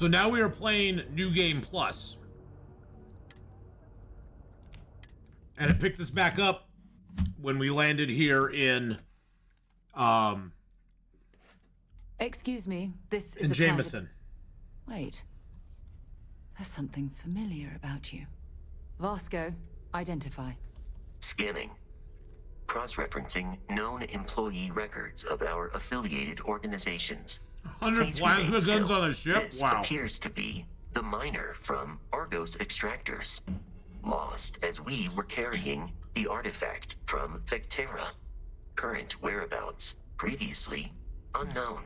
So now we are playing New Game Plus. And it picks us back up when we landed here in Excuse me, this is in a Jameson. Wait. There's something familiar about you. Vasco, identify. Scanning. Cross-referencing known employee records of our affiliated organizations. 100 Please plasma remain guns still. on a ship? This Wow. appears to be the miner from Argos Extractors. Lost as we were carrying the artifact from Vectera. Current whereabouts, previously unknown.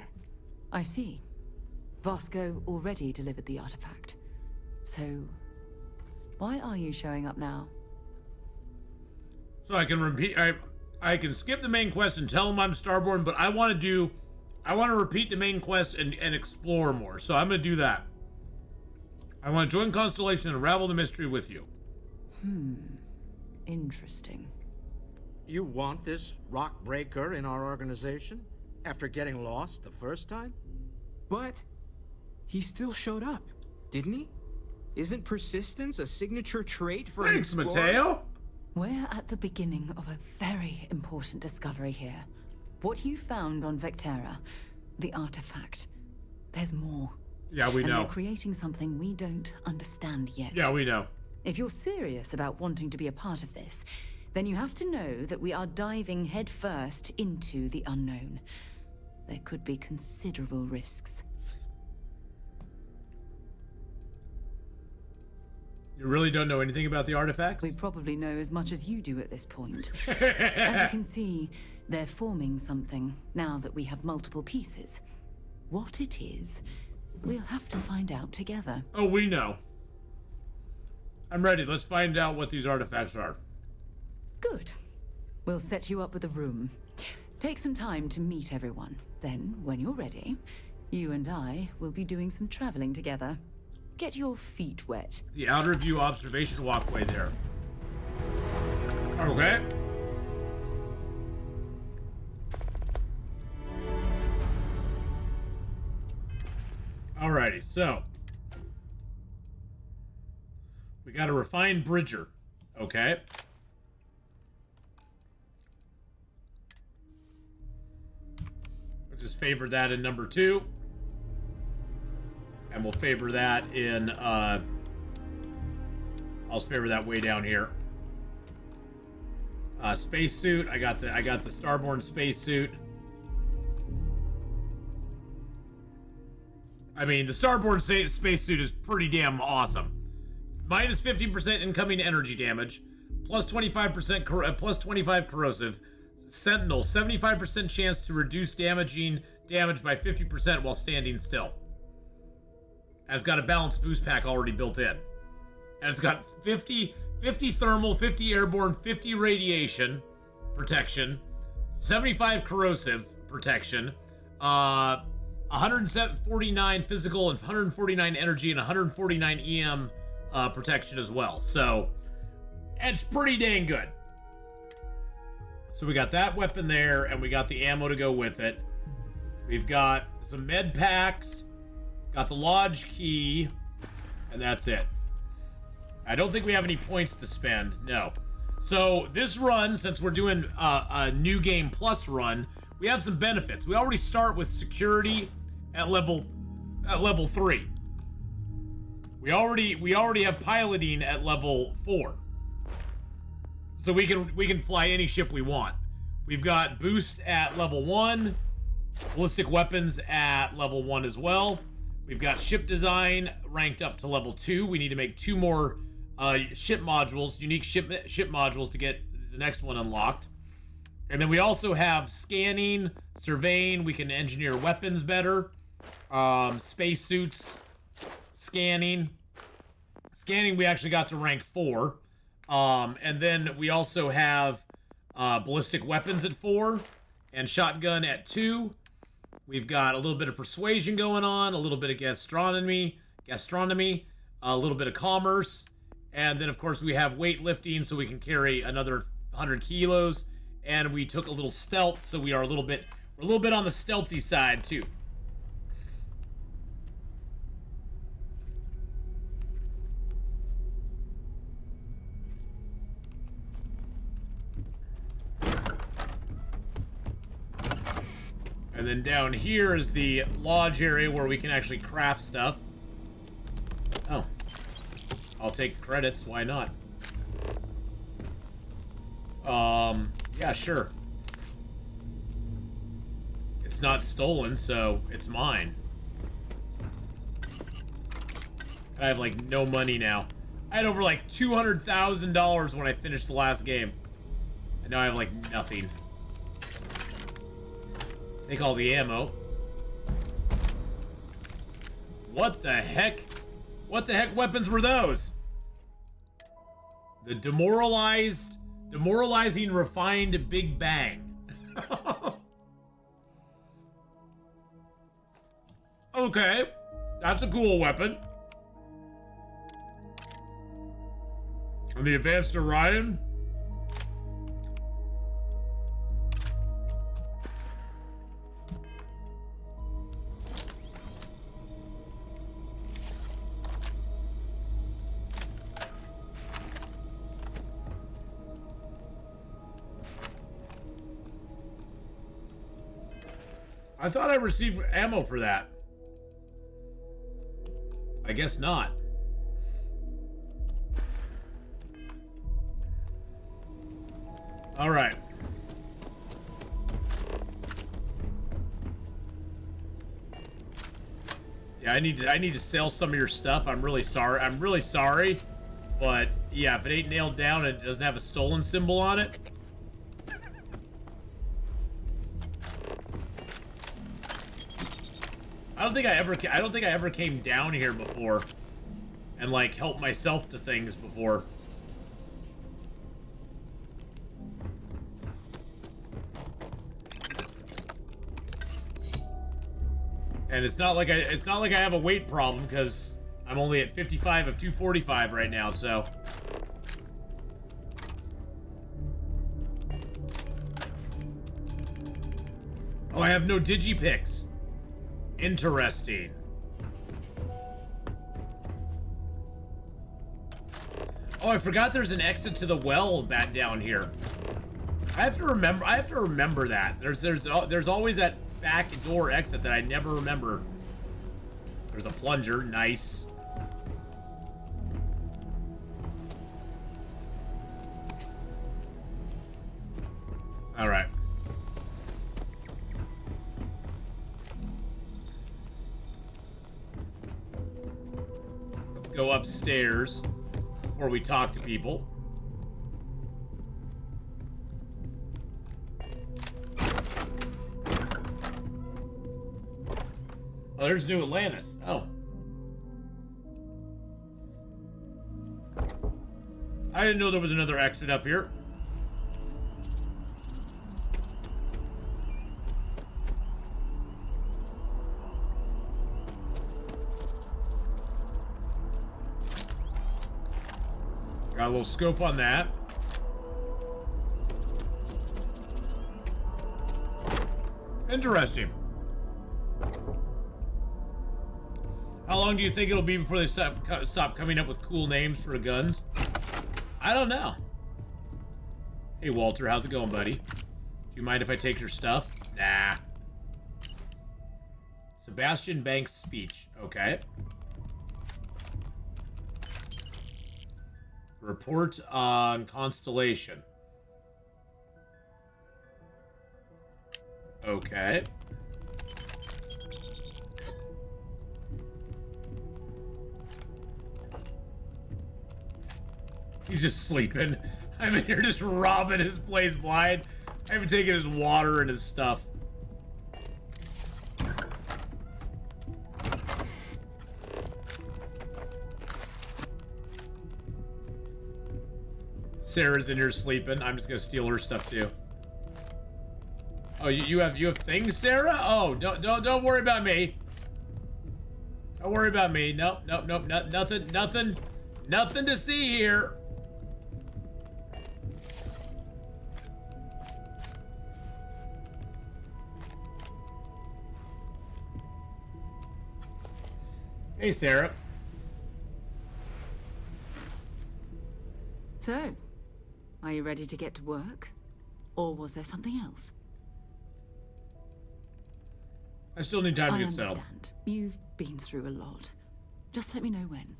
I see. Vasco already delivered the artifact. So, why are you showing up now? So I can repeat. I can skip the main quest and tell them I'm Starborn, but I want to repeat the main quest and explore more. So I'm going to do that. I want to join Constellation and unravel the mystery with you. Interesting. You want this rock breaker in our organization? After getting lost the first time? But he still showed up, didn't he? Isn't persistence a signature trait for an Thanks, explorer? Mateo. We're at the beginning of a very important discovery here. What you found on Vectera, the artifact. There's more. Yeah, we and know. they're creating something we don't understand yet. Yeah, we know. If you're serious about wanting to be a part of this, then you have to know that we are diving headfirst into the unknown. There could be considerable risks. You really don't know anything about the artifacts? We probably know as much as you do at this point. As you can see, they're forming something now that we have multiple pieces. What it is, we'll have to find out together. Oh, we know. I'm ready. Let's find out what these artifacts are. Good. We'll set you up with a room. Take some time to meet everyone. Then, when you're ready, you and I will be doing some traveling together. Get your feet wet. The outer view observation walkway there. Okay. Alrighty, so we got a refined bridger. Okay. We'll just favor that in number 2. And we'll favor that in, I'll favor that way down here. Spacesuit. I got the Starborn spacesuit. I mean, the Starborn spacesuit is pretty damn awesome. Minus 15% incoming energy damage, plus 25% plus 25 corrosive. Sentinel, 75% chance to reduce damage by 50% while standing still. And it's got a balanced boost pack already built in. And it's got 50 thermal, 50 airborne, 50 radiation protection, 75 corrosive protection, 149 physical and 149 energy and 149 EM protection as well. So it's pretty dang good. So we got that weapon there, and we got the ammo to go with it. We've got some med packs, got the lodge key, and that's it. I don't think we have any points to spend, no. So this run, since we're doing a new game plus run, we have some benefits. We already start with security at level 3. We already have piloting at level 4. So we can fly any ship we want. We've got boost at level 1, ballistic weapons at level 1 as well. We've got ship design ranked up to level 2. We need to make 2 more ship modules, unique ship modules to get the next one unlocked. And then we also have scanning, surveying. We can engineer weapons better. Spacesuits, scanning. Scanning we actually got to rank 4. And then we also have ballistic weapons at 4 and shotgun at 2. We've got a little bit of persuasion going on, a little bit of gastronomy, a little bit of commerce, and then of course we have weightlifting, so we can carry another 100 kilos. And we took a little stealth, so we're a little bit on the stealthy side too. And then down here is the lodge area where we can actually craft stuff. Oh. I'll take the credits, why not? Yeah, sure. It's not stolen, so it's mine. I have, like, no money now. I had over, like, $200,000 when I finished the last game. And now I have, like, nothing. Take all the ammo. What the heck? What the heck weapons were those? The demoralizing refined Big Bang. Okay, that's a cool weapon. And the advanced Orion. I thought I received ammo for that. I guess not. All right. Yeah, I need to sell some of your stuff. I'm really sorry. I'm really sorry. But yeah, if it ain't nailed down and it doesn't have a stolen symbol on it. I don't think I ever came down here before and like helped myself to things before. And it's not like I have a weight problem because I'm only at 55 of 245 right now, so. Oh, I have no digipicks. Interesting. Oh, I forgot there's an exit to the well back down here. I have to remember that. There's always that back door exit that I never remember. There's a plunger, nice. All right. Let's go upstairs before we talk to people. Oh, there's New Atlantis. Oh. I didn't know there was another exit up here. Got a little scope on that. Interesting. How long do you think it'll be before they stop coming up with cool names for guns? I don't know. Hey, Walter, how's it going, buddy? Do you mind if I take your stuff? Nah. Sebastian Banks' speech. Okay. Report on Constellation. Okay. He's just sleeping. I'm in here just robbing his place blind. I haven't taken his water and his stuff. Sarah's in here sleeping. I'm just gonna steal her stuff too. Oh, you have things, Sarah? Oh, don't worry about me. Don't worry about me. Nope, nothing to see here. Hey, Sarah. So, are you ready to get to work? Or was there something else? I still need time to I get settled. understand. You've been through a lot. Just let me know when.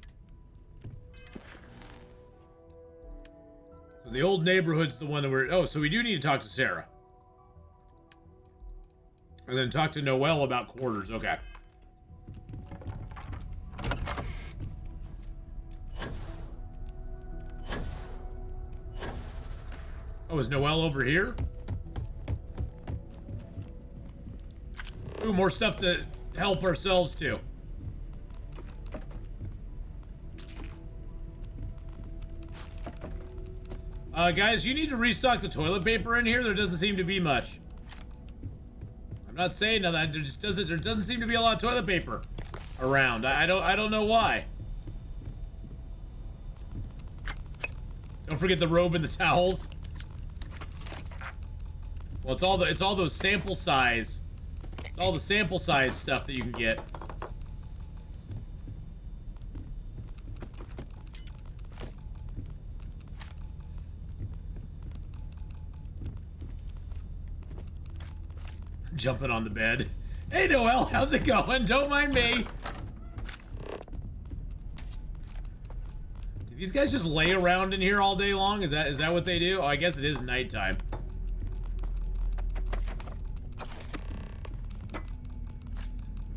So the old neighborhood's the one that we're... Oh, so we do need to talk to Sarah. And then talk to Noelle about quarters. Okay. Oh, is Noelle over here? Ooh, more stuff to help ourselves too. Guys, you need to restock the toilet paper in here. There doesn't seem to be much. I'm not saying that. There doesn't seem to be a lot of toilet paper around. I don't know why. Don't forget the robe and the towels. Well, it's all those sample size. It's all the sample size stuff that you can get. Jumping on the bed. Hey, Noelle, how's it going? Don't mind me. Do these guys just lay around in here all day long? Is that what they do? Oh, I guess it is nighttime.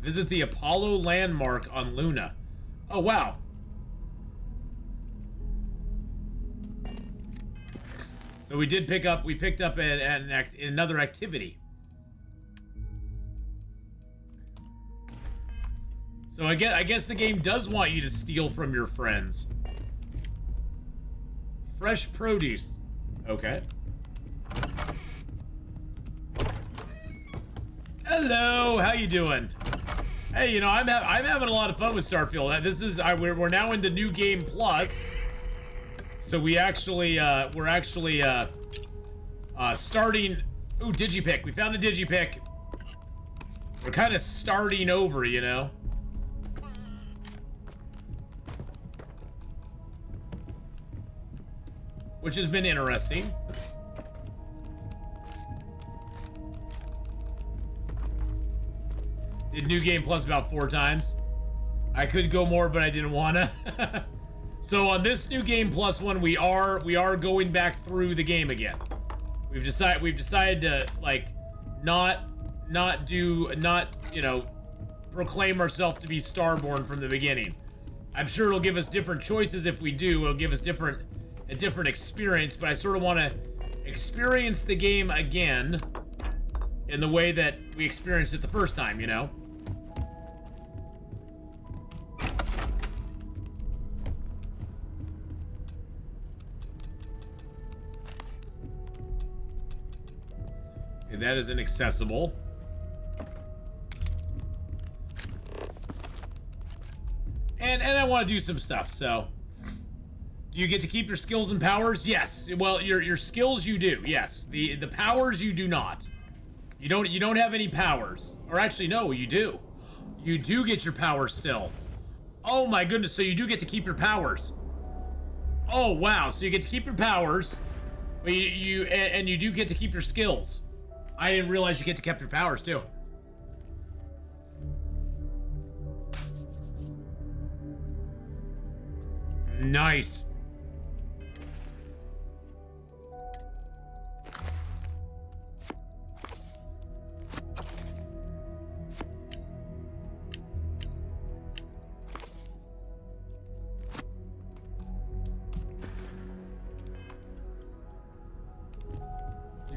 Visit the Apollo landmark on Luna. Oh, wow. So we picked up another activity. So I guess the game does want you to steal from your friends. Fresh produce. Okay. Hello, how you doing? Hey, you know, I'm having a lot of fun with Starfield. This is we're now in the new game plus. So we're actually starting. Ooh, digipick. We found a digipick. We're kind of starting over, you know. Which has been interesting. Did New Game Plus about 4 times. I could go more, but I didn't wanna. So on this New Game Plus one, we are going back through the game again. We've decided to like not you know, proclaim ourselves to be Starborn from the beginning. I'm sure it'll give us different choices if we do. It'll give us a different experience, but I sort of want to experience the game again in the way that we experienced it the first time, you know? Okay, that is inaccessible. And I want to do some stuff, so... Do you get to keep your skills and powers? Yes. Well, your skills you do. Yes. The powers you do not. You don't have any powers. Or actually, no, you do. You do get your powers still. Oh my goodness, so you do get to keep your powers. Oh wow, so you get to keep your powers, but you do get to keep your skills. I didn't realize you get to keep your powers too. Nice.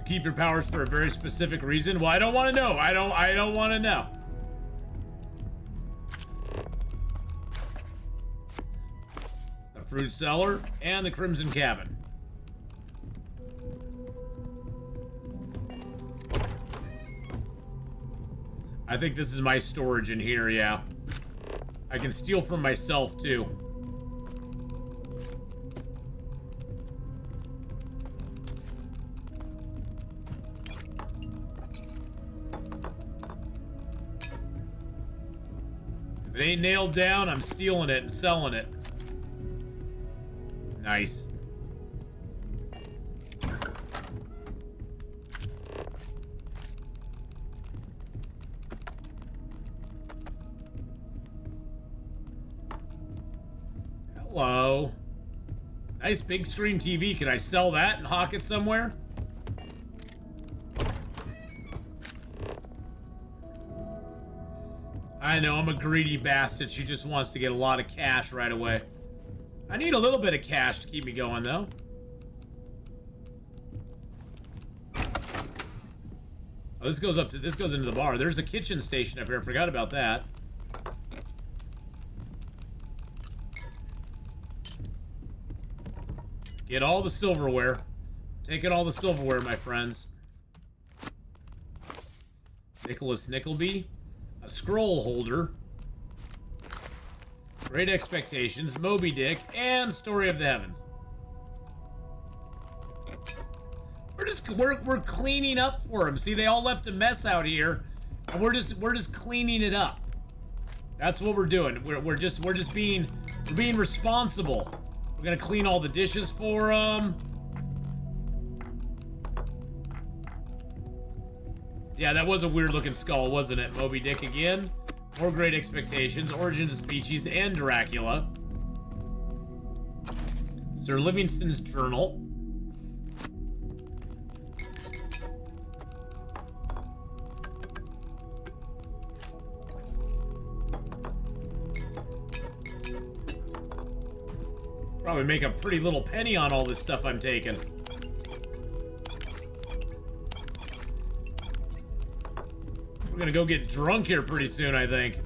Keep your powers for a very specific reason. Well, I don't want to know. I don't want to know. The fruit cellar and the Crimson Cabin. I think this is my storage in here, yeah. I can steal from myself too. If it ain't nailed down, I'm stealing it and selling it. Nice. Hello. Nice big screen TV. Can I sell that and hawk it somewhere? I know, I'm a greedy bastard. She just wants to get a lot of cash right away. I need a little bit of cash to keep me going, though. Oh, this goes into the bar. There's a kitchen station up here. I forgot about that. Get all the silverware. Taking all the silverware, my friends. Nicholas Nickleby. A scroll holder. Great Expectations. Moby Dick. And Story of the Heavens. We're cleaning up for them. See, they all left a mess out here, and we're just cleaning it up. That's what we're doing. We're just being responsible. We're gonna clean all the dishes for them. Yeah, that was a weird looking skull, wasn't it? Moby Dick again. More Great Expectations, Origins of Species, and Dracula. Sir Livingston's Journal. Probably make a pretty little penny on all this stuff I'm taking. We're gonna go get drunk here pretty soon, I think.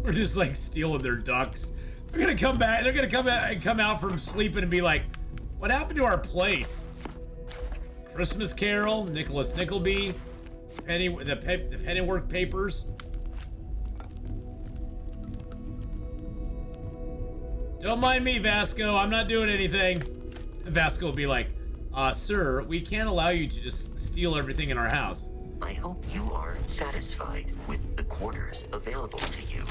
We're just like stealing their ducks. They're gonna come back. They're gonna come out from sleeping and be like, "What happened to our place?" Christmas Carol, Nicholas Nickleby, the Pennyworth Papers. Don't mind me, Vasco. I'm not doing anything. Vasco will be like, sir, we can't allow you to just steal everything in our house. I hope you are satisfied with the quarters available to you.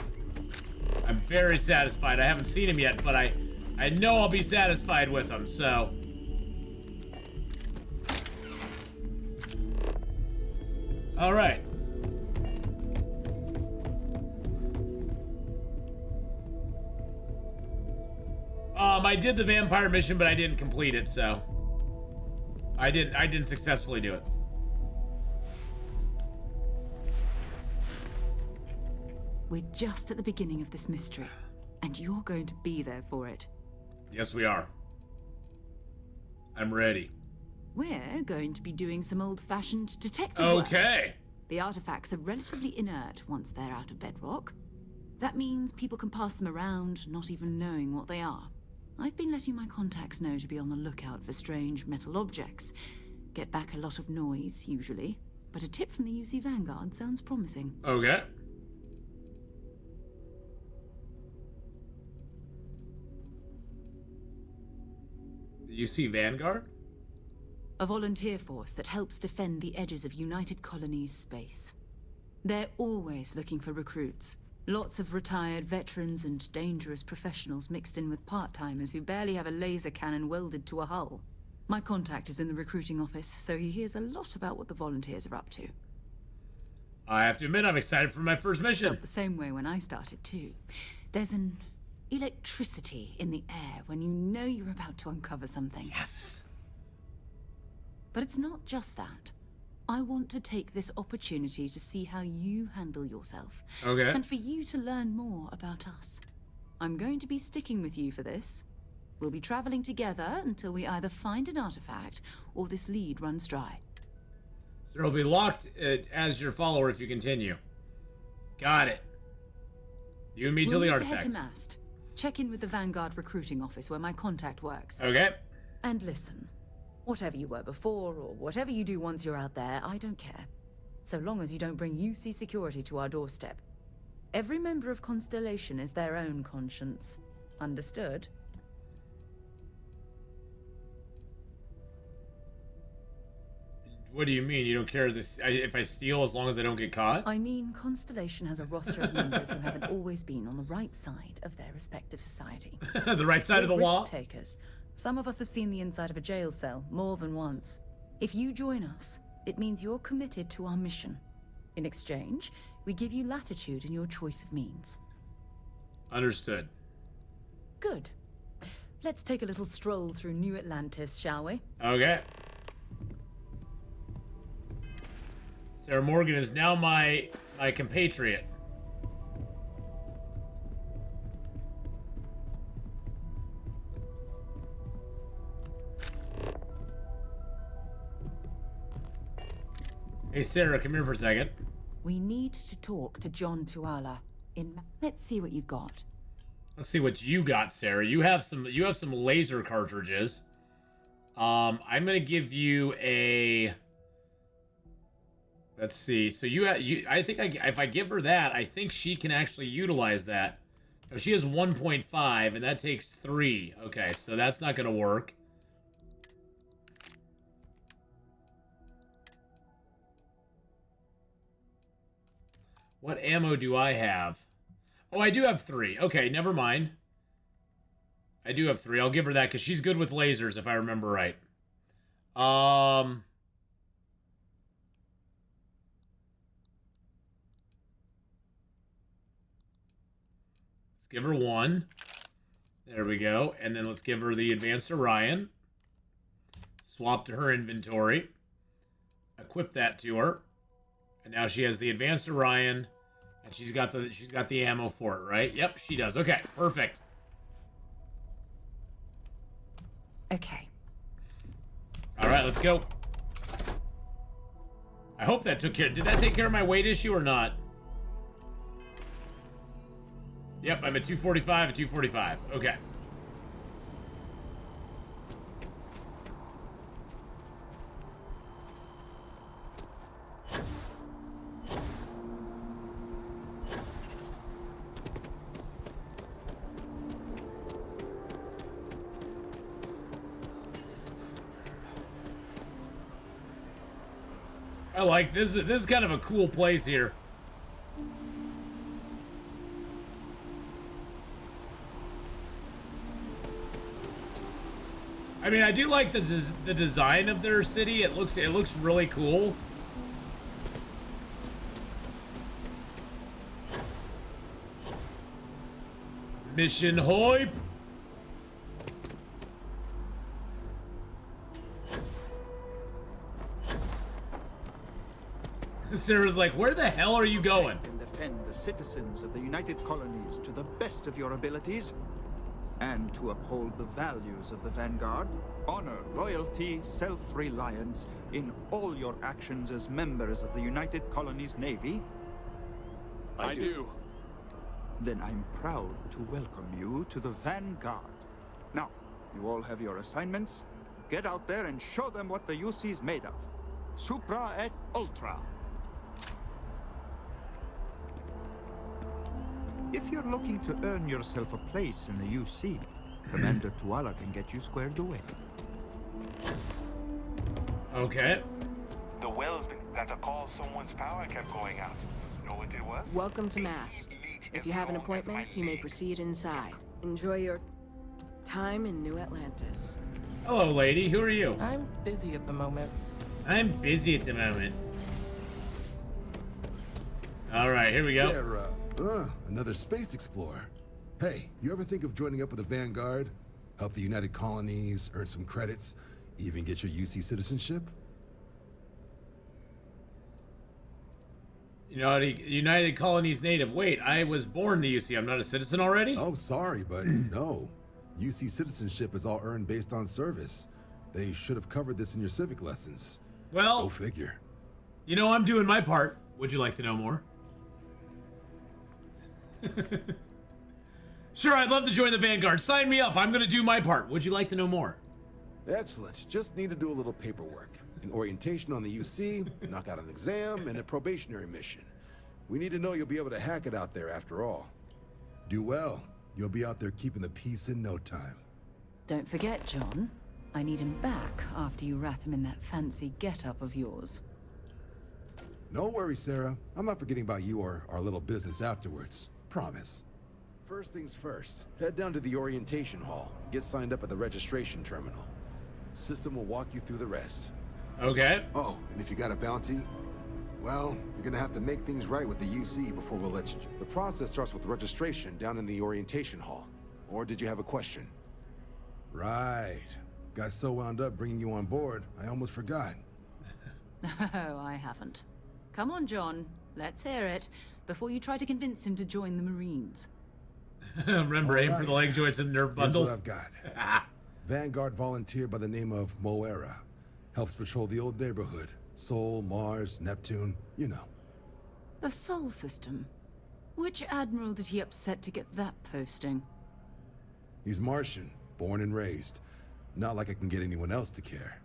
I'm very satisfied. I haven't seen him yet, but I know I'll be satisfied with him, so. All right. I did the vampire mission, but I didn't complete it, so. I didn't successfully do it. We're just at the beginning of this mystery, and you're going to be there for it. Yes, we are. I'm ready. We're going to be doing some old-fashioned detective work. Okay. The artifacts are relatively inert once they're out of bedrock. That means people can pass them around, not even knowing what they are. I've been letting my contacts know to be on the lookout for strange metal objects. Get back a lot of noise, usually. But a tip from the UC Vanguard sounds promising. Okay. UC Vanguard? A volunteer force that helps defend the edges of United Colonies space. They're always looking for recruits. Lots of retired veterans and dangerous professionals mixed in with part-timers who barely have a laser cannon welded to a hull. My contact is in the recruiting office, so he hears a lot about what the volunteers are up to. I have to admit, I'm excited for my first mission. Felt the same way when I started too. There's an electricity in the air when you know you're about to uncover something. Yes. But it's not just that. I want to take this opportunity to see how you handle yourself. Okay. And for you to learn more about us. I'm going to be sticking with you for this. We'll be traveling together until we either find an artifact or this lead runs dry. So it'll be locked as your follower if you continue. Got it. You and me till the We'll need artifact. to head to Mast. Check in with the Vanguard recruiting office where my contact works. Okay. And listen. Whatever you were before, or whatever you do once you're out there, I don't care. So long as you don't bring UC security to our doorstep. Every member of Constellation is their own conscience. Understood? What do you mean? You don't care if I steal as long as I don't get caught? I mean, Constellation has a roster of members who haven't always been on the right side of their respective society. The right side of the law? Risk takers. Some of us have seen the inside of a jail cell more than once. If you join us, it means you're committed to our mission. In exchange, we give you latitude in your choice of means. Understood. Good. Let's take a little stroll through New Atlantis, shall we? Okay. Sarah Morgan is now my compatriot. Hey Sarah, come here for a second. We need to talk to John Tuala. Let's see what you've got. Let's see what you got, Sarah. You have some laser cartridges. I'm gonna give you a. Let's see. So I think if I give her that, I think she can actually utilize that. Now, she has 1.5, and that takes 3. Okay, so that's not gonna work. What ammo do I have? Oh, I do have 3. Okay, never mind. I do have 3. I'll give her that because she's good with lasers, if I remember right. Let's give her 1. There we go. And then let's give her the Advanced Orion. Swap to her inventory. Equip that to her. And now she has the Advanced Orion. And she's got the ammo for it, right? Yep, she does. Okay, perfect. Okay. All right, let's go. I hope that took care. Did that take care of my weight issue or not? Yep, I'm at 245 and 245. Okay. I like this. This is kind of a cool place here. I mean, I do like the design of their city. It looks really cool. Mission Hoip. Sarah's like, where the hell are you going? And defend the citizens of the United Colonies to the best of your abilities, and to uphold the values of the Vanguard, honor, loyalty, self-reliance in all your actions as members of the United Colonies Navy? I do. Then I'm proud to welcome you to the Vanguard. Now, you all have your assignments. Get out there and show them what the UC's made of. Supra et Ultra. If you're looking to earn yourself a place in the UC, Commander Tuala can get you squared away. Okay. The Wellsman, that's a call someone's power kept going out. Know what it was? Welcome to Mast. If you have an appointment, you may proceed inside. Enjoy your time in New Atlantis. Hello, lady. Who are you? I'm busy at the moment. I'm busy at the moment. All right, here we go. Sarah, another space explorer. Hey, you ever think of joining up with the Vanguard? Help the United Colonies, earn some credits, even get your UC citizenship? You know, United Colonies native. Wait, I was born the UC. I'm not a citizen already? Oh, sorry, but no. UC citizenship is all earned based on service. They should have covered this in your civic lessons. Well, Go figure. You know, I'm doing my part. Would you like to know more? Sure, I'd love to join the Vanguard. Sign me up. I'm going to do my part. Would you like to know more? Excellent. Just need to do a little paperwork. An orientation on the UC, knock out an exam, and a probationary mission. We need to know you'll be able to hack it out there after all. Do well. You'll be out there keeping the peace in no time. Don't forget, John, I need him back after you wrap him in that fancy getup of yours. No worries, Sarah. I'm not forgetting about you or our little business afterwards. Promise. First things first, head down to the orientation hall. Get signed up at the registration terminal. System will walk you through the rest. Okay. Oh, and if you got a bounty, well, you're gonna have to make things right with the UC before we'll let you. The process starts with registration down in the orientation hall. Or did you have a question? Right. Got so wound up bringing you on board, I almost forgot. Oh, I haven't. Come on, John. Let's hear it, before you try to convince him to join the Marines. Remember, aim for the leg joints and nerve bundles. Here's what I've got. Vanguard volunteer by the name of Moera. Helps patrol the old neighborhood. Sol, Mars, Neptune, you know. The Sol system? Which admiral did he upset to get that posting? He's Martian, born and raised. Not like I can get anyone else to care.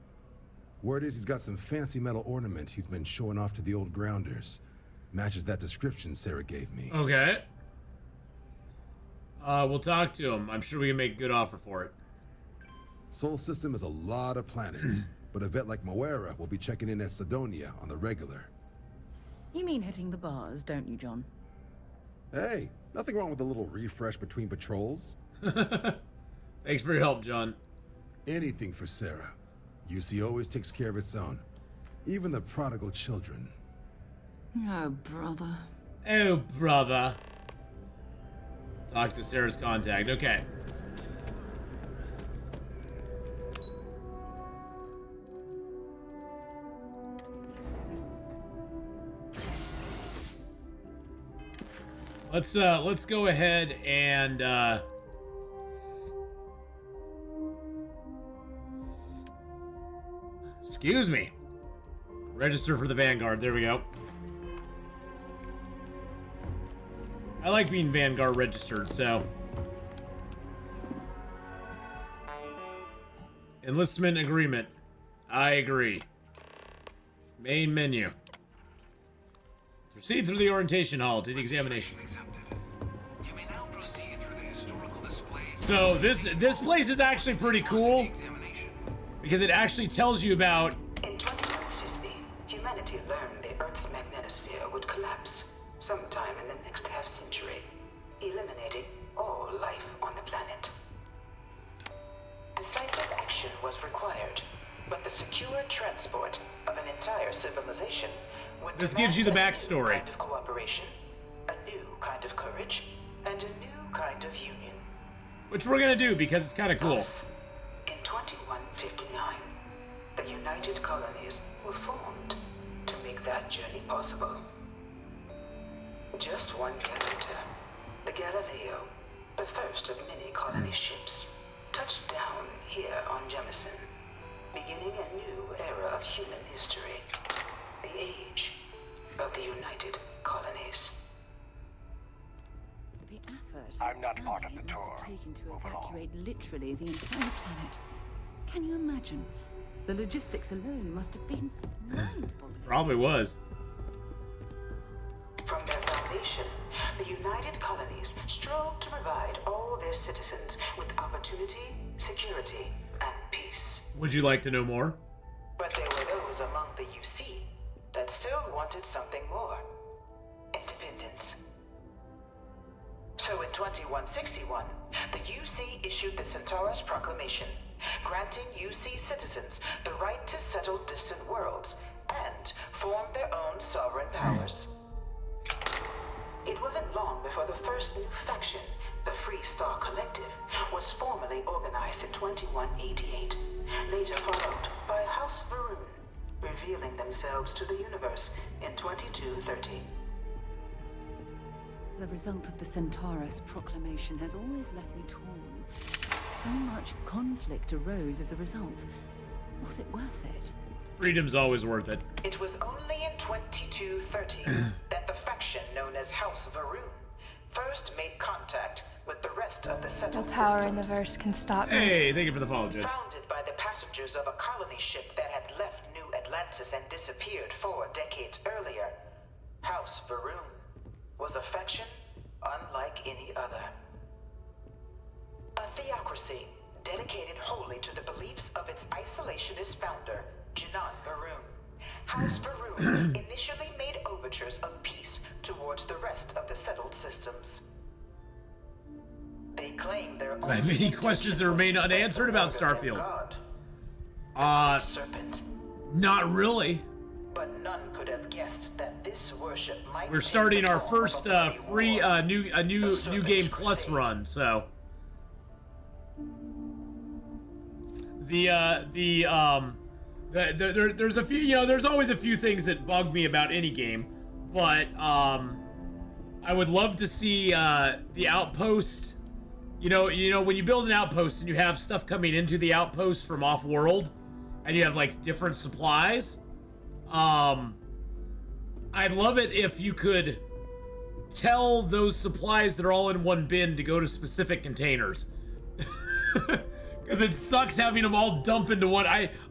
Word is he's got some fancy metal ornament he's been showing off to the old grounders. Matches that description Sarah gave me. Okay. We'll talk to him. I'm sure we can make a good offer for it. Sol system is a lot of planets, but a vet like Moera will be checking in at Sidonia on the regular. You mean hitting the bars, don't you, John? Hey, nothing wrong with a little refresh between patrols. Thanks for your help, John. Anything for Sarah. UC always takes care of its own. Even the prodigal children. Oh, brother. Oh, brother. Talk to Sarah's contact. Okay. Let's go ahead and excuse me. Register for the Vanguard. There we go. I like being Vanguard registered, so. Enlistment agreement. I agree. Main menu. Proceed through the orientation hall to the examination. So this place is actually pretty cool because it actually tells you about. In 2150, humanity learned the Earth's magnetosphere would collapse sometime in the next half-century, eliminating all life on the planet. Decisive action was required, but the secure transport of an entire civilization would This gives you the demand backstory. A new kind of cooperation, a new kind of courage, and a new kind of union. Which we're gonna do because it's kind of cool. Thus, in 2159, the United Colonies were formed to make that journey possible. Just 1 year later, the Galileo, the first of many colony ships, touched down here on Jemison, beginning a new era of human history, the age of the United Colonies. The effort I'm not part of the must tour. have taken to Move evacuate literally the entire planet. Can you imagine? The logistics alone must have been mind-boggling. Probably was. From their foundation, the United Colonies strove to provide all their citizens with opportunity, security, and peace. Would you like to know more? But there were those among the UC that still wanted something more. Independence. So in 2161, the UC issued the Centaurus Proclamation, granting UC citizens the right to settle distant worlds and form their own sovereign powers. It wasn't long before the first new faction, the Free Star Collective, was formally organized in 2188, later followed by House Varun, revealing themselves to the universe in 2230. The result of the Centaurus Proclamation has always left me torn. So much conflict arose as a result. Was it worth it? Freedom's always worth it. It was only in 2230 that the faction known as House Varun first made contact with the rest of the No settled power systems. in the verse can stop me. Hey, thank you for the follow, Judge. Founded by the passengers of a colony ship that had left New Atlantis and disappeared 4 decades earlier, House Varun was a faction unlike any other. A theocracy dedicated wholly to the beliefs of its isolationist founder, Jinan Varun. House Varun initially made overtures of peace towards the rest of the settled systems. They claim their I have any questions that remain unanswered about Starfield? Serpent. Not really. But none could have guessed that this worship might. We're starting our first free new game plus run, so there's a few, there's always a few things that bug me about any game, but I would love to see the outpost. You know when you build an outpost and you have stuff coming into the outpost from off-world, and you have like different supplies. I'd love it if you could tell those supplies that are all in one bin to go to specific containers. Because it sucks having them all dump into one.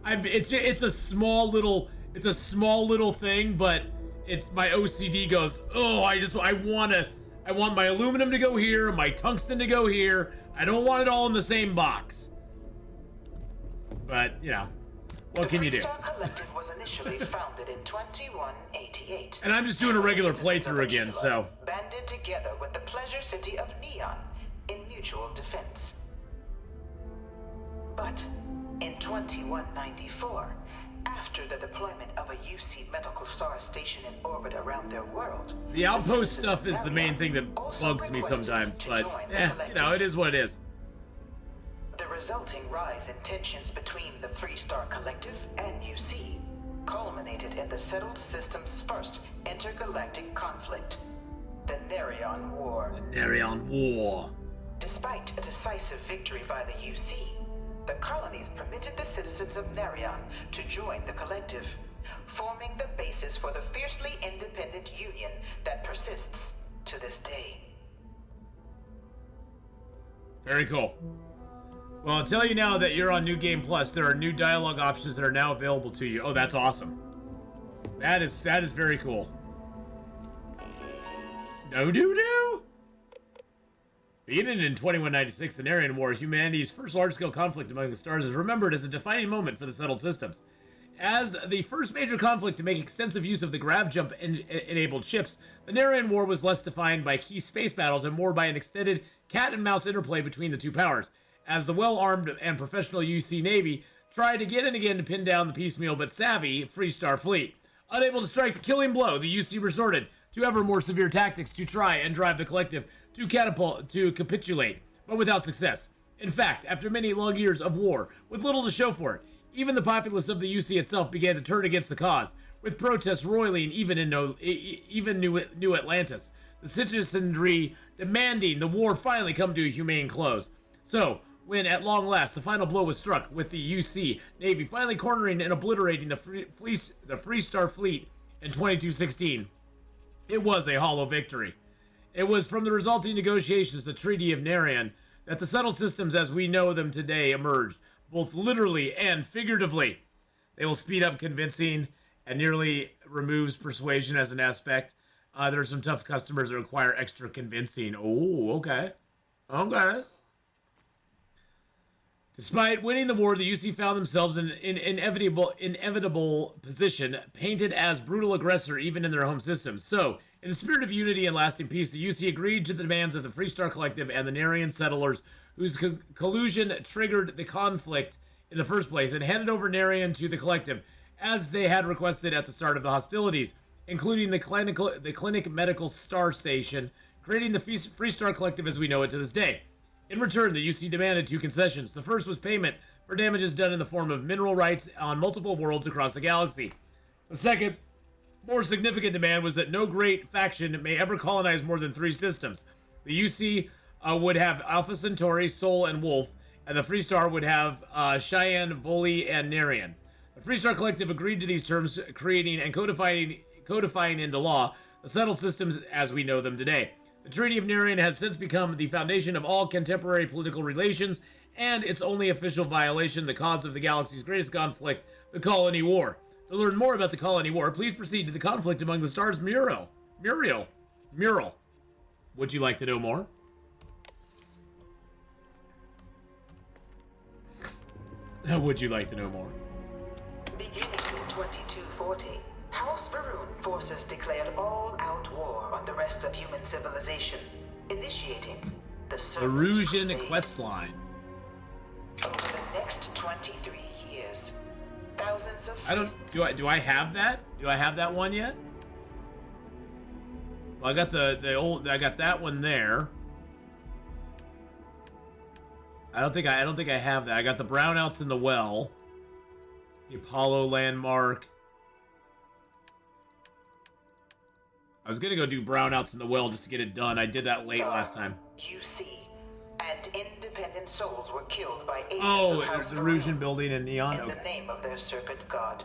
It's a small little thing, but it's my OCD goes, oh, I want my aluminum to go here, my tungsten to go here. I don't want it all in the same box. But what can you do? The Freestar Collective was initially founded in 2188. And I'm just doing a regular playthrough again, so. Banded together with the pleasure city of Neon in mutual defense. But in 2194, after the deployment of a UC medical star station in orbit around their world, the outpost stuff is the main thing that bugs me sometimes, but it is what it is. The resulting rise in tensions between the Freestar Collective and UC culminated in the settled system's first intergalactic conflict, the Nerion War. The Nerion War. Despite a decisive victory by the UC, the colonies permitted the citizens of Nerion to join the Collective, forming the basis for the fiercely independent union that persists to this day. Very cool. Well, I'll tell you now that you're on New Game Plus. There are new dialogue options that are now available to you. Oh, that's awesome. That is very cool. No. Beginning in 2196, the Nerion War, humanity's first large-scale conflict among the stars, is remembered as a defining moment for the settled systems. As the first major conflict to make extensive use of the grav jump enabled ships, the Nerion War was less defined by key space battles and more by an extended cat-and-mouse interplay between the two powers, as the well-armed and professional UC Navy tried again and again to pin down the piecemeal but savvy Freestar fleet. Unable to strike the killing blow, the UC resorted to ever more severe tactics to try and drive the Collective to capitulate, but without success. In fact, after many long years of war, with little to show for it, even the populace of the UC itself began to turn against the cause, with protests roiling even in New Atlantis, the citizenry demanding the war finally come to a humane close. So, when at long last the final blow was struck, with the UC Navy finally cornering and obliterating the Freestar fleet in 2216, it was a hollow victory. It was from the resulting negotiations, the Treaty of Nerion, that the settled systems as we know them today emerged, both literally and figuratively. They will speed up convincing and nearly removes persuasion as an aspect. There are some tough customers that require extra convincing. Oh, okay. Despite winning the war, the UC found themselves in an inevitable position, painted as brutal aggressor even in their home systems. So, in the spirit of unity and lasting peace, the UC agreed to the demands of the Freestar Collective and the Nerion settlers, whose collusion triggered the conflict in the first place, and handed over Nerion to the Collective, as they had requested at the start of the hostilities, including the Clinic Medical Star Station, creating the Freestar Collective as we know it to this day. In return, the UC demanded two concessions. The first was payment for damages done in the form of mineral rights on multiple worlds across the galaxy. The second, more significant demand was that no great faction may ever colonize more than 3 systems. The UC would have Alpha Centauri, Sol, and Wolf, and the Freestar would have Cheyenne, Voli, and Nerion. The Freestar Collective agreed to these terms, creating and codifying into law the settled systems as we know them today. The Treaty of Nerion has since become the foundation of all contemporary political relations, and its only official violation, the cause of the galaxy's greatest conflict, the Colony War. To learn more about the Colony War, please proceed to the conflict among the stars mural. Would you like to know more? Would you like to know more? Beginning in 2240, House Varun forces declared all-out war on the rest of human civilization, initiating the Erusian quest line. Over the next 23 years, thousands of do I have that? Do I have that one yet? Well, I got I got that one there. I don't think I have that. I got the brownouts in the well. The Apollo landmark. I was gonna go do brownouts in the well just to get it done. I did that late last time. UC and independent souls were killed by agents of House the Erusian building in Neon. In the name of their serpent god.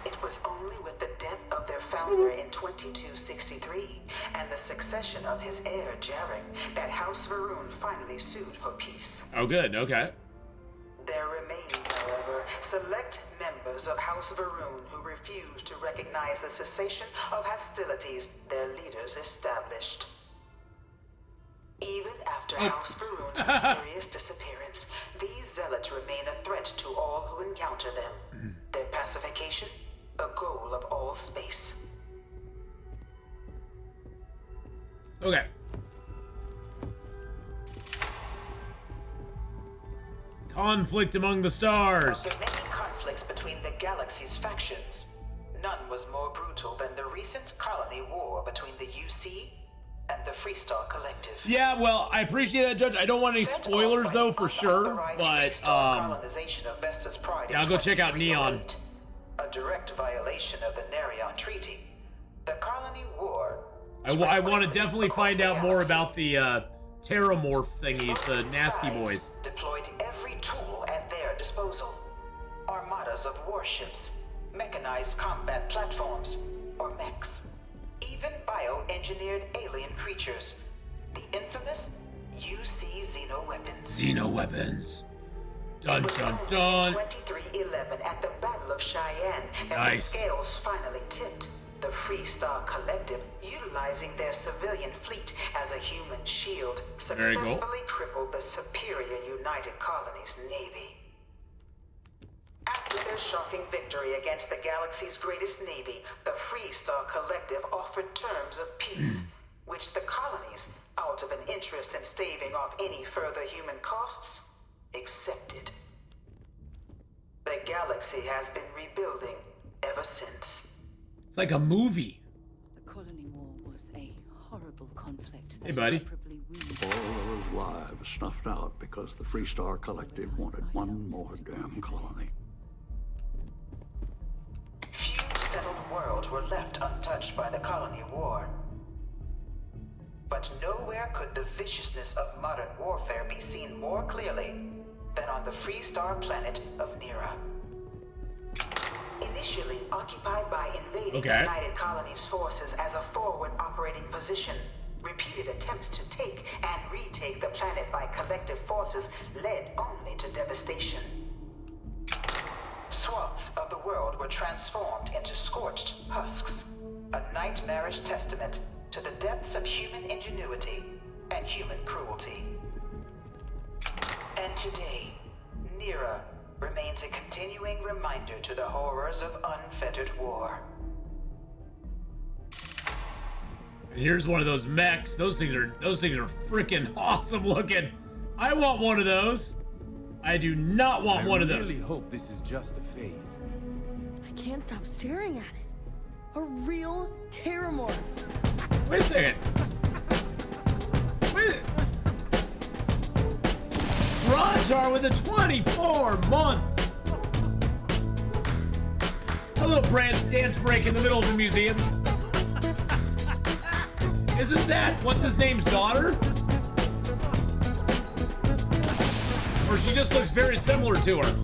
It was only with the death of their founder in 2263 and the succession of his heir Jarek that House Varun finally sued for peace. Oh, good. Okay. There remained, however, select members of House Varun who refused to recognize the cessation of hostilities their leaders established. Even after House Varun's mysterious disappearance, these zealots remain a threat to all who encounter them. Their pacification, a goal of all space. Okay. Conflict among the stars. Of the many conflicts between the galaxy's factions, none was more brutal than the recent colony war between the UC and the Freestar Collective. Yeah, well, I appreciate that, Judge. I don't want any spoilers, though, for sure, but, colonization of Vesta's Pride yeah, I'll go check out Neon. A direct violation of the Nerion Treaty. The colony war... I want to definitely find out more about the, Terramorph thingies, the nasty boys. Deployed every tool at their disposal. Armadas of warships, mechanized combat platforms, or mechs. Even bioengineered alien creatures. The infamous UC Xenoweapons. Xenoweapons. Dun dun It dun. was 2311 at the Battle of Cheyenne that the scales finally tipped. The Freestar Collective, utilizing their civilian fleet as a human shield, successfully crippled the superior United Colonies Navy. After their shocking victory against the galaxy's greatest navy, the Freestar Collective offered terms of peace, which the colonies, out of an interest in staving off any further human costs, accepted. The galaxy has been rebuilding ever since. It's like a movie. The colony war was a horrible conflict that Hey, buddy. irreparably wounded All those lives snuffed out because the Freestar Collective wanted one more damn colony. Few settled worlds were left untouched by the colony war. But nowhere could the viciousness of modern warfare be seen more clearly than on the Freestar planet of Nera. Initially occupied by invading United Colonies forces as a forward operating position, repeated attempts to take and retake the planet by collective forces led only to devastation. Swaths of the world were transformed into scorched husks, a nightmarish testament to the depths of human ingenuity and human cruelty. And today, Nera remains a continuing reminder to the horrors of unfettered war. And here's one of those mechs. Those things are freaking awesome looking. I want one of those. I do not want one of those. I really hope this is just a phase. I can't stop staring at it. A real Terramorph. Wait a second. Wait. Rontar with a 24-month. A little dance break in the middle of the museum. Isn't that what's his name's daughter? Or she just looks very similar to her.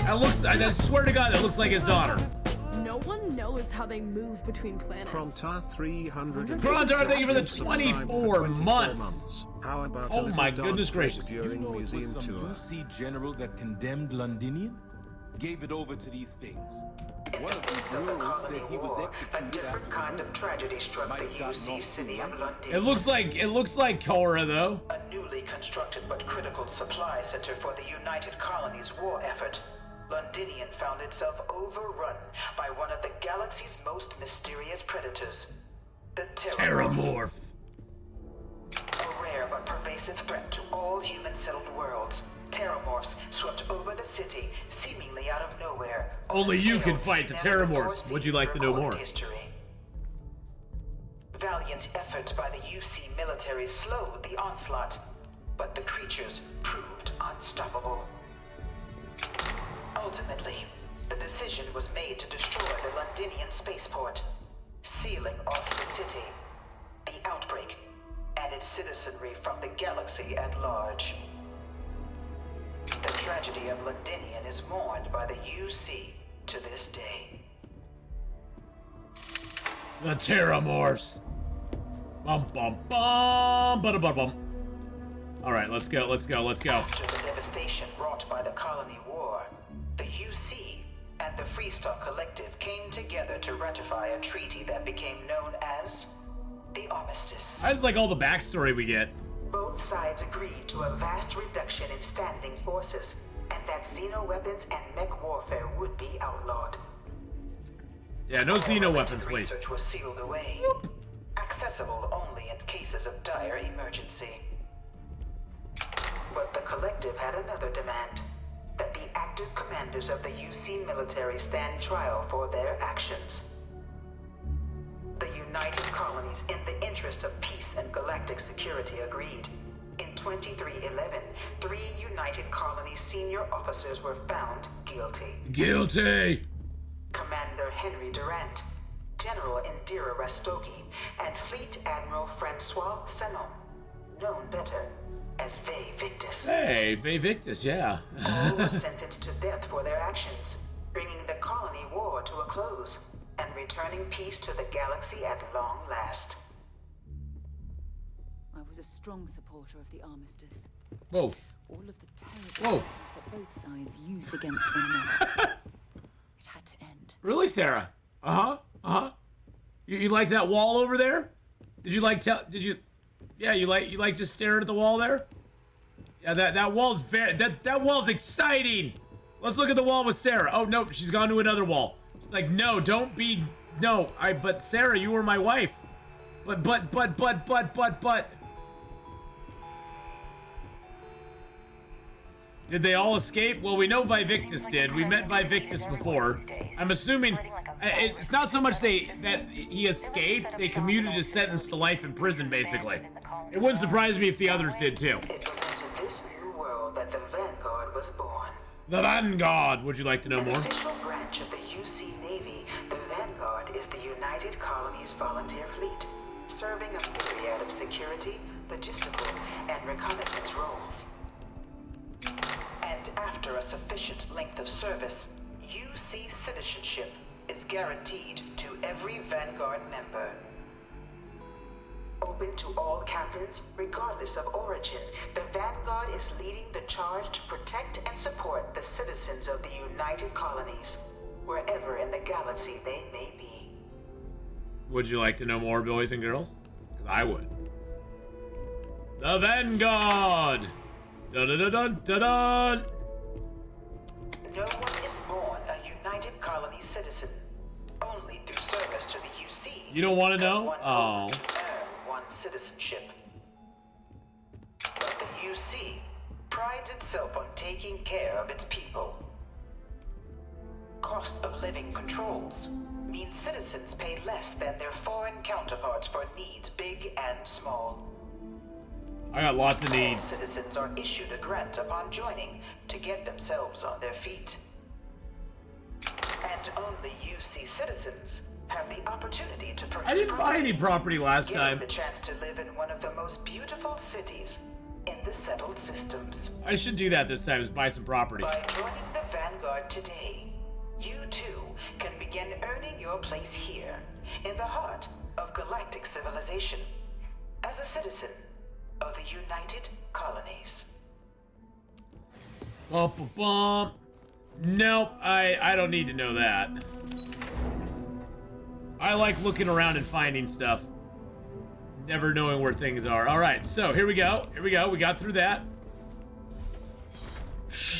I swear to God, that looks like his daughter. No one knows how they move between planets. Krontar 300. Krontar, thank you for the 24 months. How about oh my goodness gracious. You know it was some UC general that condemned Londinian? gave it over to these things. In One the of these midst of the mules colony said he was war, a executed different after kind the of war. tragedy struck Might the have gotten UC off city too of lightly. London. It looks like Korra though. A newly constructed but critical supply center for the United Colonies' war effort. Londinian found itself overrun by one of the galaxy's most mysterious predators, the Terramorph. A rare but pervasive threat to all human-settled worlds. Terramorphs swept over the city, seemingly out of nowhere. Only you can fight the Terramorphs. Would you like to know more? History. Valiant efforts by the UC military slowed the onslaught, but the creatures proved unstoppable. Ultimately, the decision was made to destroy the Londinian spaceport, sealing off the city, the outbreak, and its citizenry from the galaxy at large. The tragedy of Londinian is mourned by the UC to this day. The Terramorphs. Bum bum bum bada bum bum. Alright, let's go. After the devastation wrought by the colony war, the UC and the Freestar Collective came together to ratify a treaty that became known as the Armistice. I just like all the backstory we get. Both sides agreed to a vast reduction in standing forces, and that xeno-weapons and mech warfare would be outlawed. Yeah, no xeno-weapons, please. Research was sealed away, accessible only in cases of dire emergency. But the Collective had another demand, that the active commanders of the UC military stand trial for their actions. The United Colonies, in the interest of peace and galactic security, agreed. In 2311, 3 United Colonies senior officers were found guilty. Guilty! Commander Henry Durant, General Indira Rastogi, and Fleet Admiral Francois Sanon, known better as Ve Victus. Hey, Ve Victus, yeah. All were sentenced to death for their actions, bringing the colony war to a close and returning peace to the galaxy at long last. I was a strong supporter of the armistice. Whoa. All of the terrible weapons that both sides used against one another. It had to end. Really, Sarah? You like that wall over there? Yeah, you like just staring at the wall there? Yeah, that wall's that wall's exciting. Let's look at the wall with Sarah. Oh nope, she's gone to another wall. She's like, no, don't be, no. But Sarah, you were my wife. But. Did they all escape? Well, we know Vivictus did. We met Vivictus before. I'm assuming it's not so much that he escaped. They commuted his sentence to life in prison, basically. It wouldn't surprise me if the others did too. It was into this new world that the Vanguard was born. The Vanguard. Would you like to know more? An official branch of the UC Navy, the Vanguard is the United Colonies Volunteer Fleet, serving a myriad of security, logistical, and reconnaissance roles. And after a sufficient length of service, UC citizenship is guaranteed to every Vanguard member. Open to all captains, regardless of origin, the Vanguard is leading the charge to protect and support the citizens of the United Colonies, wherever in the galaxy they may be. Would you like to know more, boys and girls? Because I would. The Vanguard! Dun-dun-dun-dun-dun! No one is born a United Colony citizen. Only through service to the UC. You don't want to know? Oh. To earn one citizenship. But the UC prides itself on taking care of its people. Cost of living controls mean citizens pay less than their foreign counterparts for needs big and small. I got lots of All needs. citizens are issued a grant upon joining to get themselves on their feet. And only UC citizens have the opportunity to purchase I didn't buy any property last getting time. the chance to live in one of the most beautiful cities in the settled systems. I should do that this time, is buy some property. By joining the Vanguard today, you too can begin earning your place here, in the heart of galactic civilization, as a citizen of the United Colonies. Bum, bum, bum. Nope, I don't need to know that. I like looking around and finding stuff. Never knowing where things are. Alright, so here we go. Here we go. We got through that.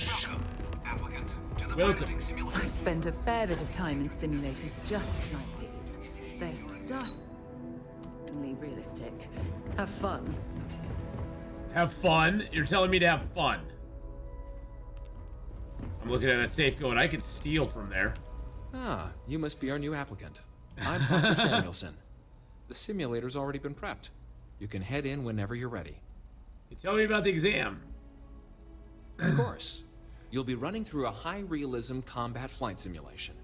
Welcome, applicant, to the Welcome. piloting simulator. I've spent a fair bit of time in simulators just like these. They're startlingly realistic. Have fun. Have fun? You're telling me to have fun. I'm looking at that safe going, I could steal from there. Ah, you must be our new applicant. I'm Dr. Samuelson. The simulator's already been prepped. You can head in whenever you're ready. You tell me about the exam. Of course. You'll be running through a high-realism combat flight simulation,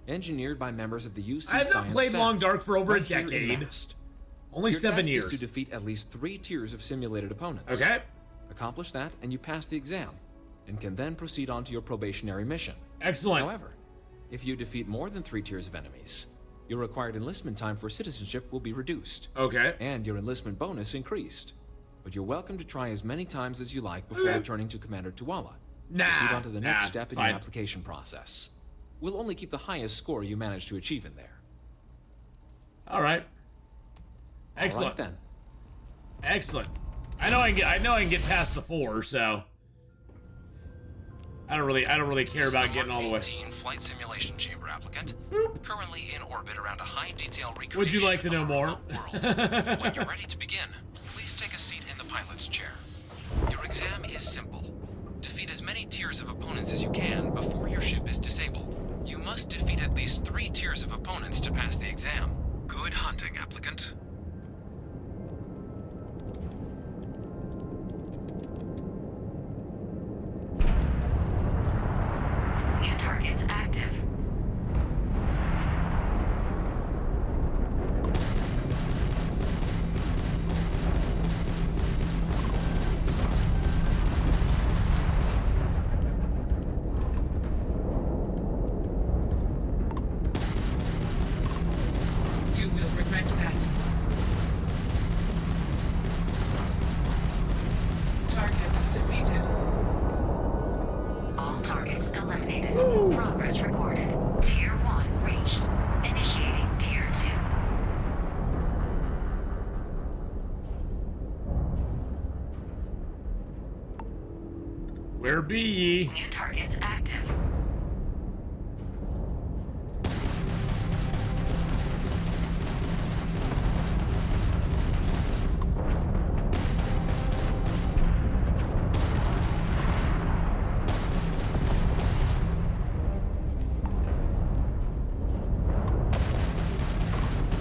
engineered by members of the UC I have not Science played staff, Long Dark for over a right here in decade. Mast. Only Your 7 task years. is to defeat at least 3 tiers of simulated opponents. Okay. Accomplish that, and you pass the exam, and can then proceed on to your probationary mission. Excellent. However, if you defeat more than 3 tiers of enemies, your required enlistment time for citizenship will be reduced. Okay. And your enlistment bonus increased. But you're welcome to try as many times as you like before returning to Commander Tuala. Proceed on to the next step in your application process. We'll only keep the highest score you manage to achieve in there. All right. Excellent. All right, then. Excellent. I know I can get past the 4, so I don't really care about getting all the way. 18 flight simulation chamber applicant. Currently in orbit around a high detail recreation. Would you like to know more? When you're ready to begin, please take a seat in the pilot's chair. Your exam is simple. Defeat as many tiers of opponents as you can before your ship is disabled. You must defeat at least 3 tiers of opponents to pass the exam. Good hunting, applicant. New targets active. You will regret that. Target defeated. All targets eliminated. Progress recorded. Tier 1 reached. Initiating Tier 2. Where be ye? New targets active.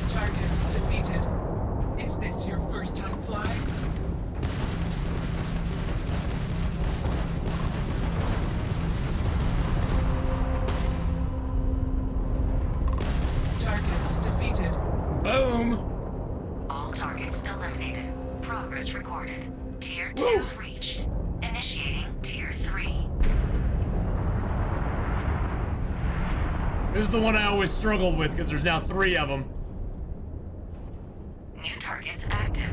Target defeated. Is this your first time flying? Target defeated. Boom. All targets eliminated. Progress recorded. Tier 2 reached. Initiating Tier 3. This is the one I always struggled with because there's now 3 of them. New targets active.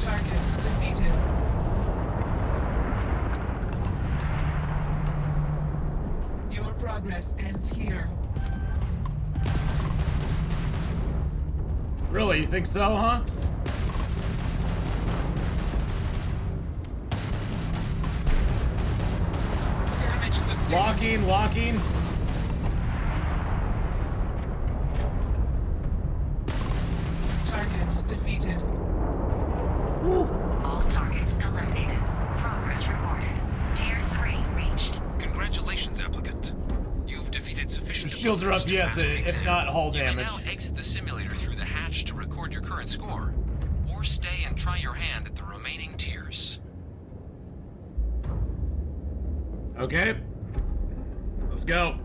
Target defeated. Your progress ends here. Really? You think so, huh? Damage sustained. Locking. Target defeated. All targets eliminated. Progress recorded. Tier 3 reached. Congratulations, applicant. You've defeated sufficient Shields are up, opponents to yes, pass the if exam. not hull You can damage. now exit the simulator through the hatch to record your current score, or stay and try your hand at the remaining tiers. Okay. Let's go.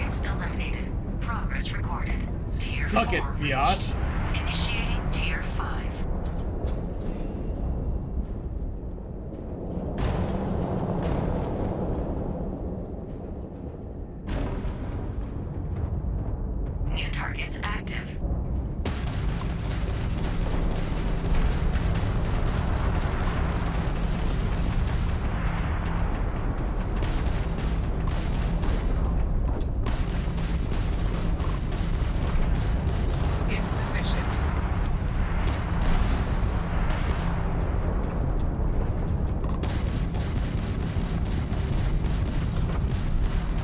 targets eliminated. Progress recorded. Tier Suck 4 it, reached. biatch. Initiating Tier 5. New targets active. Insufficient.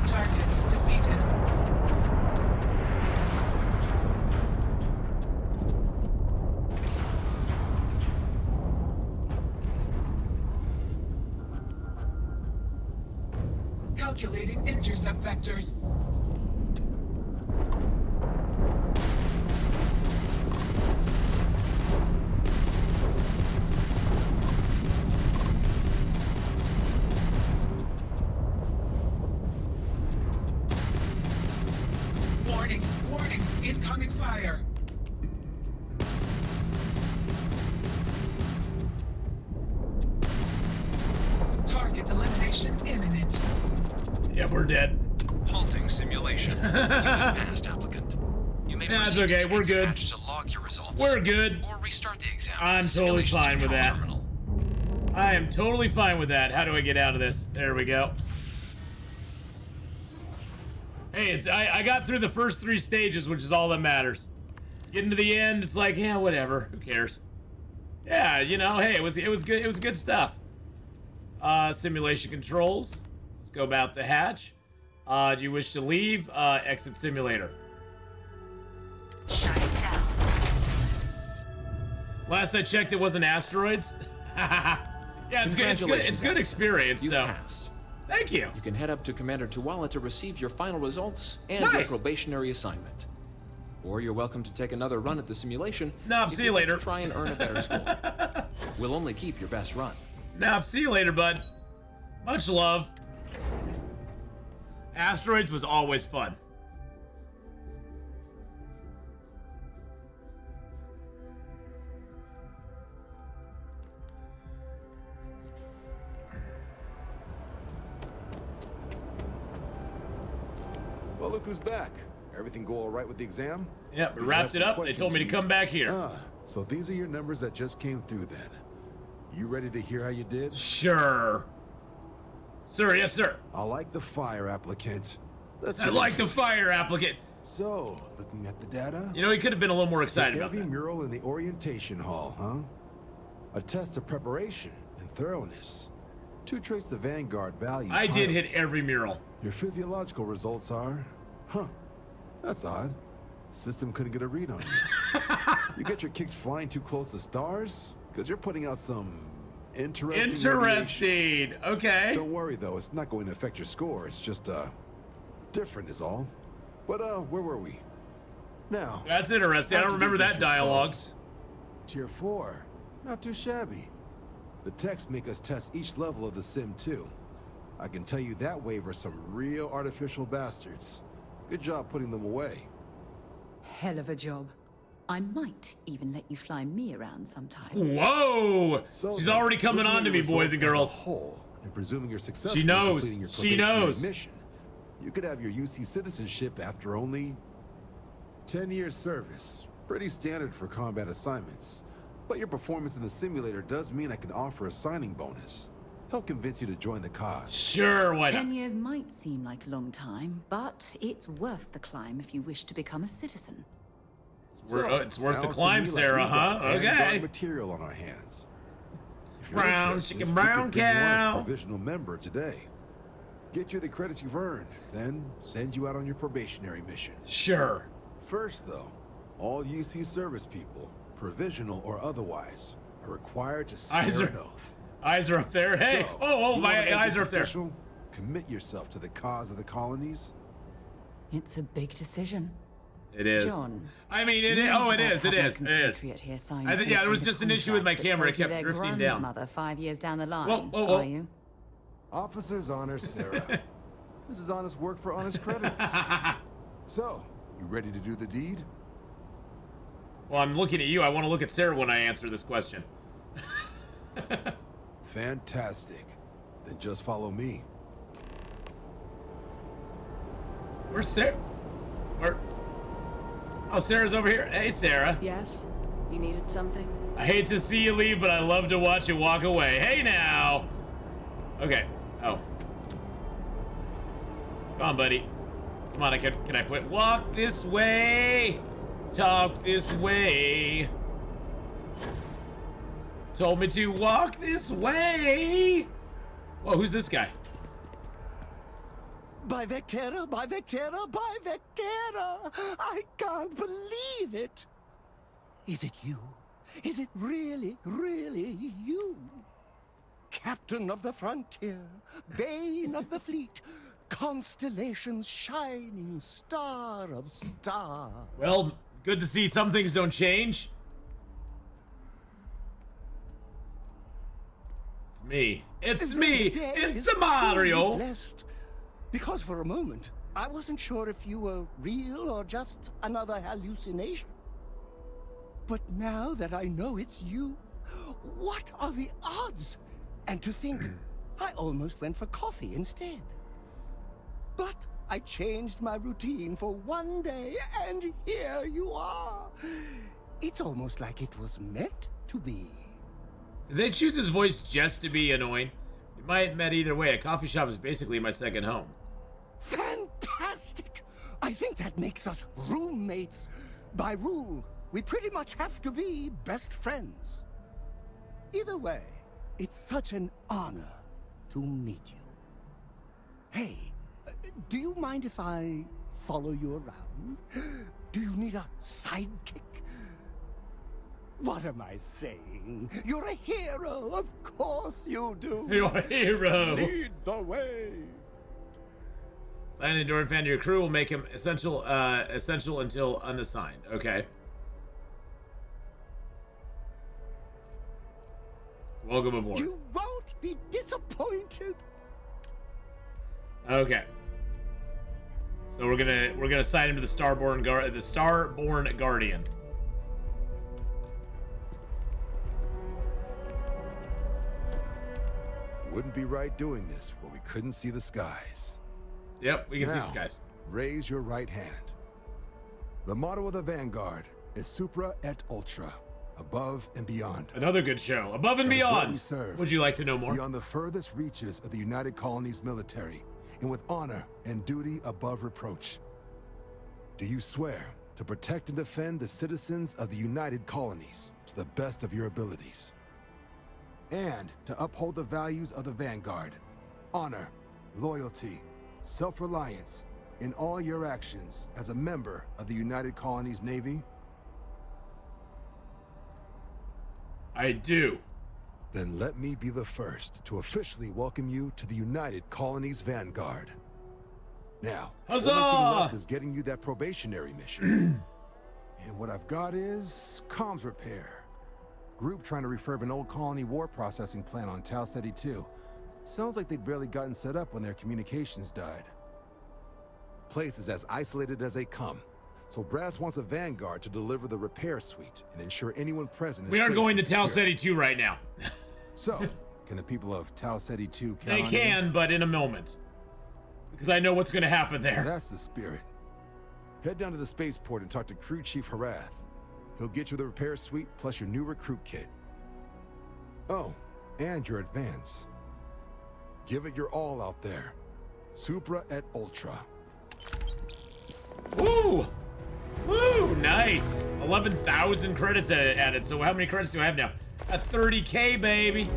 Target defeated. Calculating intercept vectors. Warning, warning, incoming fire. Target elimination imminent. Yeah, we're dead. Halting simulation. You have passed, applicant. You may That's proceed okay, to we're exit good. hatch to log your results. We're good. Or restart the exam. I'm from the totally simulations fine with control that. terminal. I am totally fine with that. How do I get out of this? There we go. Hey, I got through the first 3 stages, which is all that matters. Getting to the end, it's like, yeah, whatever. Who cares? Yeah, you know, hey, it was good. It was good stuff. Simulation controls. Let's go about the hatch. Do you wish to leave? Exit simulator. Shutting down. Last I checked, it wasn't asteroids. Yeah, it's good. It's good. It's good experience. You've So, passed. thank you. You can head up to Commander Tuala to receive your final results and Nice. your probationary assignment. Or you're welcome to take another run at the simulation. Nope, if see you want to later. Try and earn a better score. We'll only keep your best run. Now, see you later, bud. Much love. Asteroids was always fun. Well, look who's back. Everything go all right with the exam? Yep, we wrapped it up. They told me to come back here. So these are your numbers that just came through then. You ready to hear how you did? Sure. Sir, yes, sir. I like the fire applicant. Let's I get like into the it. fire applicant. So, looking at the data... You know, he could have been a little more excited Took about every that. mural in the orientation hall, huh? A test of preparation and thoroughness. To trace the Vanguard values. I did highly. hit every mural. Your physiological results are... Huh. That's odd. System couldn't get a read on you. You get your kicks flying too close to stars? Because you're putting out some interesting radiation. Okay. Don't worry, though. It's not going to affect your score. It's just, different is all. But, where were we? Now... That's interesting. I don't remember that dialogue. Tier 4. Not too shabby. The techs make us test each level of the sim, too. I can tell you that wave are some real artificial bastards. Good job putting them away. Hell of a job. I might even let you fly me around sometime. Whoa! So She's then, already coming looking on at to your me, boys and results girls. as a whole, and presuming you're successful She knows. completing your She probationary knows. mission, you could have your UC citizenship after only 10 years service. Pretty standard for combat assignments. But your performance in the simulator does mean I can offer a signing bonus. Help convince you to join the cause. Sure, why not? 10 years might seem like a long time, but it's worth the climb if you wish to become a citizen. It's worth the sounds to climb, me like Sarah, we've got huh? Vanguard Okay. material on our hands. If you're Brown interested, chicken, we brown could bring you on as a cow. provisional member today. Get you the credits you've earned, then send you out on your probationary mission. Sure. First, though, all UC service people, provisional or otherwise, are required to swear Eyes are- an oath. Eyes are up there. Hey! So, Oh, you my wanna make eyes this are up there. official? Commit yourself to the cause of the colonies. It's a big decision. It is. John. I mean, it is. Oh, it is. It is. It is. Here signs I think, yeah, there was some just an issue with my contract that camera. It sells you kept their drifting down. grandmother 5 years down the line. Whoa, whoa, whoa. Are you? Officer's honor, Sarah. This is honest work for honest credits. So, you ready to do the deed? Well, I'm looking at you. I want to look at Sarah when I answer this question. Fantastic. Then just follow me. Where's Sarah? Where? Oh, Sarah's over here. Hey, Sarah. Yes? You needed something? I hate to see you leave, but I love to watch you walk away. Hey, now. Okay. Oh. Come on, buddy. Come on, can I put walk this way? Talk this way. Told me to walk this way. Whoa, who's this guy? By Vectera, by Vectera, by Vectera! I can't believe it! Is it you? Is it really, really you? Captain of the frontier, bane of the fleet, constellation's shining star of stars. Well, good to see some things don't change. It's me. It's me! It's Mario! Blessed, because for a moment, I wasn't sure if you were real or just another hallucination. But now that I know it's you, what are the odds? And to think, I almost went for coffee instead. But I changed my routine for one day, and here you are. It's almost like it was meant to be. Did they choose his voice just to be annoying? We might have met either way. A coffee shop is basically my second home. Fantastic! I think that makes us roommates. By rule, we pretty much have to be best friends. Either way, it's such an honor to meet you. Hey, do you mind if I follow you around? Do you need a sidekick? What am I saying? You're a hero, of course you do. You're a hero. Lead the way. Sign an enduring fan to your crew will make him essential until unassigned. Okay. Welcome aboard. You won't be disappointed. Okay. So we're gonna assign him to the Starborn Guardian. Wouldn't be right doing this where we couldn't see the skies. Yep, we can see Now, the skies. Raise your right hand. The motto of the Vanguard is Supra et Ultra, above and beyond. Another good show. Above and That is what beyond. we serve. Would you like to know more? Beyond the furthest reaches of the United Colonies military, and with honor and duty above reproach. Do you swear to protect and defend the citizens of the United Colonies to the best of your abilities? And to uphold the values of the Vanguard, honor, loyalty, self-reliance, in all your actions as a member of the United Colonies Navy? I do. Then let me be the first to officially welcome you to the United Colonies Vanguard. Now, Huzzah! the only thing left is getting you that probationary mission. And what I've got is comms repair. Group trying to refurb an old colony war processing plant on Tau Ceti 2. Sounds like they'd barely gotten set up when their communications died. Place is as isolated as they come. So Brass wants a Vanguard to deliver the repair suite and ensure anyone present is We are safe going to and Tau secure. Ceti 2 right now. So, can the people of Tau Ceti 2 count They on can, you? but in a moment. Because I know what's going to happen there. That's the spirit. Head down to the spaceport and talk to Crew Chief Harath. He'll get you the repair suite plus your new recruit kit. Oh, and your advance. Give it your all out there. Supra et Ultra. Woo! Woo! Nice! 11,000 credits added. So how many credits do I have now? At 30K, baby!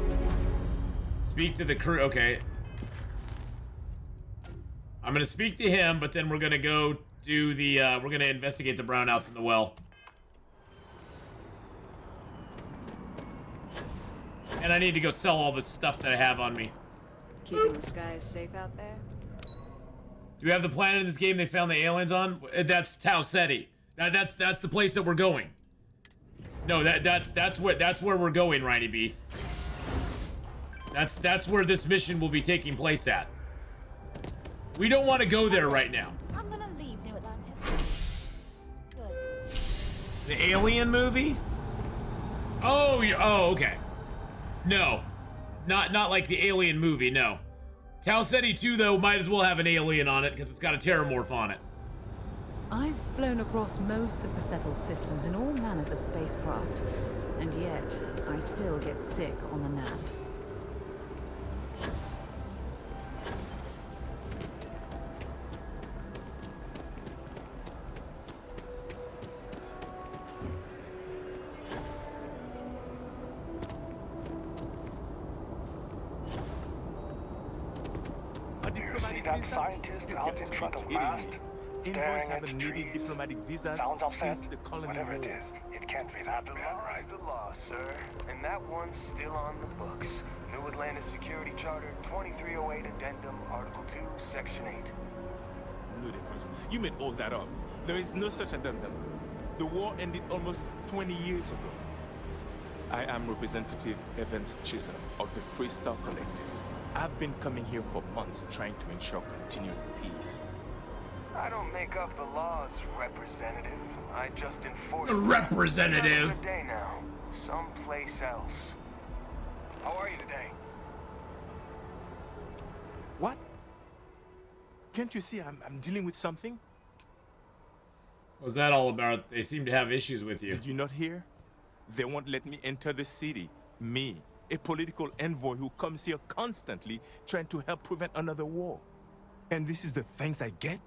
Speak to the crew. Okay. I'm gonna speak to him, but then we're gonna go do the, we're gonna investigate the brownouts in the well. And I need to go sell all this stuff that I have on me. Keeping the skies safe out there? Do we have the planet in this game they found the aliens on? That's Tau Ceti. That's the place that we're going. No, that's where we're going, Riney B. That's where this mission will be taking place at. We don't want to go there right now. I'm gonna leave New Atlantis. The Alien movie? Oh, oh, okay. No, not like the Alien movie. No. Tau Ceti 2 though might as well have an alien on it because it's got a terramorph on it. I've flown across most of the settled systems in all manners of spacecraft, and yet I still get sick on the land. That scientist out in front of mast, staring at the trees. Diplomatic visas Sounds upset. since the colony Whatever it war. is, it can't be that bad, right? The law, sir, and that one's still on the books. New Atlantis Security Charter 2308 Addendum, Article 2, Section 8. Ludicrous. You made all that up. There is no such addendum. The war ended almost 20 years ago. I am Representative Evans Chisholm of the Freestar Collective. I've been coming here for months trying to ensure continued peace. I don't make up the laws, Representative. I just enforce The them. representative. Have a good day now. Someplace else. How are you today? What? Can't you see I'm dealing with something? What's that all about? They seem to have issues with you. Did you not hear? They won't let me enter the city. Me, a political envoy who comes here constantly trying to help prevent another war. And this is the thanks I get?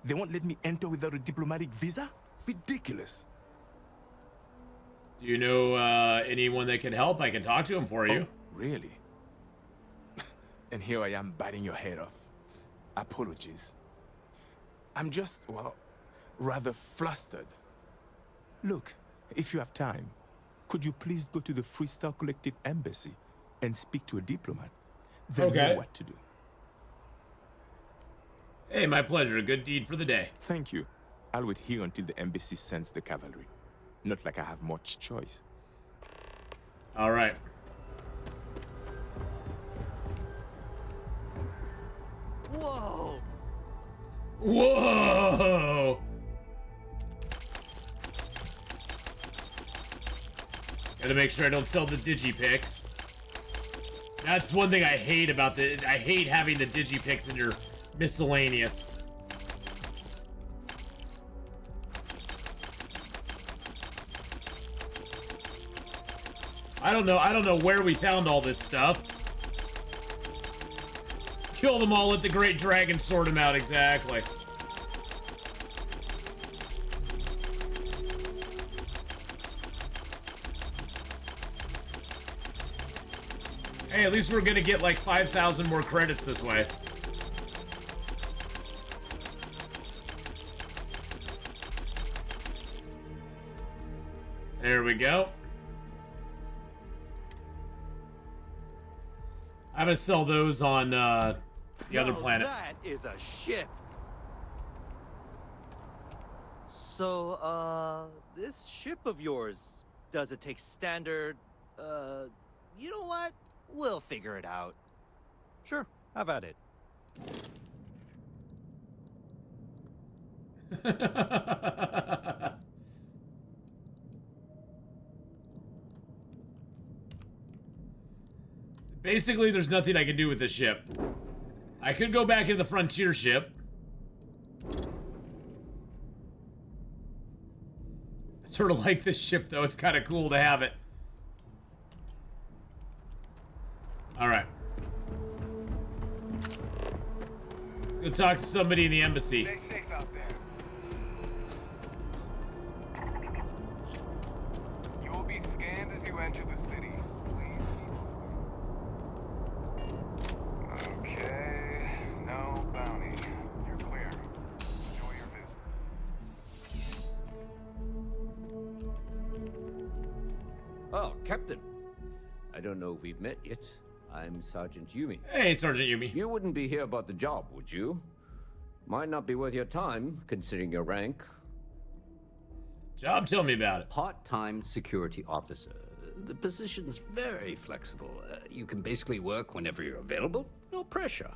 They won't let me enter without a diplomatic visa? Ridiculous. Do you know anyone that can help? I can talk to him for you. Oh, really? And here I am biting your head off. Apologies. I'm just, well, rather flustered. Look, if you have time, could you please go to the Freestar Collective Embassy and speak to a diplomat? They'll know what to do. Hey, my pleasure. A good deed for the day. Thank you. I'll wait here until the embassy sends the cavalry. Not like I have much choice. All right. Whoa! Whoa! Gotta make sure I don't sell the digipics. That's one thing I hate about I hate having the digipics in your miscellaneous. I don't know where we found all this stuff. Kill them all, let the Great Dragon sort them out, exactly. Hey, at least we're gonna get like 5,000 more credits this way. There we go. I'm gonna sell those on the other planet. That is a ship. So, this ship of yours, does it take standard, you know what? We'll figure it out. Sure, have at it. Basically, there's nothing I can do with this ship. I could go back in the frontier ship. I sort of like this ship, though. It's kind of cool to have it. Alright. Let's go talk to somebody in the embassy. Stay safe out there. You will be scanned as you enter the city. Please. Okay. No bounty. You're clear. Enjoy your visit. Oh, Captain. I don't know if we've met yet. I'm Sergeant Yumi. Hey, Sergeant Yumi. You wouldn't be here about the job, would you? Might not be worth your time, considering your rank. Job? Tell me about it. Part-time security officer. The position's very flexible. You can basically work whenever you're available. No pressure.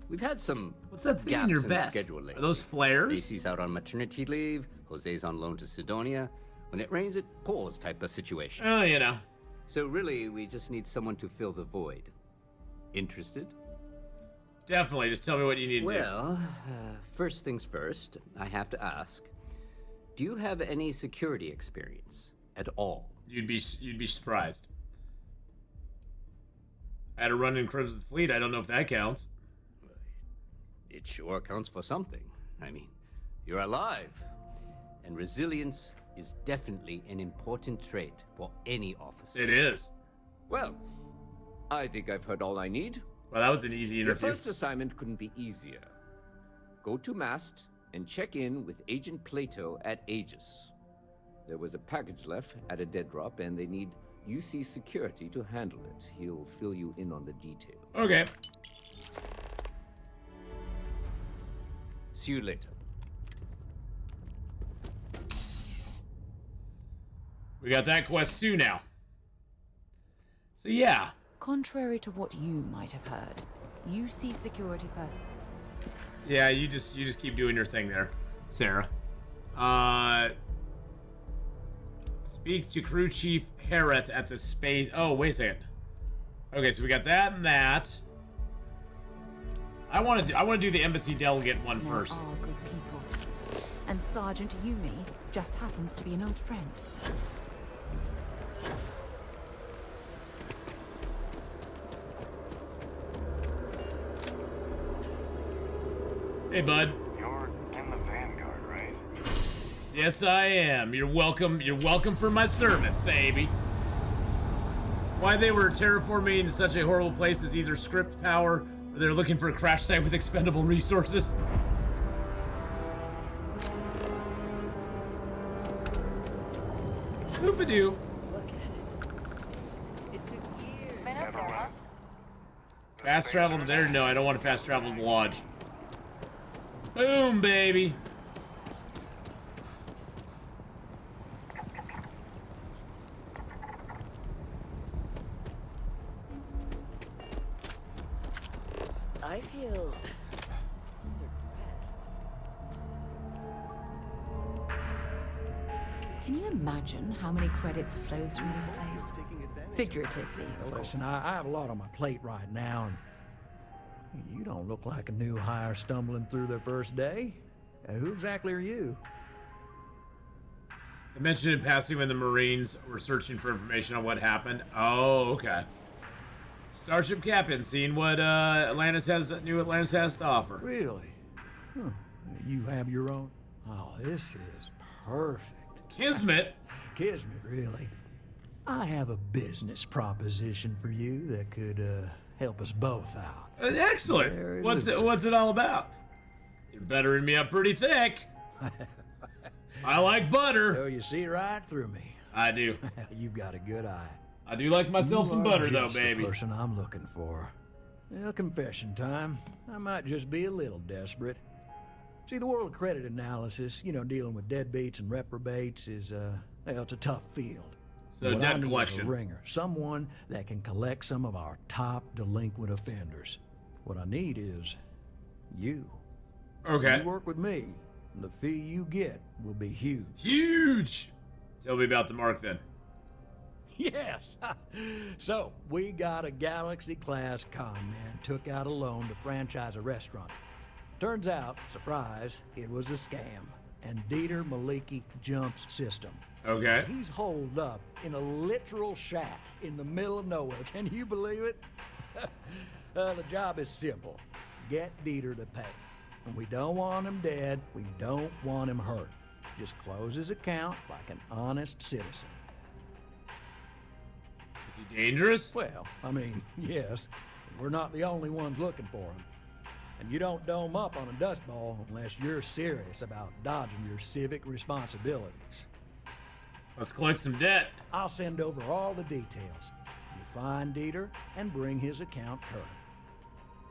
We've had some What's that thing gaps in your the vest? schedule lately. Are those flares? Lacey's out on maternity leave. Jose's on loan to Sidonia. When it rains, it pours type of situation. Oh, you know. So really, we just need someone to fill the void. Interested? Definitely. Just tell me what you need to do. Well, first things first, I have to ask, do you have any security experience at all? You'd be surprised. I had a run in Crimson Fleet. I don't know if that counts. It sure counts for something. I mean, you're alive. And resilience is definitely an important trait for any officer. It is. Well, I think I've heard all I need. Well, that was an easy interview. Your first assignment couldn't be easier. Go to Mast and check in with Agent Plato at Aegis. There was a package left at a dead drop, and they need UC security to handle it. He'll fill you in on the details. Okay. See you later. We got that quest too now. So yeah. Contrary to what you might have heard, UC security person. Yeah, you just keep doing your thing there, Sarah. Speak to Crew Chief Hareth at the space. Oh, wait a second. Okay, so we got that and that. I want to do the embassy delegate one first. All good people. And Sergeant Yumi just happens to be an old friend. Hey, bud. You're in the Vanguard, right? Yes, I am. You're welcome. You're welcome for my service, baby. Why they were terraforming such a horrible place is either script power or they're looking for a crash site with expendable resources. Whoop-a-doo. Fast travel to there? No, I don't want to fast travel to the lodge. Boom, baby. I feel underdressed. Can you imagine how many credits flow through this place? Figuratively, of course. Listen, I have a lot on my plate right now, and you don't look like a new hire stumbling through their first day. Who exactly are you? I mentioned in passing when the Marines were searching for information on what happened. Oh, okay. Starship Captain, seeing what New Atlantis has to offer. Really? Huh. You have your own? Oh, this is perfect. Kismet? Kismet, really. I have a business proposition for you that could help us both out. Excellent. What's it all about? You're buttering me up pretty thick. I like butter. So you see right through me. I do. You've got a good eye. I do like myself some butter, though, baby. The person I'm looking for. Well, confession time. I might just be a little desperate. See, the world of credit analysis, dealing with deadbeats and reprobates is, it's a tough field. So debt collection. A ringer, someone that can collect some of our top delinquent offenders. What I need is you. Okay. You work with me, and the fee you get will be huge. Huge! Tell me about the mark, then. Yes. So, we got a Galaxy-class con man took out a loan to franchise a restaurant. Turns out, surprise, it was a scam. And Dieter Maliki jumps system. Okay. He's holed up in a literal shack in the middle of nowhere. Can you believe it? The job is simple. Get Dieter to pay. And we don't want him dead. We don't want him hurt. Just close his account like an honest citizen. Is he dangerous? Well, I mean, yes. We're not the only ones looking for him. And you don't dome up on a dust ball unless you're serious about dodging your civic responsibilities. Let's collect some debt. I'll send over all the details. You find Dieter and bring his account current.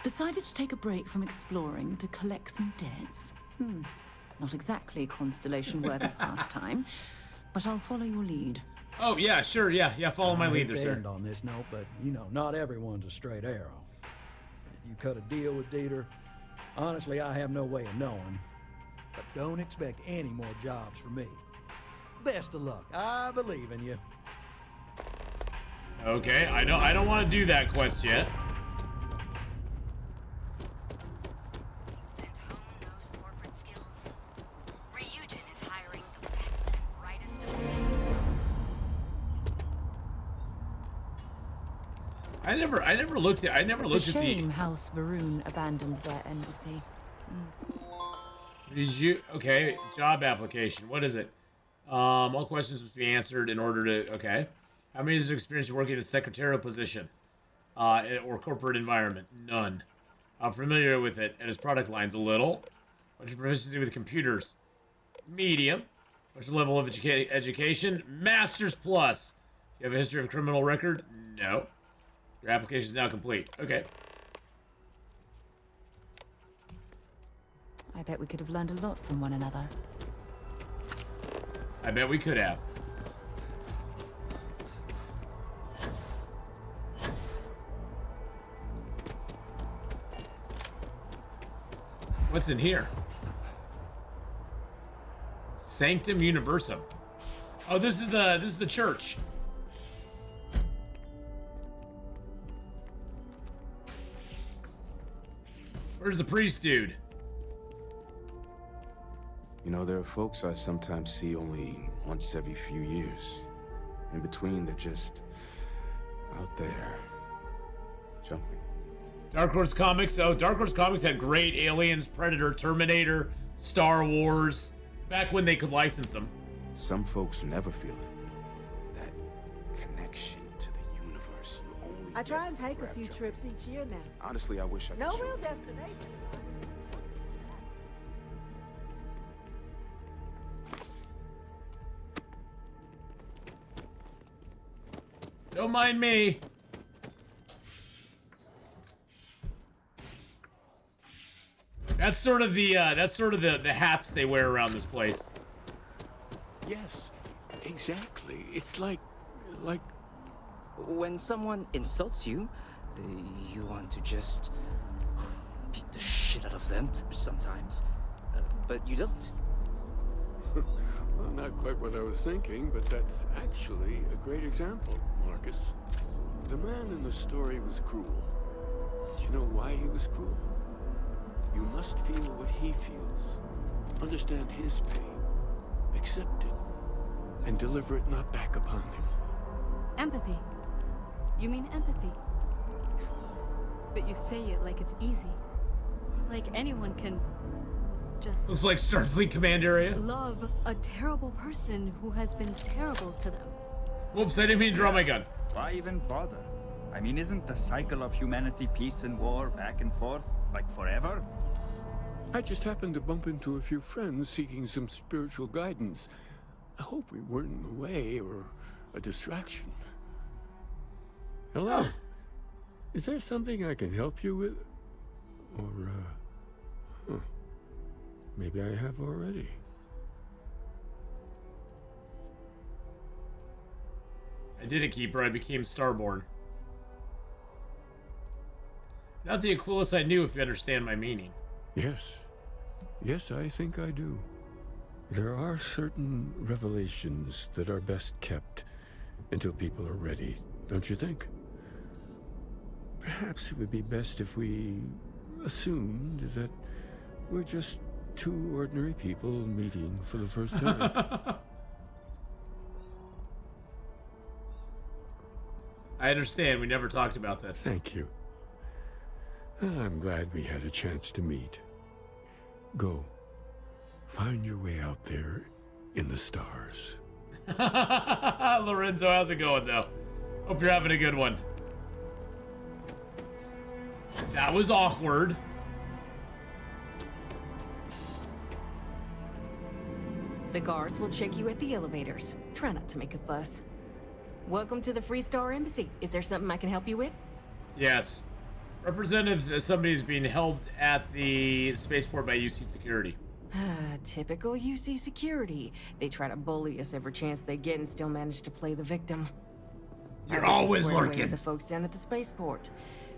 Decided to take a break from exploring to collect some debts? Not exactly constellation-worthy pastime, but I'll follow your lead. Oh, yeah, sure, yeah, follow my lead there, sir. End on this note, but, not everyone's a straight arrow. If you cut a deal with Dieter, honestly, I have no way of knowing. But don't expect any more jobs from me. Best of luck. I believe in you. Okay, I don't want to do that quest yet. I never looked at It's a shame House Varun abandoned their embassy. Did you? Okay, job application. What is it? All questions must be answered in order to. Okay. How many years of experience working in a secretarial position, or corporate environment? None. I'm familiar with it and its product lines a little. What's your proficiency with computers? Medium. What's your level of education? Masters plus. You have a history of a criminal record? No. Your application is now complete. Okay. I bet we could have learned a lot from one another. I bet we could have. What's in here? Sanctum Universum. Oh, this is the church. Where's the priest dude? You know, there are folks I sometimes see only once every few years. In between, they're just out there, jumping. Dark Horse Comics. Oh, Dark Horse Comics had great Aliens, Predator, Terminator, Star Wars, back when they could license them. Some folks never feel it. That connection to the universe. You only I try and take a few trips each year now. Honestly, I wish I could. No show real you. destination. Don't mind me. That's sort of the hats they wear around this place. Yes, exactly. It's like when someone insults you, you want to just beat the shit out of them sometimes, but you don't. Well, not quite what I was thinking, but that's actually a great example, Marcus. The man in the story was cruel. Do you know why he was cruel? You must feel what he feels, understand his pain, accept it, and deliver it not back upon him. Empathy. You mean empathy? But you say it like it's easy. Like anyone can just... Looks like Starfleet Command Area. Love a terrible person who has been terrible to them. Whoops, I didn't mean to draw my gun. Why even bother? I mean, isn't the cycle of humanity peace and war back and forth, like forever? I just happened to bump into a few friends seeking some spiritual guidance. I hope we weren't in the way or a distraction. Hello? Is there something I can help you with? Or, maybe I have already. I did a keeper, I became Starborn. Not the Aquilus I knew, if you understand my meaning. Yes. Yes, I think I do. There are certain revelations that are best kept until people are ready, don't you think? Perhaps it would be best if we assumed that we're just two ordinary people meeting for the first time. I understand, we never talked about this. Thank you. I'm glad we had a chance to meet. Go. Find your way out there in the stars. Lorenzo, how's it going, though? Hope you're having a good one. That was awkward. The guards will check you at the elevators. Try not to make a fuss. Welcome to the Free Star Embassy. Is there something I can help you with? Yes. Representative, somebody is being held at the spaceport by UC security. Typical UC security. They try to bully us every chance they get and still manage to play the victim. You're always Square away lurking. with the folks down at the spaceport.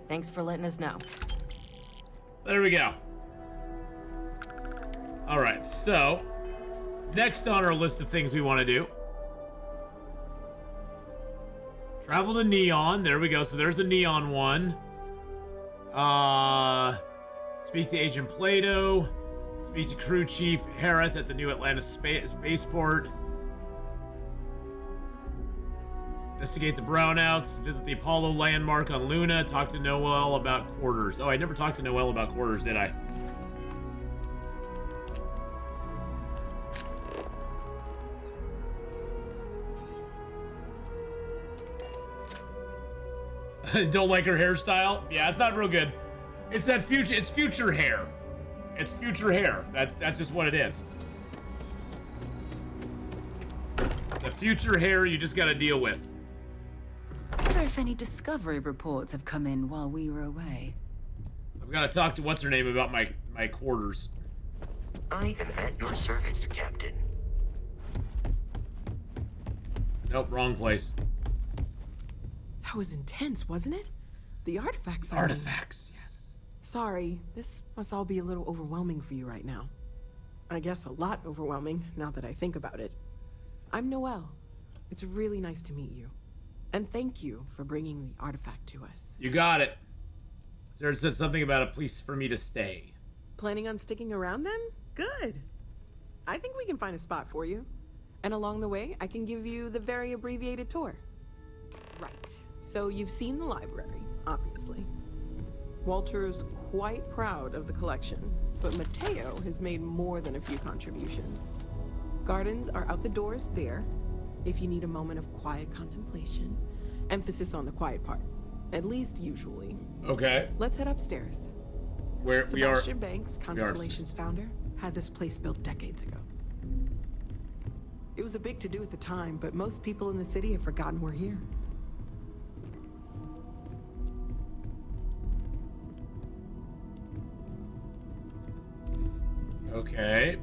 Thanks for letting us know. There we go. Alright, so Next on our list of things we want to do. Travel to Neon. There we go. So there's a Neon one. Speak to Agent Plato. Speak to Crew Chief Harith at the New Atlantis Spaceport. Investigate the brownouts. Visit the Apollo landmark on Luna. Talk to Noel about quarters. Oh, I never talked to Noel about quarters, did I? Don't like her hairstyle? Yeah, it's not real good. It's that future. It's future hair. It's future hair. That's just what it is. The future hair you just got to deal with. I wonder if any discovery reports have come in while we were away. I've got to talk to what's her name about my quarters. I am at your service, Captain. Nope, wrong place. That was intense, wasn't it? The artifacts. Artifacts, yes. Sorry, this must all be a little overwhelming for you right now. I guess a lot overwhelming, now that I think about it. I'm Noelle. It's really nice to meet you. And thank you for bringing the artifact to us. You got it. Sarah said something about a place for me to stay. Planning on sticking around then? Good. I think we can find a spot for you. And along the way, I can give you the very abbreviated tour. Right. So you've seen the library, obviously. Walter's quite proud of the collection, but Mateo has made more than a few contributions. Gardens are out the doors there, if you need a moment of quiet contemplation. Emphasis on the quiet part, at least usually. Okay. Let's head upstairs. Where we are. Sebastian Banks, Constellation's founder, had this place built decades ago. It was a big to-do at the time, but most people in the city have forgotten we're here. Okay.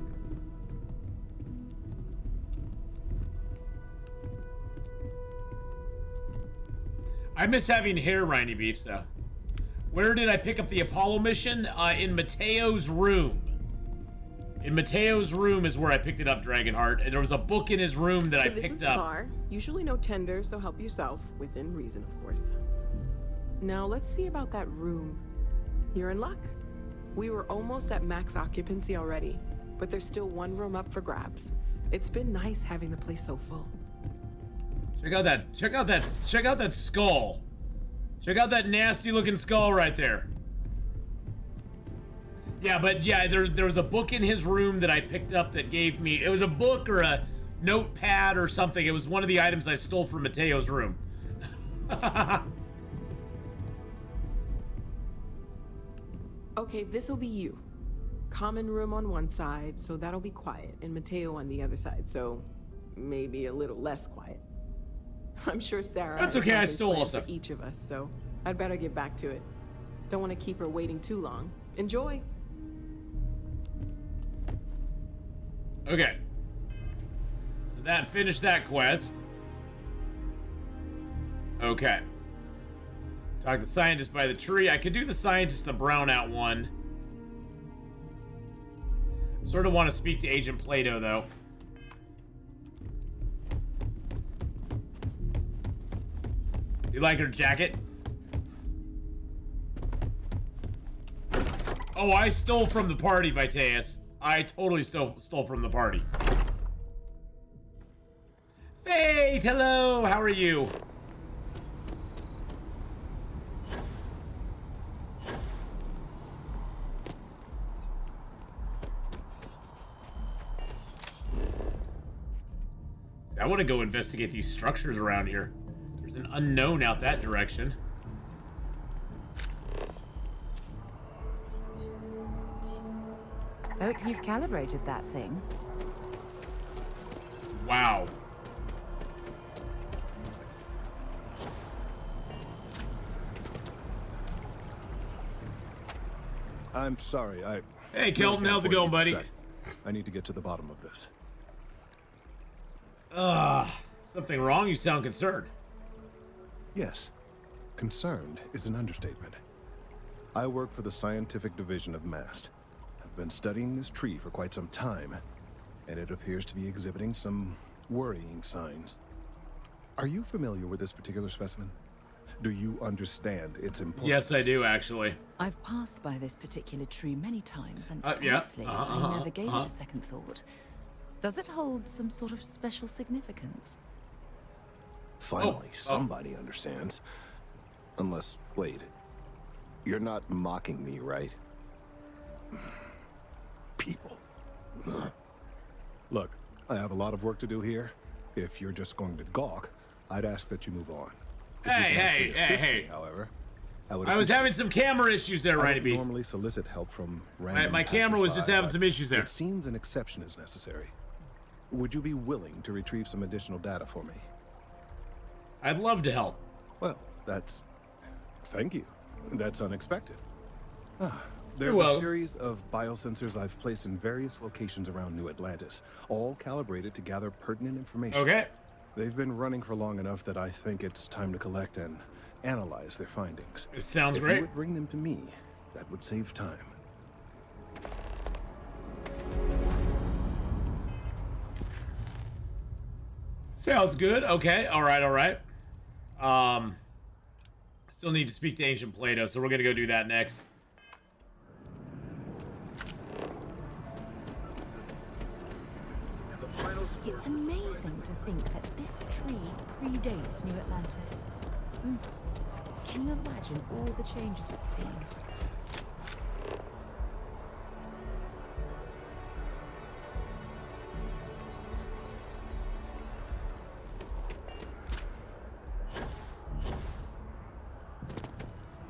I miss having hair, Riny Beef, so. Where did I pick up the Apollo mission? In Mateo's room. In Mateo's room is where I picked it up, Dragonheart. And there was a book in his room that I picked up. So this is the bar. Usually no tender, so help yourself. Within reason, of course. Now, let's see about that room. You're in luck. We were almost at max occupancy already, but there's still one room up for grabs. It's been nice having the place so full. Check out that skull. Check out that nasty looking skull right there. Yeah, but yeah, there was a book in his room that I picked up that gave me, it was a book or a notepad or something. It was one of the items I stole from Mateo's room. Okay, this'll be you. Common room on one side, so that'll be quiet, and Mateo on the other side, so maybe a little less quiet. I'm sure Sarah That's has okay, I something stole all planned stuff. for each of us, so I'd better get back to it. Don't want to keep her waiting too long. Enjoy. Okay. So that finished that quest. Okay. Talk to the scientist by the tree. I could do the scientist, the brownout one. Sort of want to speak to Agent Plato, though. You like her jacket? Oh, I stole from the party, Viteus. I totally stole from the party. Faith, hello. How are you? I want to go investigate these structures around here. There's an unknown out that direction. Hope you've calibrated that thing. Wow. I'm sorry, Hey, Kelton, how's it going, buddy? I need to get to the bottom of this. Something wrong? You sound concerned. Yes. Concerned is an understatement. I work for the scientific division of MAST. I've been studying this tree for quite some time. and it appears to be exhibiting some worrying signs. Are you familiar with this particular specimen? Do you understand its importance? Yes, I do, actually. I've passed by this particular tree many times, and Yeah. honestly, I never gave it a second thought. Does it hold some sort of special significance? Finally, somebody understands. Unless, wait. You're not mocking me, right? People. Look, I have a lot of work to do here. If you're just going to gawk, I'd ask that you move on. If you can actually assist me, however, I was having some camera issues there, I Ryan would Beef. normally solicit help from random My camera was just passersby, having but some issues there. It seems an exception is necessary. Would you be willing to retrieve some additional data for me? I'd love to help. Well, thank you. That's unexpected. There's You're a welcome. series of biosensors I've placed in various locations around New Atlantis, all calibrated to gather pertinent information. Okay. They've been running for long enough that I think it's time to collect and analyze their findings. It sounds if great. you would bring them to me, that would save time. Sounds good. Okay. All right. Still need to speak to Ancient Plato, so we're gonna go do that next. It's amazing to think that this tree predates New Atlantis. Can you imagine all the changes it's seen?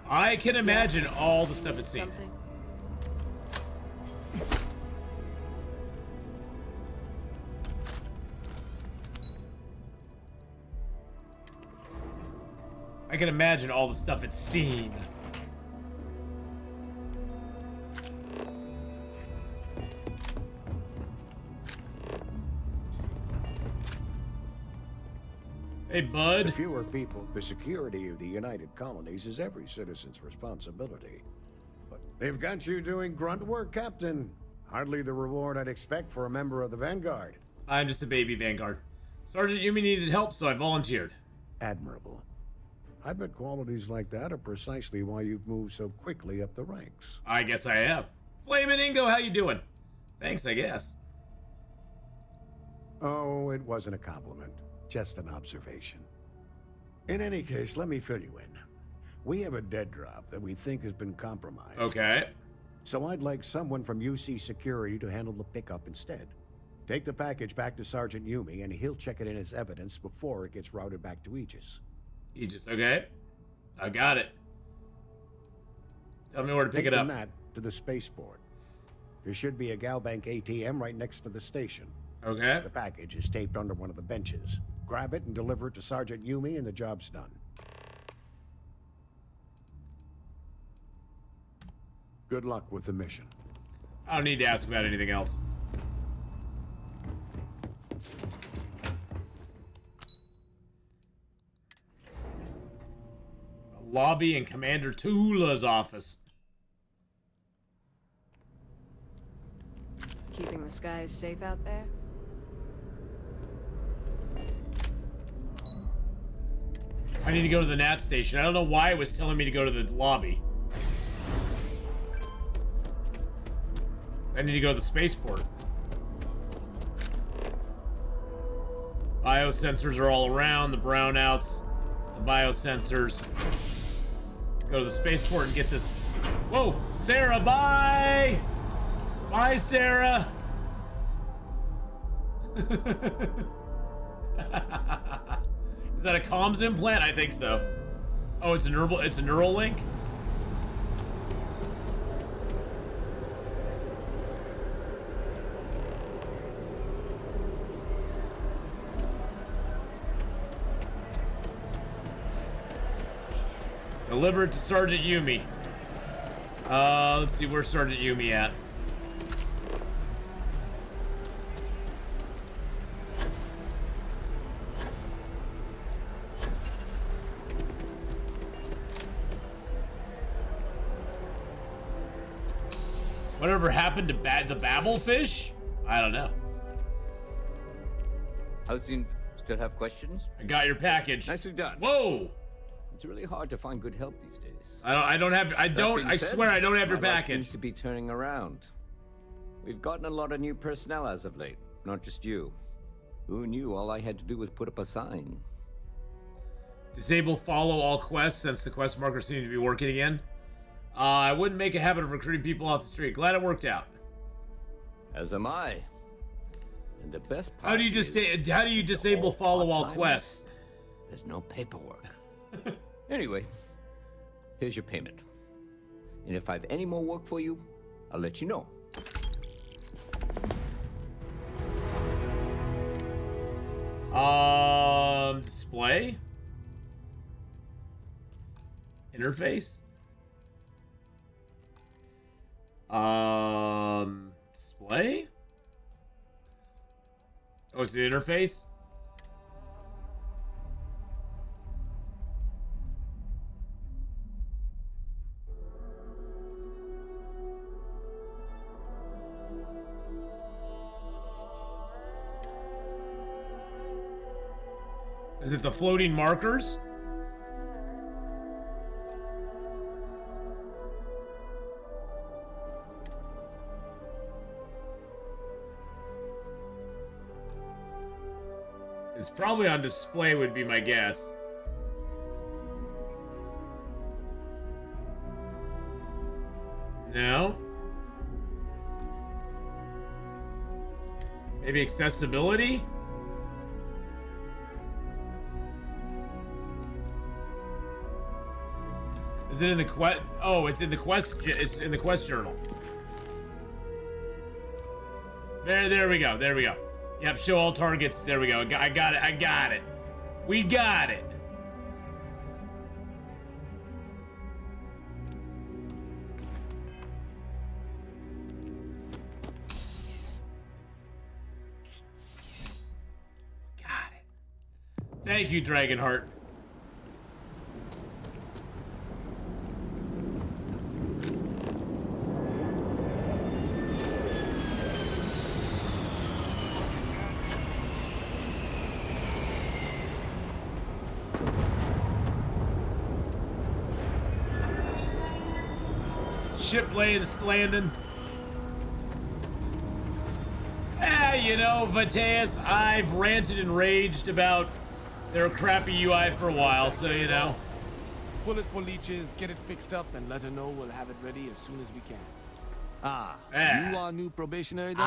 I can imagine all the stuff it's seen. I can imagine all the stuff it's seen. Hey, bud. The fewer people, the security of the United Colonies is every citizen's responsibility. But they've got you doing grunt work, Captain. Hardly the reward I'd expect for a member of the Vanguard. I'm just a baby Vanguard. Sergeant Yumi needed help, so I volunteered. Admirable. I bet qualities like that are precisely why you've moved so quickly up the ranks. I guess I have. Flamin' Ingo, how you doing? Thanks, I guess. Oh, it wasn't a compliment. Just an observation. In any case, let me fill you in. We have a dead drop that we think has been compromised. Okay. So I'd like someone from UC Security to handle the pickup instead. Take the package back to Sergeant Yumi, and he'll check it in as evidence before it gets routed back to Aegis. Aegis, okay. I got it. Tell me where to pick it up. Take that to the spaceport. There should be a Galbank ATM right next to the station. Okay. The package is taped under one of the benches. Grab it and deliver it to Sergeant Yumi, and the job's done. Good luck with the mission. I don't need to ask about anything else. A lobby in Commander Tula's office. Keeping the skies safe out there? I need to go to the NAT station. I don't know why it was telling me to go to the lobby. I need to go to the spaceport. Biosensors are all around, the brownouts, the biosensors. Let's go to the spaceport and get this. Whoa, Sarah, bye! Bye, Sarah! Is that a comms implant? I think so. Oh, it's a neural link? Deliver it to Sergeant Yumi. Let's see, where's Sergeant Yumi at? Whatever happened to the babblefish? I don't know. How's the... Still have questions? I got your package. Nicely done. Whoa! It's really hard to find good help these days. I swear I don't have your my luck package. Seems to be turning around. We've gotten a lot of new personnel as of late. Not just you. Who knew all I had to do was put up a sign? Disable follow all quests since the quest markers seem to be working again. I wouldn't make a habit of recruiting people off the street. Glad it worked out. As am I. And the best part How do you disable follow all quests? There's no paperwork. Anyway, here's your payment. And if I have any more work for you, I'll let you know. Display? Interface? Display? Oh, it's the interface? Is it the floating markers? It's probably on display would be my guess. No? Maybe accessibility? Is it in the quest? Oh, it's in the quest. It's in the quest journal. There we go. There we go. Yep, show all targets. There we go. I got it. I got it. We got it. Got it. Thank you, Dragonheart. Ship landing. You know, Viteus, I've ranted and raged about their crappy UI for a while, so you know. Pull it for leeches, get it fixed up, and let her know we'll have it ready as soon as we can. You are new probationary then?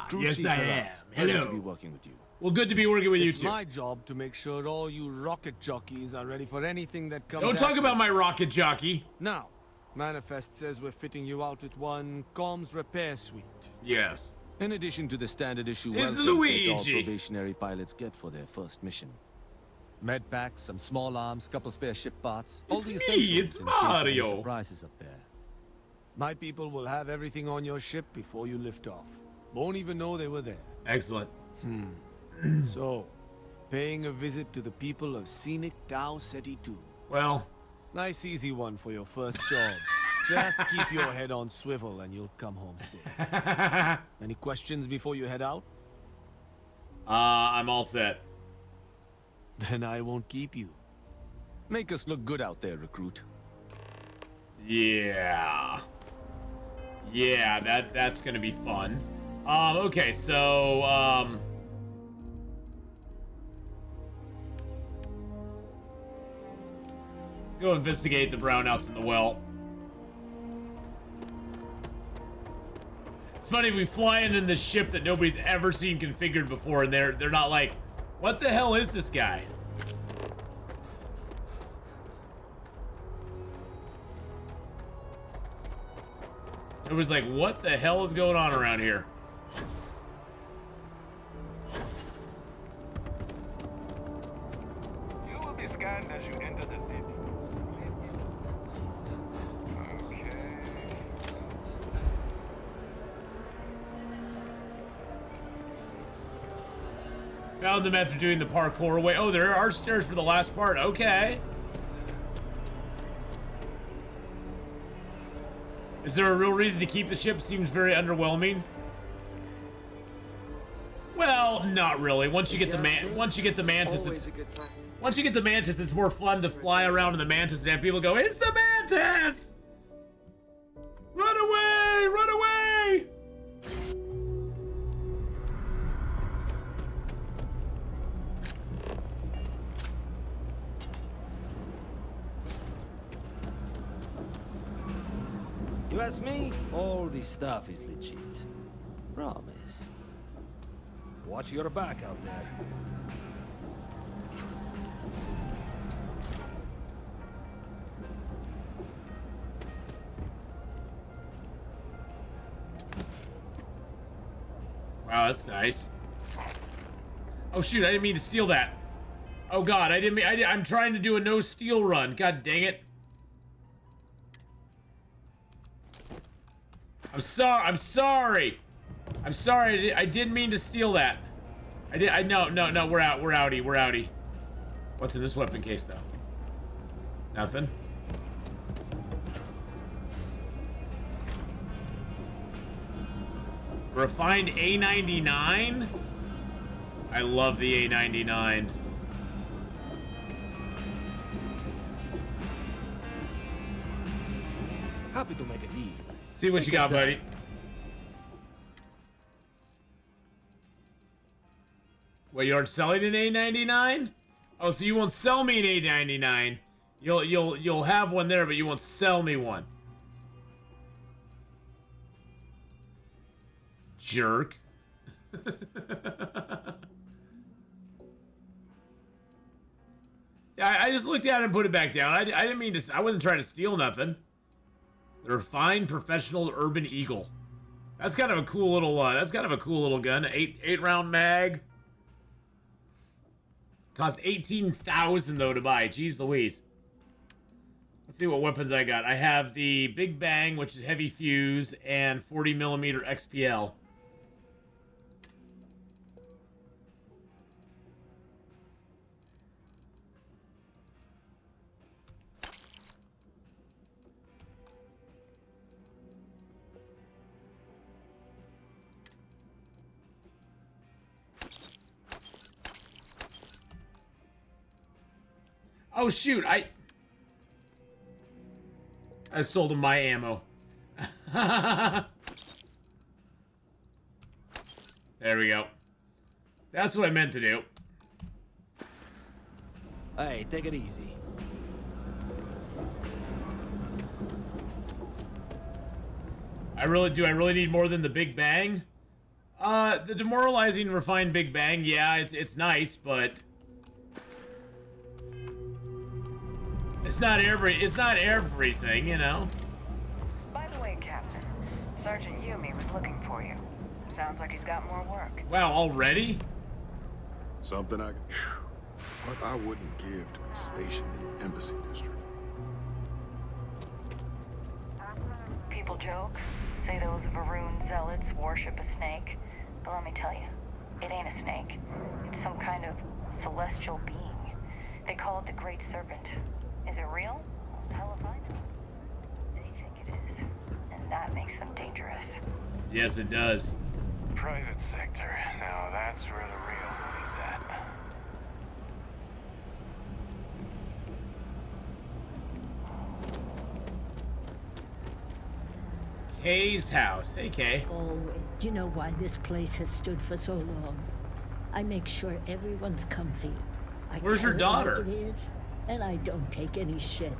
Crew yes Chief I Harald. am. Pleasure Hello. to be working with you. Well, good to be working with you It's too. my job to make sure all you rocket jockeys are ready for anything that comes Don't at talk you. about my rocket jockey. Now, Manifest says we're fitting you out with one comms repair suite. Yes. In addition to the standard issue It's welcome kit all Luigi. probationary pilots get for their first mission. Med packs, some small arms, couple spare ship parts. All It's the me, essentials it's in case of any Mario. surprises up there. My people will have everything on your ship before you lift off. Won't even know they were there. Excellent. So, paying a visit to the people of scenic Tau Ceti 2. Well, nice easy one for your first job. Just keep your head on swivel and you'll come home safe. Any questions before you head out? I'm all set. Then I won't keep you. Make us look good out there, recruit. Yeah. Yeah, that's gonna be fun. Okay, so, let's go investigate the brownouts in the well. It's funny, we fly in this ship that nobody's ever seen configured before, and they're not like, what the hell is this guy? It was like, what the hell is going on around here? You will be scanned as you enter the city. Okay. Found them after doing the parkour away. Oh, there are stairs for the last part. Okay. Is there a real reason to keep the ship? Seems very underwhelming. Well, Well, not really. Once you get the mantis, Always it's a good time. once you get the mantis, it's more fun to fly around in the mantis and have people go, "It's the mantis! Run away! Run away!" You ask me, all this stuff is legit. Promise. Watch your back out there. Wow, that's nice. Oh shoot, I didn't mean to steal that. Oh god, I didn't mean, I'm trying to do a no steal run. God dang it. I'm sorry. I'm sorry. I didn't mean to steal that. No, we're outie. What's in this weapon case though? Nothing. Refined A99? I love the A99. Happy to make a deal. See what you got, buddy. Wait, you aren't selling an A99? Oh, so you won't sell me an A99. You'll have one there, but you won't sell me one. Jerk. Yeah, I just looked at it and put it back down. I didn't mean to. I wasn't trying to steal nothing. The refined professional urban eagle. That's kind of a cool little. That's kind of a cool little gun. 8-round mag. Cost 18,000 though to buy. Jeez Louise. Let's see what weapons I got. I have the Big Bang, which is heavy fuse, and 40mm XPL. Oh shoot, I sold him my ammo. There we go. That's what I meant to do. Hey, take it easy. I really need more than the Big Bang? The demoralizing refined Big Bang, yeah, it's nice, but it's not everything, you know. By the way, Captain, Sergeant Yumi was looking for you. Sounds like he's got more work. Wow, already? Something what I wouldn't give to be stationed in the Embassy District. People joke, say those Varoon zealots worship a snake. But let me tell you, it ain't a snake. It's some kind of celestial being. They call it the Great Serpent. Is it real? Hell if I know. They think it is. And that makes them dangerous. Yes, it does. Private sector. Now that's where the real money's at. Kay's house. Hey, Kay. Always. Do you know why this place has stood for so long? I make sure everyone's comfy. Where's your daughter? Like it is, and I don't take any shit.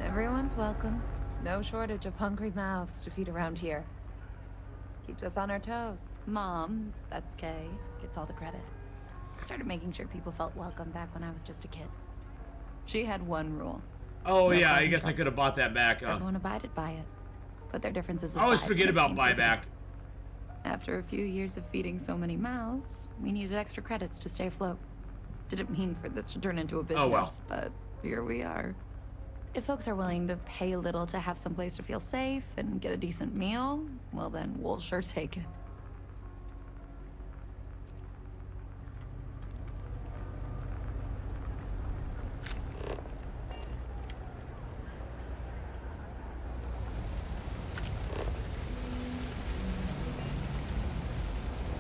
Everyone's welcome. No shortage of hungry mouths to feed around here. Keeps us on our toes. Mom, that's Kay, gets all the credit. Started making sure people felt welcome back when I was just a kid. She had one rule. Oh, yeah, I guess I could have bought that back, huh? Everyone abided by it. Put their differences aside. I always forget about buyback. After a few years of feeding so many mouths, we needed extra credits to stay afloat. Didn't mean for this to turn into a business, Oh, well. but here we are. If folks are willing to pay a little to have someplace to feel safe and get a decent meal, well then we'll sure take it.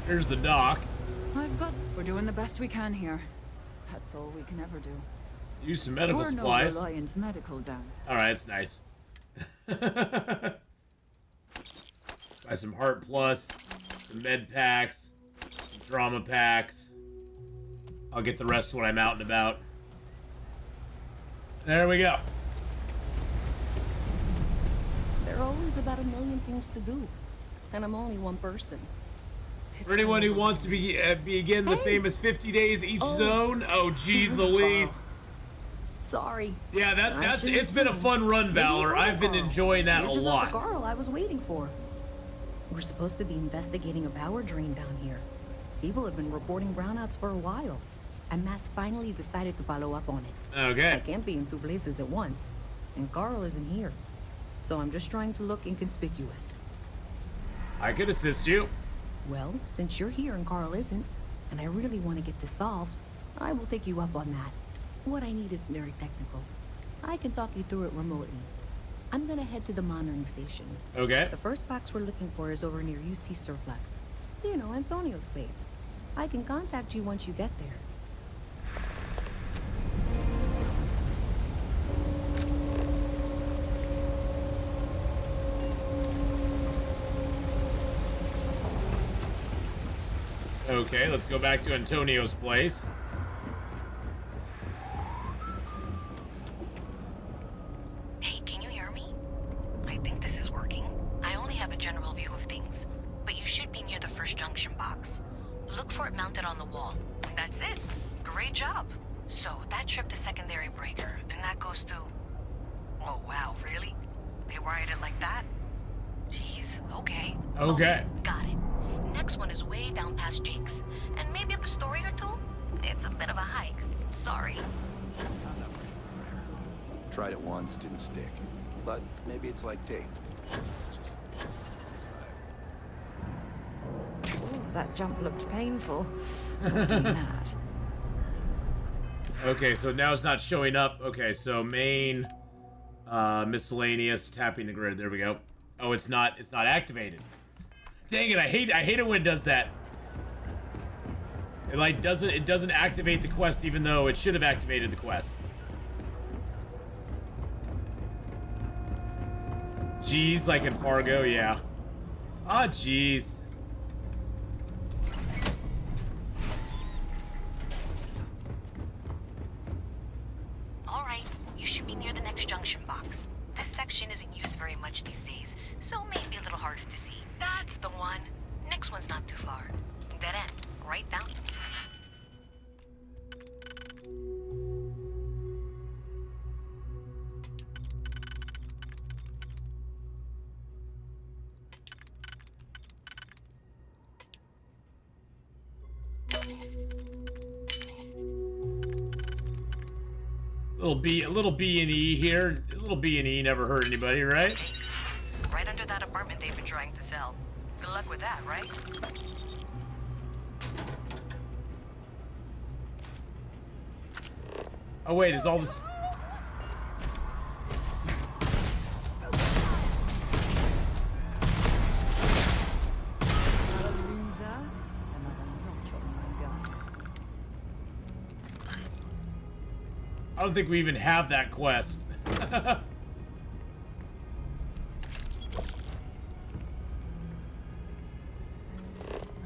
Here's the dock. We're doing the best we can here. That's all we can ever do. Use some medical We're supplies. no Reliant Medical down. Alright, it's nice. Buy some Heart Plus, some med packs, some trauma packs. I'll get the rest when I'm out and about. There we go. There are always about a million things to do, and I'm only one person. For anyone who wants to begin the famous 50 days each zone, oh geez Louise. Sorry. Yeah, it's been a fun run, Valor. I've been enjoying that You're a just lot. not the girl I was waiting for. We're supposed to be investigating a power drain down here. People have been reporting brownouts for a while, and Mass finally decided to follow up on it. Okay. I can't be in two places at once, and Carl isn't here, so I'm just trying to look inconspicuous. I could assist you. Well, since you're here and Carl isn't, and I really want to get this solved, I will take you up on that. What I need is very technical. I can talk you through it remotely. I'm gonna head to the monitoring station. Okay. The first box we're looking for is over near UC Surplus. You know, Antonio's place. I can contact you once you get there. Okay, let's go back to Antonio's place. Hey, can you hear me? I think this is working. I only have a general view of things, but you should be near the first junction box. Look for it mounted on the wall. That's it. Great job. So that tripped the secondary breaker, and that goes to... Oh, wow, really? They wired it like that? Jeez, okay. Okay. Got it. Next one is way down past Jake's, and maybe up a story or two? It's a bit of a hike. Sorry. Tried it once, didn't stick. But maybe it's like tape. Ooh, that jump looked painful. Not doing that. Okay, so now it's not showing up. Okay, so main, miscellaneous, tapping the grid. There we go. Oh, it's not activated. Dang it! I hate it when it does that. It doesn't activate the quest even though it should have activated the quest. Jeez, like in Fargo, yeah. Ah, jeez. All right, you should be near the next junction box. This section isn't used very much these days, so maybe a little harder to see. That's the one. Next one's not too far. Dead end, right down. A little B and E here. A little B and E never hurt anybody, right? Thanks. Right under that apartment they've been trying to sell. Good luck with that, right? Oh wait, is all this? Another loser. Another notch on my gun. I don't think we even have that quest.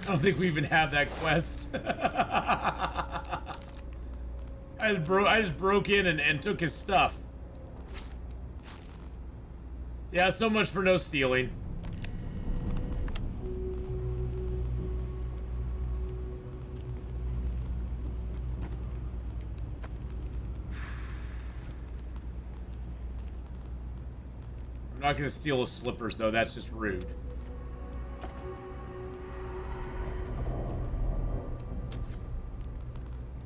I don't think we even have that quest. I just broke in and took his stuff. Yeah, so much for no stealing. I'm not gonna steal his slippers though, that's just rude.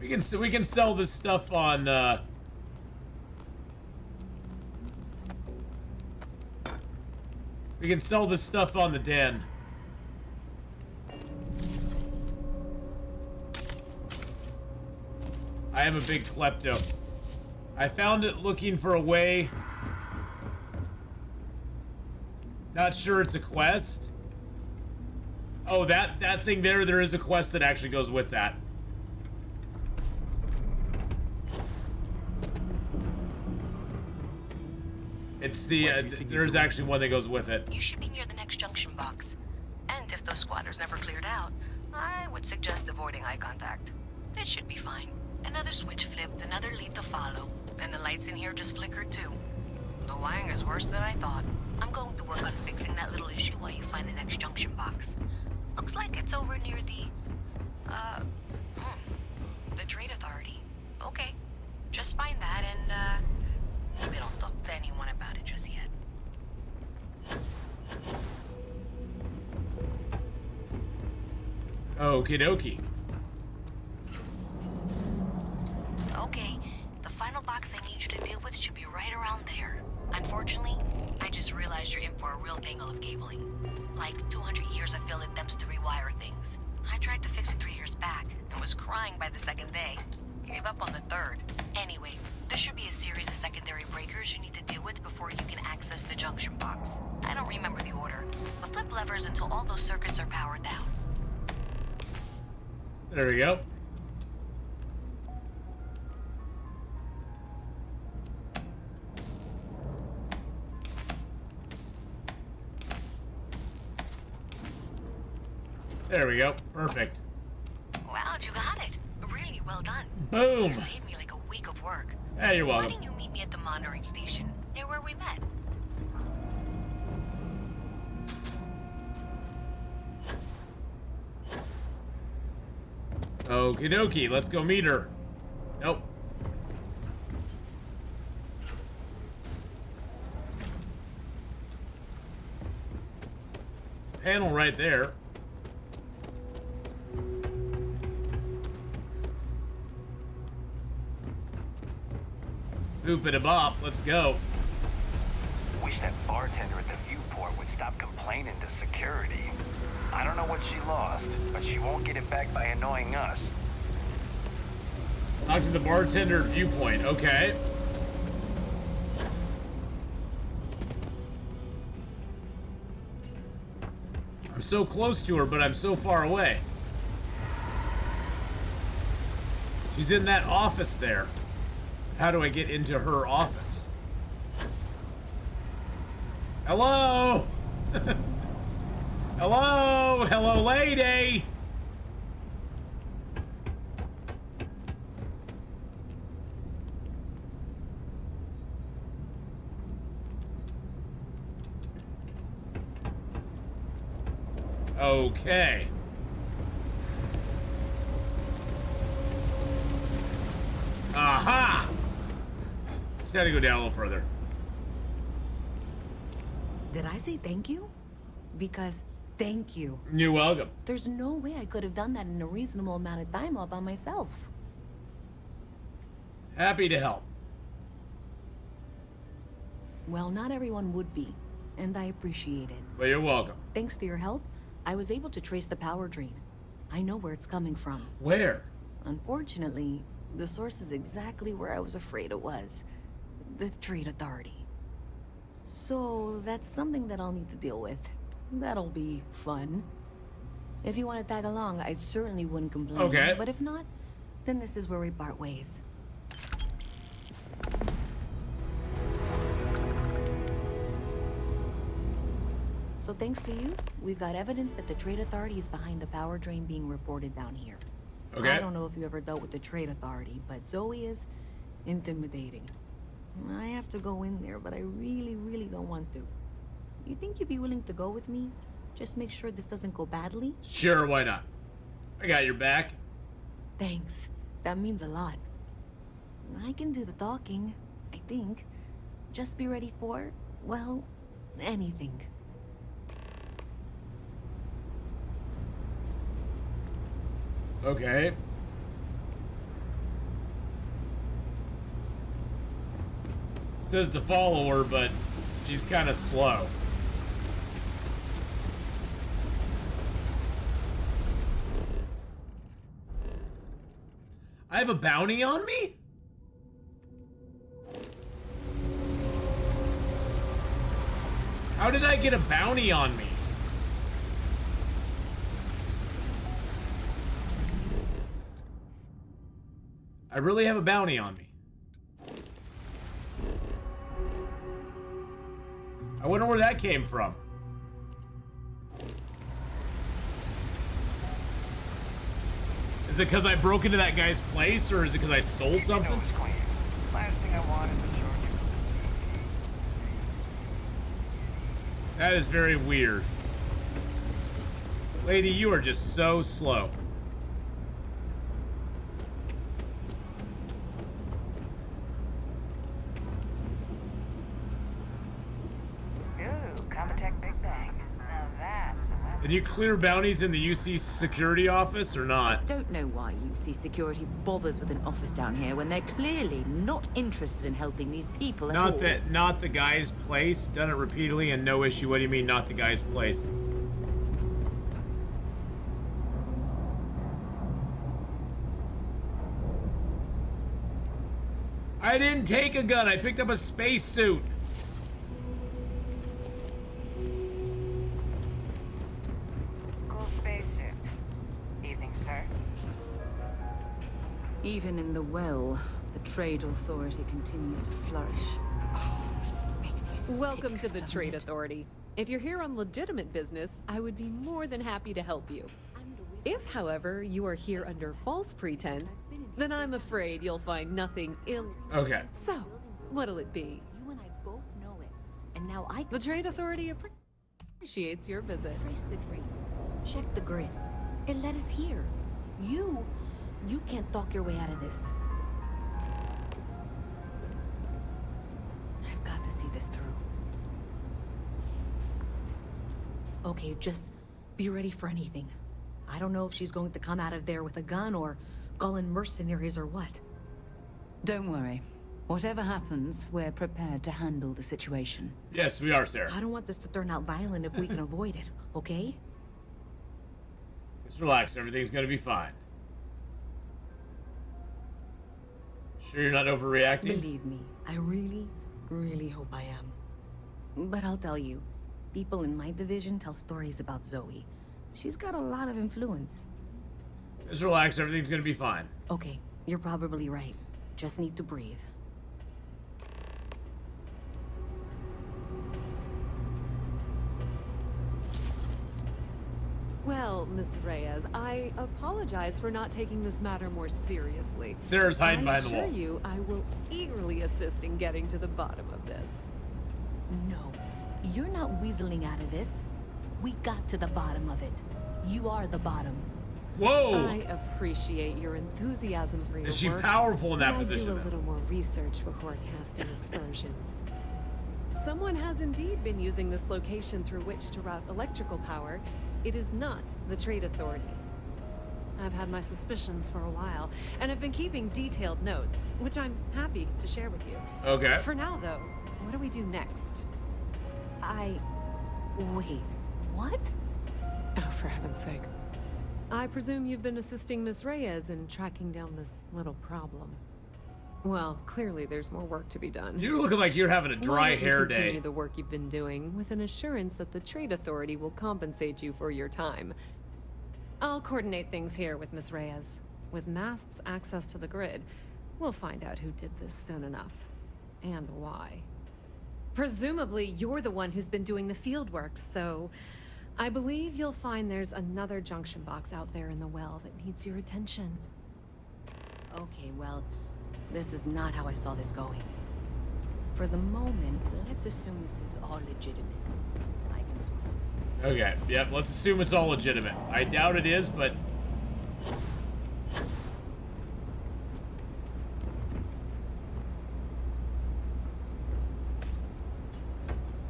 We can sell this stuff on we can sell this stuff on the den. I am a big klepto. I found it looking for a way. Not sure it's a quest. Oh, that thing there is a quest that actually goes with that. It's the, there's actually one that goes with it. You should be near the next junction box. And if those squatters never cleared out, I would suggest avoiding eye contact. It should be fine. Another switch flipped, another lead to follow. And the lights in here just flickered too. The wiring is worse than I thought. I'm going to work on fixing that little issue while you find the next junction box. Looks like it's over near the Trade Authority. Okay, just find that and, maybe don't talk to anyone about it just yet. Okie dokie. Okay, the final box I need you to deal with should be right around there. Unfortunately, I just realized you're in for a real tangle of cabling. Like 200 years of field attempts to rewire things. I tried to fix it 3 years back and was crying by the second day. Gave up on the third. Anyway, there should be a series of secondary breakers you need to deal with before you can access the junction box. I don't remember the order, but flip levers until all those circuits are powered down. There we go. There we go. Perfect. Wow, you got it. Really well done. Boom. You saved me like a week of work. Yeah, you're welcome. Why didn't you meet me at the monitoring station, near where we met? Okie dokie, let's go meet her. Nope. Panel right there. Boop it a bop, let's go. Wish that bartender at the viewport would stop complaining to security. I don't know what she lost, but she won't get it back by annoying us. Talk to the bartender at viewpoint, okay. I'm so close to her, but I'm so far away. She's in that office there. How do I get into her office? Hello? Hello? Hello, lady? Okay. Aha! Just gotta go down a little further. Did I say thank you? Because thank you. You're welcome. There's no way I could have done that in a reasonable amount of time all by myself. Happy to help. Well, not everyone would be, and I appreciate it. Well, you're welcome. Thanks to your help, I was able to trace the power drain. I know where it's coming from. Where? Unfortunately, the source is exactly where I was afraid it was. The Trade Authority. So, that's something that I'll need to deal with. That'll be fun. If you want to tag along, I certainly wouldn't complain. Okay. But if not, then this is where we part ways. So thanks to you, we've got evidence that the Trade Authority is behind the power drain being reported down here. Okay. I don't know if you ever dealt with the Trade Authority, but Zoe is intimidating. I have to go in there, but I really, really don't want to. You think you'd be willing to go with me? Just make sure this doesn't go badly? Sure, why not? I got your back. Thanks. That means a lot. I can do the talking, I think. Just be ready for, well, anything. Okay. Says to follow her, but she's kind of slow. I have a bounty on me? How did I get a bounty on me? I really have a bounty on me. I wonder where that came from. Is it because I broke into that guy's place, or is it because I stole something? Last thing I wanted to show you. That is very weird. Lady, you are just so slow. Ooh, Comatech Big Bang. Now that's a weapon. Did you clear bounties in the UC security office or not? Don't know why UC security bothers with an office down here when they're clearly not interested in helping these people at all. Not the guy's place. Done it repeatedly and no issue. What do you mean, not the guy's place? I didn't take a gun. I picked up a spacesuit. Cool spacesuit. Evening, sir. Even in the well, the trade authority continues to flourish. Makes you sick, Welcome to the doesn't Trade it? Authority. If you're here on legitimate business, I would be more than happy to help you. If, however, you are here under false pretense, then I'm afraid you'll find nothing ill. Okay. So, what'll it be? You and I both know it. And now The Trade Authority appreciates your visit. trace the drain. Check the grid. It led us here. You can't talk your way out of this. I've got to see this through. Okay, just be ready for anything. I don't know if she's going to come out of there with a gun or call in mercenaries or what. Don't worry. Whatever happens, we're prepared to handle the situation. Yes, we are, Sarah. I don't want this to turn out violent if we can avoid it, okay? Just relax. Everything's gonna be fine. Sure you're not overreacting? Believe me, I really, really hope I am. But I'll tell you, people in my division tell stories about Zoe. She's got a lot of influence. Just relax. Everything's gonna be fine. Okay, you're probably right. Just need to breathe. Well, Miss Reyes, I apologize for not taking this matter more seriously. Sarah's hiding behind the I wall. assure you, I will eagerly assist in getting to the bottom of this. No, you're not weaseling out of this. We got to the bottom of it. You are the bottom. Whoa! I appreciate your enthusiasm for your Is she work, powerful in that but position, I do a then? little more research before casting aspersions. Someone has indeed been using this location through which to route electrical power. It is not the Trade Authority. I've had my suspicions for a while, and have been keeping detailed notes, which I'm happy to share with you. Okay. For now, though, what do we do next? Wait, what? Oh, for heaven's sake. I presume you've been assisting Miss Reyes in tracking down this little problem. Well, clearly there's more work to be done. You're looking like you're having a Why dry don't you hair continue day. the work you've been doing with an assurance that the Trade Authority will compensate you for your time. I'll coordinate things here with Miss Reyes. With Mast's access to the grid, we'll find out who did this soon enough. And why. Presumably, you're the one who's been doing the field work, so I believe you'll find there's another junction box out there in the well that needs your attention. Okay, well, this is not how I saw this going. For the moment, let's assume this is all legitimate. Okay, yep, let's assume it's all legitimate. I doubt it is, but...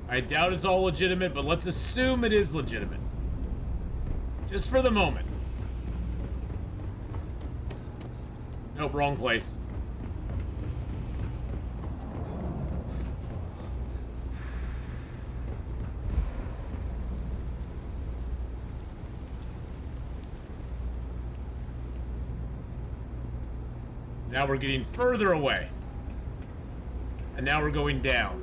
I doubt it's all legitimate, but let's assume it is legitimate. Just for the moment. Nope, wrong place. Now we're getting further away. And now we're going down.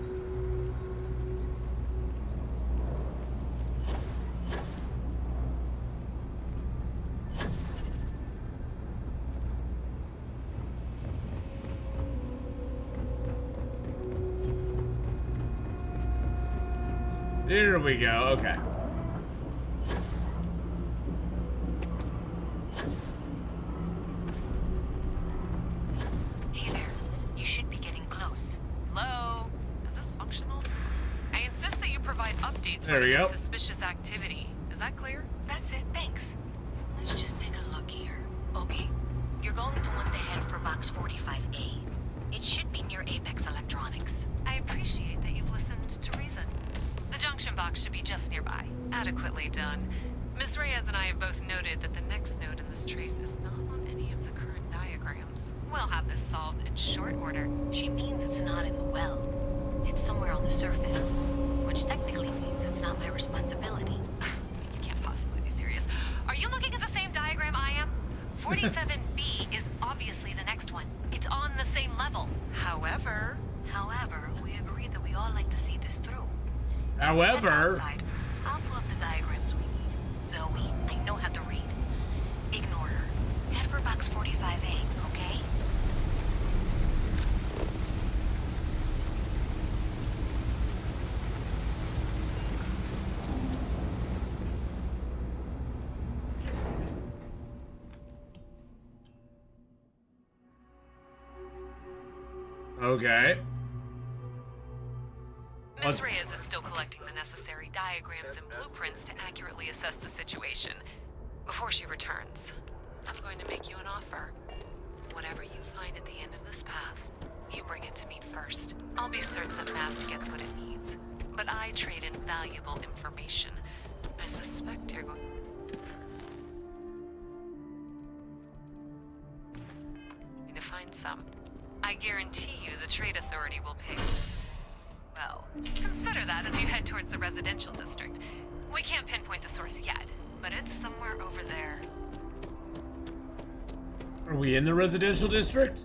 Here we go. Okay. Hey there. You should be getting close. Hello? Is this functional? I insist that you provide updates There for we any go. suspicious activity. Is that clear? That's it, thanks. Let's just take a look here. Okay. You're going to want to head for box 45A. It should be near Apex Electronics. I appreciate that you've listened to reason. The junction box should be just nearby. Adequately done. Miss Reyes and I have both noted that the next node in this trace is not on any of the current diagrams. We'll have this solved in short order. She means it's not in the well. It's somewhere on the surface. Which technically means it's not my responsibility. You can't possibly be serious. Are you looking at the same diagram I am? 47B is obviously the next one. It's on the same level. However, we agreed that we all like to see this through. However, I'll pull up the diagrams we need. Zoe, I know how to read. Ignore her. Head for box 45A, okay? okay. Miss Reyes is still collecting the necessary diagrams and blueprints to accurately assess the situation. Before she returns, I'm going to make you an offer. Whatever you find at the end of this path, you bring it to me first. I'll be certain that Mast gets what it needs, but I trade in valuable information. I suspect you're going... to find some. I guarantee you the Trade Authority will pay. Well, consider that as you head towards the residential district. We can't pinpoint the source yet, but it's somewhere over there. Are we in the residential district?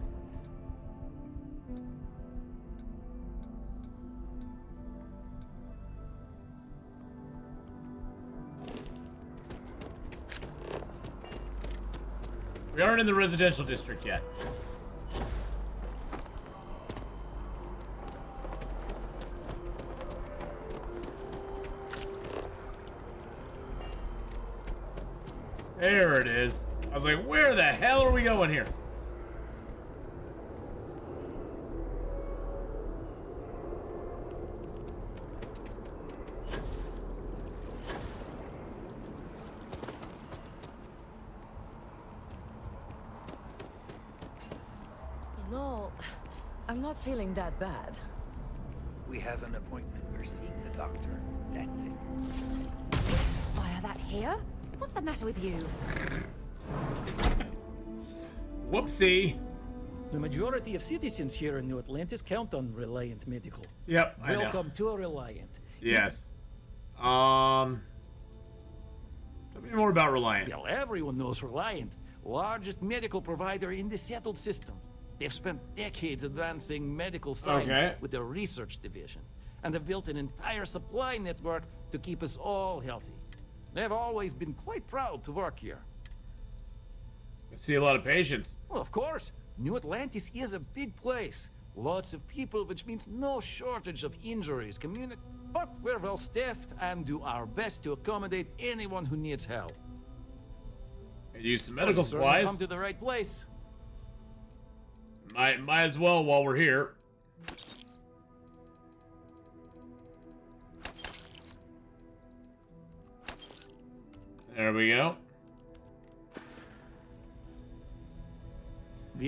We aren't in the residential district yet. There it is. I was like, where the hell are we going here? No, I'm not feeling that bad. We have an appointment. We're seeing the doctor. That's it. Fire that here? What's the matter with you? Whoopsie. The majority of citizens here in New Atlantis count on Reliant Medical. Yep, I know. Welcome to Reliant. Yes. Tell me more about Reliant. Well, everyone knows Reliant. Largest medical provider in the settled system. They've spent decades advancing medical science with their research division. And they've built an entire supply network to keep us all healthy. They've always been quite proud to work here. I see a lot of patients. Well, of course. New Atlantis is a big place. Lots of people, which means no shortage of injuries, but we're well staffed and do our best to accommodate anyone who needs help. And use some medical supplies. Come to the right place. Might as well while we're here. There we go.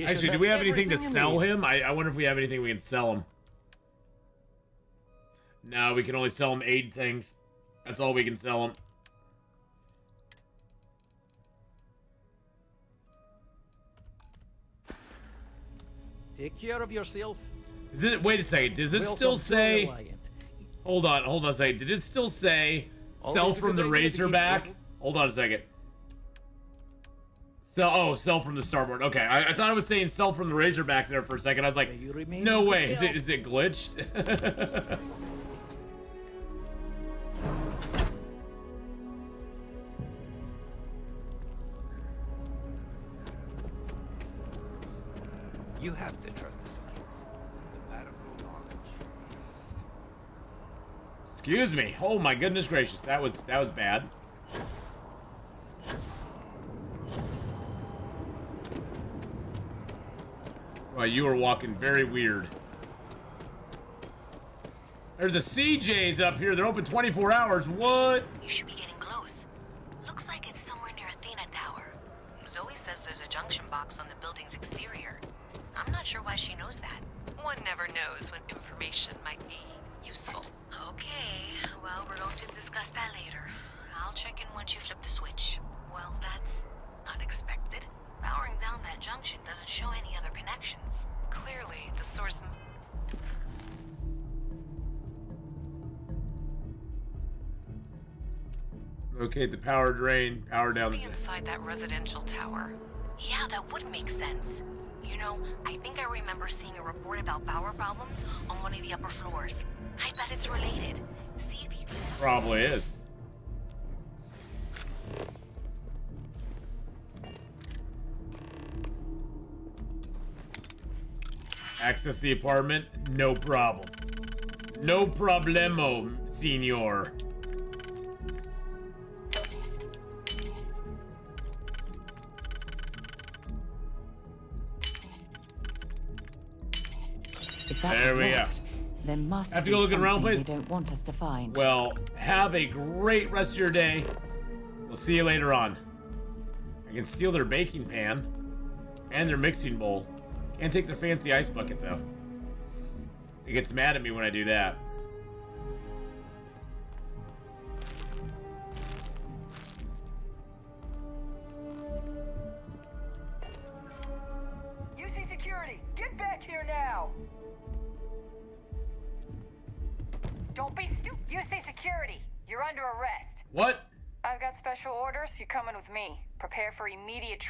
Actually, do we have anything to sell him? I wonder if we have anything we can sell him. No, we can only sell him 8 things. That's all we can sell him. Take care of yourself. Is it? Wait a second. Does it still say? Hold on a second. Did it still say sell from the Razorback? Hold on a second. Sell from the starboard. Okay, I thought it was saying sell from the Razorback there for a second. I was like, no way. Is it glitched? You have to trust the science. The medical knowledge. Excuse me. Oh my goodness gracious. That was bad. Well, you were walking very weird. There's a CJ's up here. They're open 24 hours. What? You should be getting close. Looks like it's somewhere near Athena Tower. Zoe says there's a junction box on the building's exterior. I'm not sure why she knows that. One never knows when information might be useful. Okay, well, we're going to discuss that later. I'll check in once you flip the switch. Well, that's unexpected. Powering down that junction doesn't show any other connections. Clearly, the source... Locate the power drain, power down Must be inside that residential tower. Yeah, that would make sense. You know, I think I remember seeing a report about power problems on one of the upper floors. I bet it's related. See if you can... Probably is. Access the apartment? No problem. No problemo, senor. If that There was we go. locked, there must Have to be go looking around, something please? they don't want us to find. Well, have a great rest of your day. We'll see you later on. I can steal their baking pan and their mixing bowl. Can't take their fancy ice bucket, though. It gets mad at me when I do that. UC security, get back here now! Don't be stupid. UC security, you're under arrest. What? I've got special orders. You're coming with me. Prepare for immediate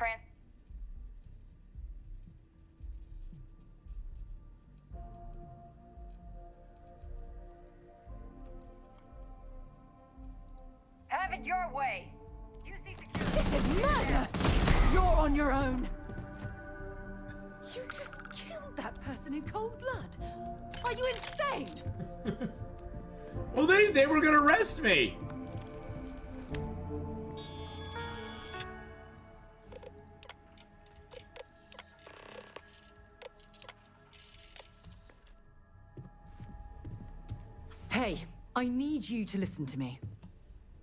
Have it your way. UC security. This is murder! You're on your own. You just killed that person in cold blood. Are you insane? Well, they were gonna arrest me. Hey, I need you to listen to me.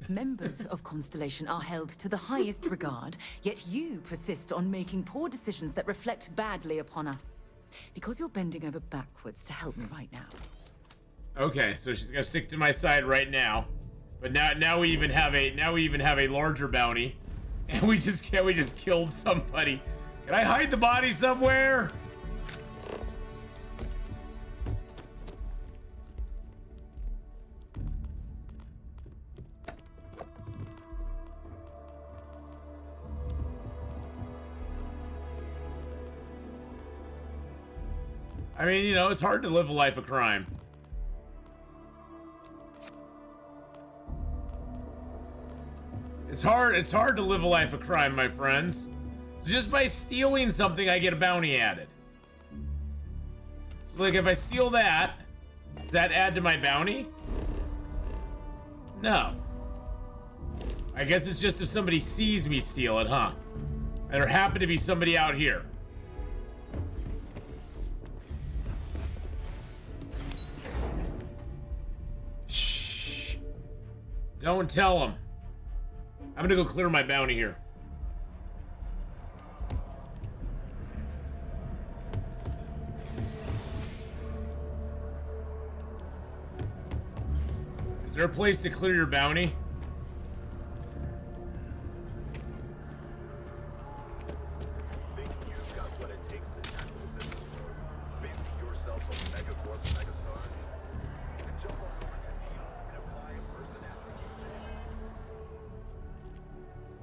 Members of Constellation are held to the highest regard, yet you persist on making poor decisions that reflect badly upon us. Because you're bending over backwards to help me right now. Okay, so she's gonna stick to my side right now, but now we even have a larger bounty, and we just killed somebody. Can I hide the body somewhere? I mean, you know, it's hard to live a life of crime. It's hard to live a life of crime, my friends. So just by stealing something, I get a bounty added. So like, if I steal that, does that add to my bounty? No. I guess it's just if somebody sees me steal it, huh? And there happened to be somebody out here. Shh. Don't tell them. I'm gonna go clear my bounty here. Is there a place to clear your bounty?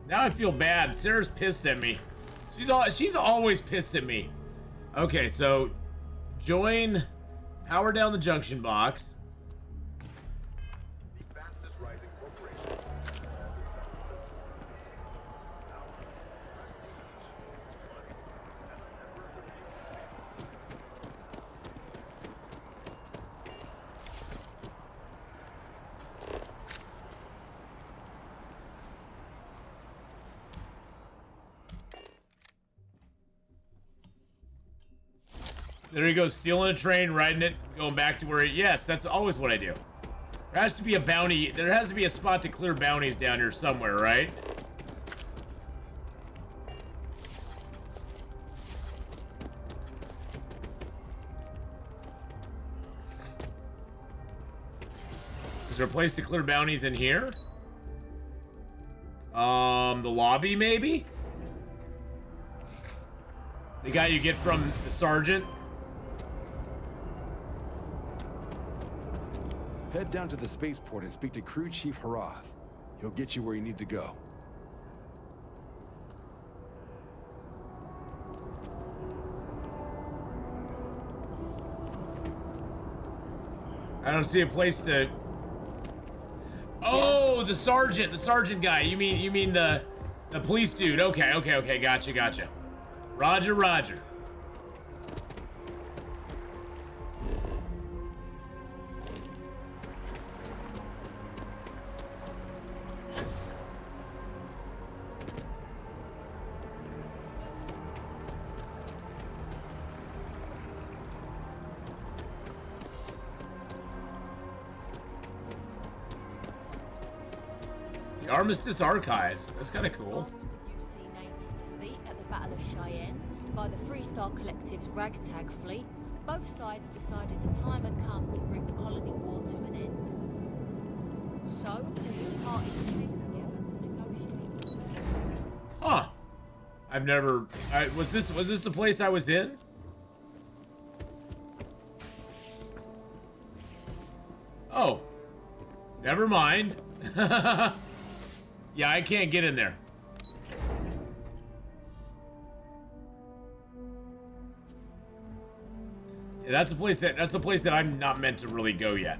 Now I feel bad. Sarah's pissed at me. She's always pissed at me. Okay, so join, power down the junction box. There he goes, stealing a train, riding it, going back to where yes, that's always what I do. There has to be a bounty. There has to be a spot to clear bounties down here somewhere, right? Is there a place to clear bounties in here? The lobby, maybe? The guy you get from the sergeant? Head down to the spaceport and speak to Crew Chief Harath. He'll get you where you need to go. I don't see a place to... Oh, the sergeant guy. You mean the police dude. Okay, gotcha. Roger. The Armistice Archives. That's kind of cool. Defeat at the Battle of Cheyenne by the Freestar Collective's ragtag fleet, both sides decided the time had come to bring the colony war to an end. So, the two parties came together to negotiate. Huh. I've never... was this the place I was in? Oh. Never mind. Yeah, I can't get in there. Yeah, that's a place that I'm not meant to really go yet.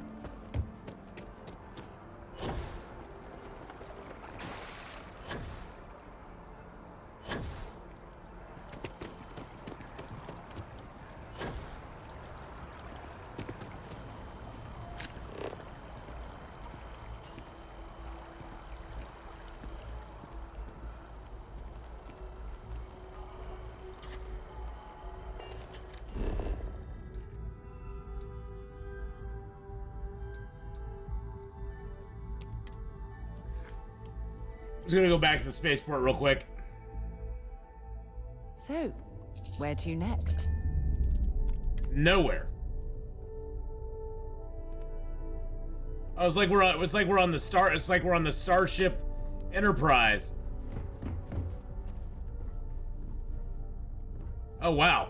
I'm just gonna go back to the spaceport real quick. So, where to next? Nowhere. Oh, it's like we're on the Starship Enterprise. Oh wow.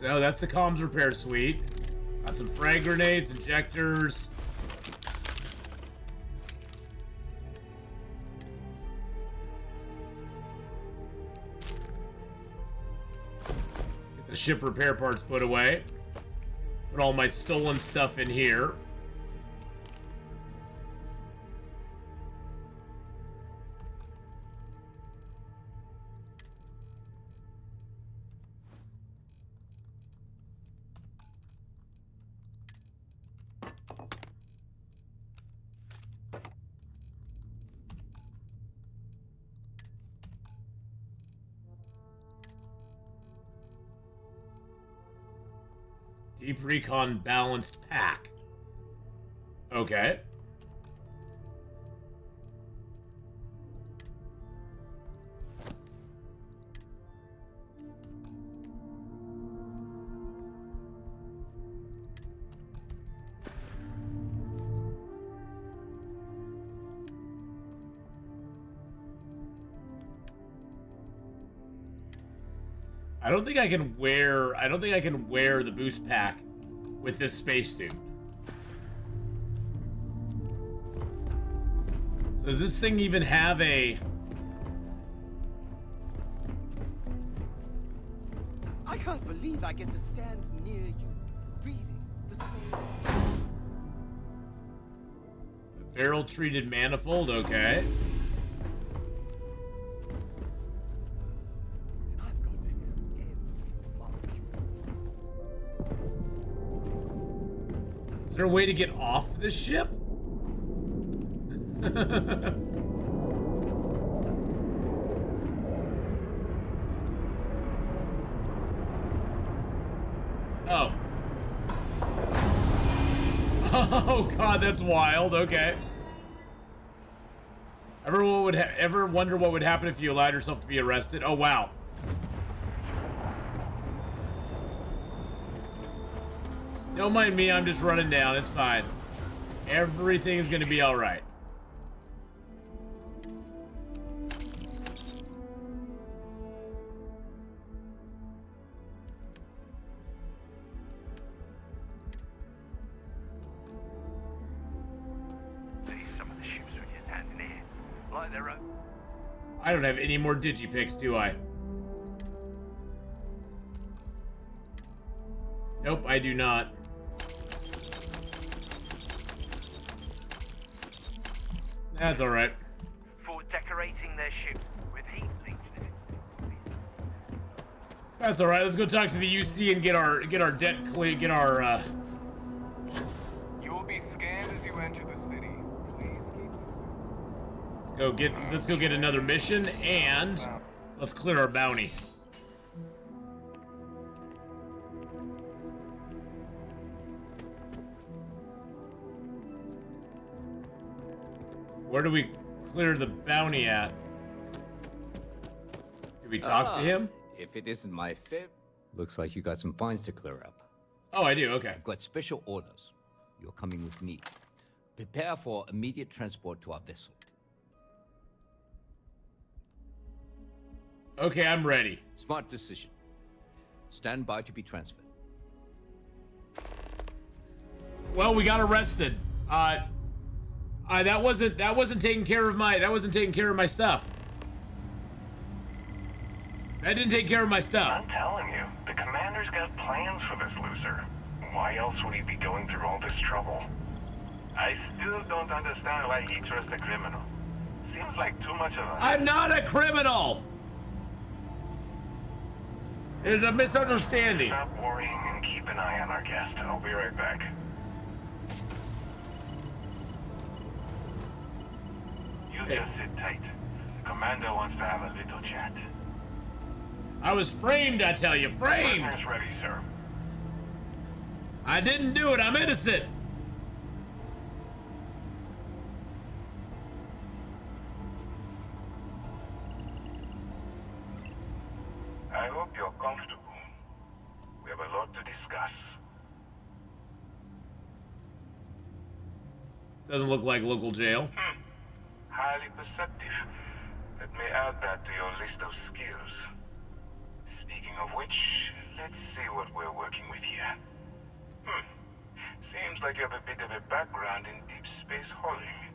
So that's the comms repair suite. Got some frag grenades, injectors. Get the ship repair parts put away. Put all my stolen stuff in here. Deep Recon Balanced Pack. Okay. I don't think I can wear the boost pack with this spacesuit. So does this thing even have a... I can't believe I get to stand near you, breathing the same. Barrel-treated manifold, okay. Is there a way to get off this ship? Oh. Oh god, that's wild. Okay. Ever wonder what would happen if you allowed yourself to be arrested? Oh wow. Don't mind me, I'm just running down. It's fine. Everything is gonna be alright. I don't have any more digipics, do I? Nope, I do not. That's alright. For decorating their ships with heat bleach. That's alright, let's go talk to the UC and get our debt clear, get our You will be scanned as you enter the city. let's go get another mission and let's clear our bounty. Where do we clear the bounty at? Did we talk to him? If it isn't my fib, looks like you got some fines to clear up. Oh, I do, okay. I've got special orders. You're coming with me. Prepare for immediate transport to our vessel. Okay, I'm ready. Smart decision. Stand by to be transferred. Well, we got arrested. That wasn't taking care of my stuff. That didn't take care of my stuff. I'm telling you, the commander's got plans for this loser. Why else would he be going through all this trouble? I still don't understand why he trusts a criminal. Seems like too much of a... I'm not a criminal! There's a misunderstanding. Stop worrying and keep an eye on our guest. I'll be right back. You just sit tight. The commander wants to have a little chat. I was framed, I tell you, framed! Prisoner's ready, sir. I didn't do it, I'm innocent! I hope you're comfortable. We have a lot to discuss. Doesn't look like local jail. Highly perceptive. Let me add that to your list of skills. Speaking of which, let's see what we're working with here. Seems like you have a bit of a background in deep space hauling.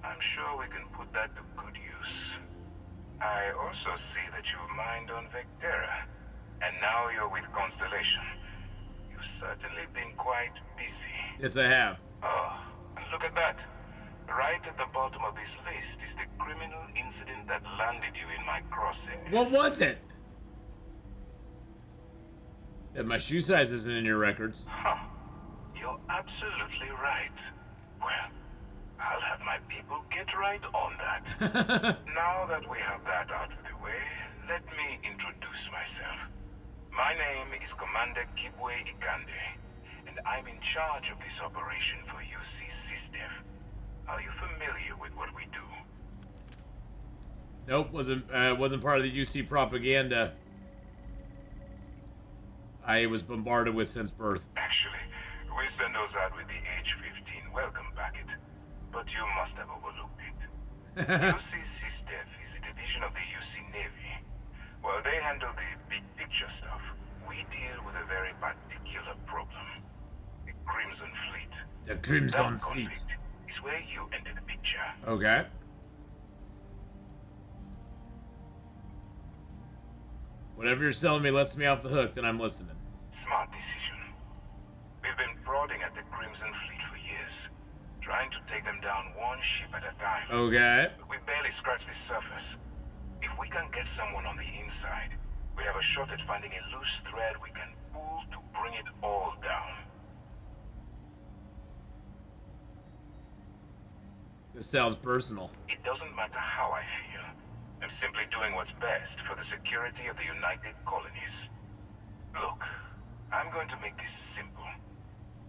I'm sure we can put that to good use. I also see that you've mined on Vectera, and now you're with Constellation. You've certainly been quite busy. Yes, I have. Oh, and look at that. Right at the bottom of this list is the criminal incident that landed you in my crosshairs. What was it? Yeah, my shoe size isn't in your records. Huh. You're absolutely right. Well, I'll have my people get right on that. Now that we have that out of the way, let me introduce myself. My name is Commander Kibwe Ikande, and I'm in charge of this operation for UC SysDef. Are you familiar with what we do? Nope, wasn't part of the UC propaganda I was bombarded with since birth. Actually, we send those out with the age 15 welcome packet, but you must have overlooked it. UC SysDef is a division of the UC Navy. While they handle the big picture stuff, we deal with a very particular problem. The Crimson Fleet. The Crimson That Fleet. conflict is where you enter the picture. Okay. Whatever you're selling me lets me off the hook, then I'm listening. Smart decision. We've been prodding at the Crimson Fleet for years, trying to take them down one ship at a time. Okay. But we barely scratched the surface. If we can get someone on the inside, we have a shot at finding a loose thread we can pull to bring it all down. This sounds personal. It doesn't matter how I feel. I'm simply doing what's best for the security of the United Colonies. Look, I'm going to make this simple.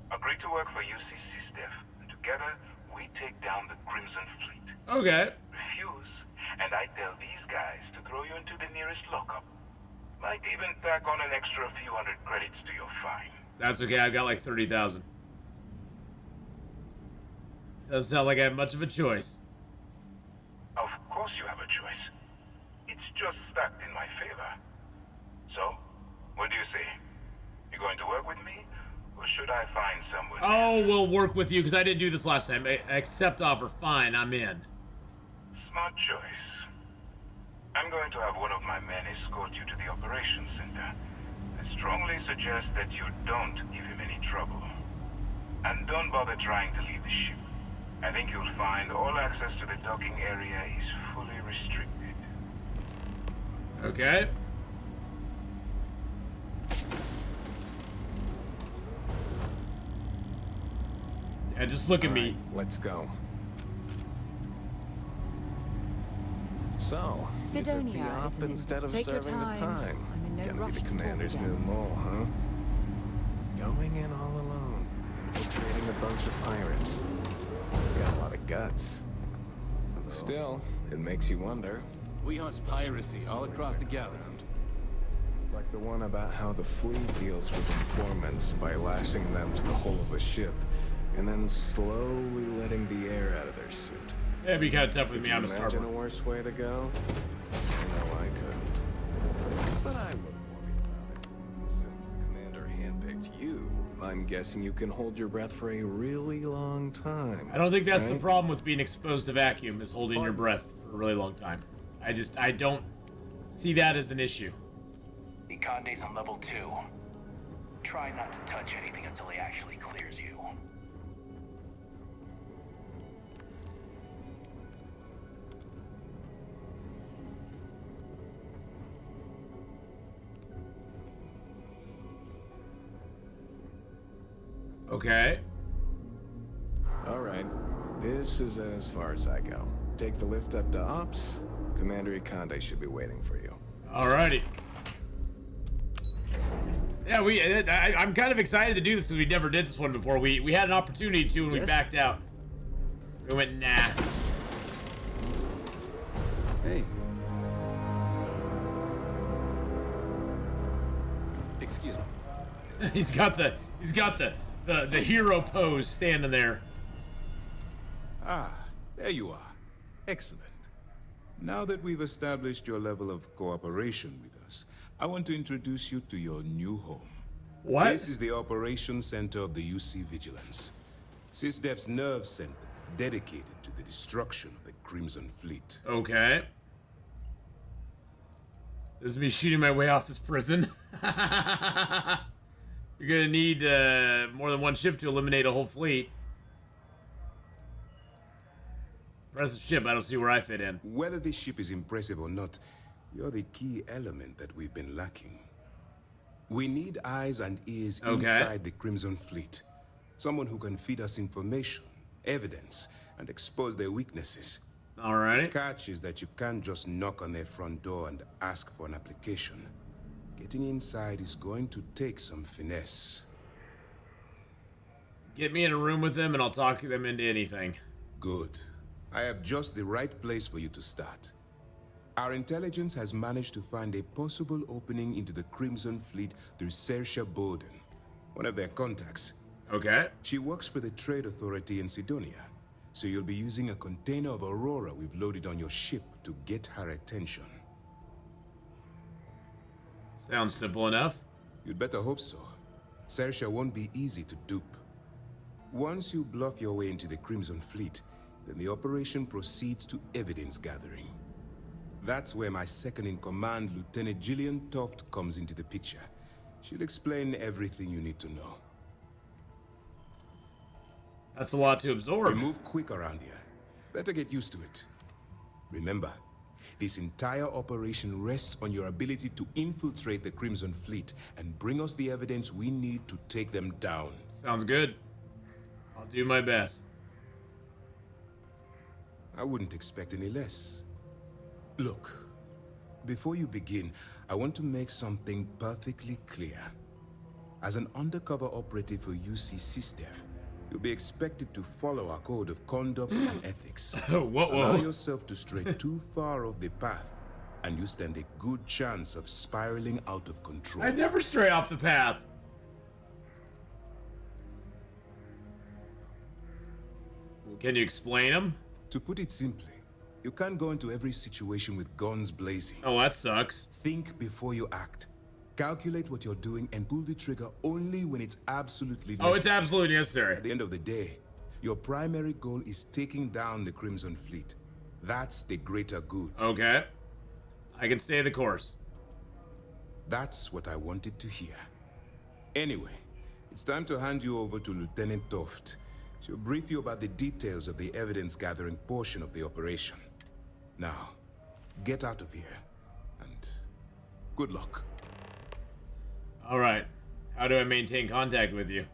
Agree to work for UC SysDef, and together we take down the Crimson Fleet. Okay. Refuse, and I tell these guys to throw you into the nearest lockup. Might even tack on an extra few hundred credits to your fine. That's okay, I've got like 30,000. Doesn't sound like I have much of a choice. Of course you have a choice. It's just stacked in my favor. So, what do you say? You going to work with me? Or should I find someone else? We'll work with you, because I didn't do this last time. Accept offer, fine, I'm in. Smart choice. I'm going to have one of my men escort you to the operations center. I strongly suggest that you don't give him any trouble. And don't bother trying to leave the ship. I think you'll find all access to the docking area is fully restricted. Okay. Yeah, just look at me. Let's go. So, Sidonia, is it the op isn't it? instead of Take your serving the time? I'm in no Gonna rush be the to talk commander's again. new mole, huh? Going in all alone, infiltrating a bunch of pirates. Got a lot of guts. Still, it makes you wonder. We hunt piracy all across the galaxy. Like the one about how the fleet deals with informants by lashing them to the hull of a ship, and then slowly letting the air out of their suit. Yeah, it'd be kind of tough with Could me you on a imagine starboard. a worse way to go? No, I couldn't. But I wouldn't worry about it. Since the commander handpicked you, I'm guessing you can hold your breath for a really long time. I don't think that's the right? problem with being exposed to vacuum, is holding your breath for a really long time. I don't see that as an issue. The Conde's on level 2. Try not to touch anything until he actually clears you. Okay. All right. This is as far as I go. Take the lift up to Ops. Commander Conde should be waiting for you. Alrighty. Yeah, I'm kind of excited to do this because we never did this one before. We had an opportunity to and we backed out. We went, nah. Hey. Excuse me. he's got the hero pose standing there. Ah, there you are. Excellent. Now that we've established your level of cooperation with us, I want to introduce you to your new home. What? This is the operations center of the UC Vigilance. SysDef's nerve center, dedicated to the destruction of the Crimson Fleet. Okay. This is me shooting my way off this prison. You're gonna need more than one ship to eliminate a whole fleet. Impressive ship, I don't see where I fit in. Whether this ship is impressive or not, you're the key element that we've been lacking. We need eyes and ears inside the Crimson Fleet. Someone who can feed us information, evidence, and expose their weaknesses. Alright. The catch is that you can't just knock on their front door and ask for an application. Getting inside is going to take some finesse. Get me in a room with them and I'll talk them into anything. Good. I have just the right place for you to start. Our intelligence has managed to find a possible opening into the Crimson Fleet through Saoirse Bowden, one of their contacts. Okay. She works for the Trade Authority in Sidonia, so you'll be using a container of Aurora we've loaded on your ship to get her attention. Sounds simple enough. You'd better hope so. Saoirse won't be easy to dupe. Once you bluff your way into the Crimson Fleet, then the operation proceeds to evidence gathering. That's where my second-in-command, Lieutenant Gillian Toft, comes into the picture. She'll explain everything you need to know. That's a lot to absorb. We move quick around here. Better get used to it. Remember, this entire operation rests on your ability to infiltrate the Crimson Fleet and bring us the evidence we need to take them down. Sounds good. I'll do my best. I wouldn't expect any less. Look, before you begin, I want to make something perfectly clear. As an undercover operative for UC SysDef, you'll be expected to follow our code of conduct and ethics. Allow yourself to stray too far off the path, and you stand a good chance of spiraling out of control. I never stray off the path. Can you explain them? To put it simply, you can't go into every situation with guns blazing. Oh, that sucks. Think before you act. Calculate what you're doing and pull the trigger only when it's absolutely necessary. Oh, it's absolutely necessary. At the end of the day, your primary goal is taking down the Crimson Fleet. That's the greater good. Okay. I can stay the course. That's what I wanted to hear. Anyway, it's time to hand you over to Lieutenant Toft. She'll brief you about the details of the evidence-gathering portion of the operation. Now, get out of here, and good luck. All right. How do I maintain contact with you?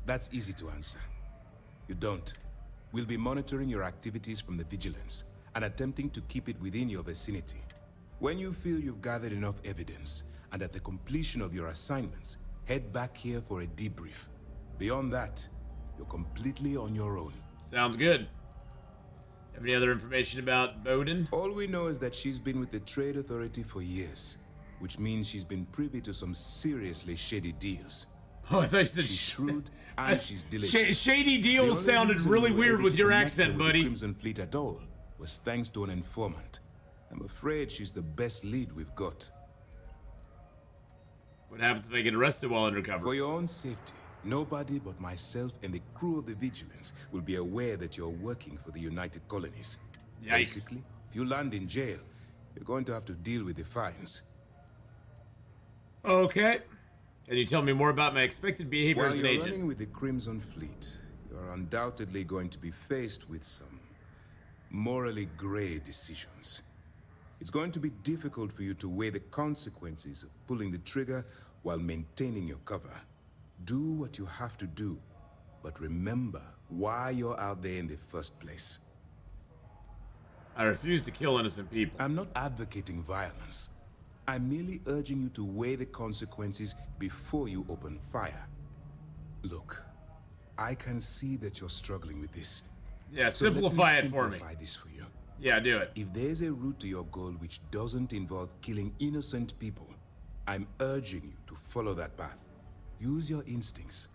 That's easy to answer. You don't. We'll be monitoring your activities from the Vigilance and attempting to keep it within your vicinity. When you feel you've gathered enough evidence, and at the completion of your assignments, head back here for a debrief. Beyond that, you're completely on your own. Sounds good. Have any other information about Bowden? All we know is that she's been with the Trade Authority for years, which means she's been privy to some seriously shady deals. Oh, I thought you said she's shrewd and she's diligent. Shady deals sounded really weird with your accent, buddy. The Crimson Fleet at all was thanks to an informant. I'm afraid she's the best lead we've got. What happens if I get arrested while undercover? For your own safety, nobody but myself and the crew of the Vigilance will be aware that you're working for the United Colonies. Yikes. Basically, if you land in jail, you're going to have to deal with the fines. Okay. Can you tell me more about my expected behavior as an agent? While you're running with the Crimson Fleet, you're undoubtedly going to be faced with some morally gray decisions. It's going to be difficult for you to weigh the consequences of pulling the trigger while maintaining your cover. Do what you have to do, but remember why you're out there in the first place. I refuse to kill innocent people. I'm not advocating violence. I'm merely urging you to weigh the consequences before you open fire. Look, I can see that you're struggling with this. Yeah, so simplify it for me. Simplify this for you. Yeah, do it. If there's a route to your goal which doesn't involve killing innocent people, I'm urging you to follow that path. Use your instincts.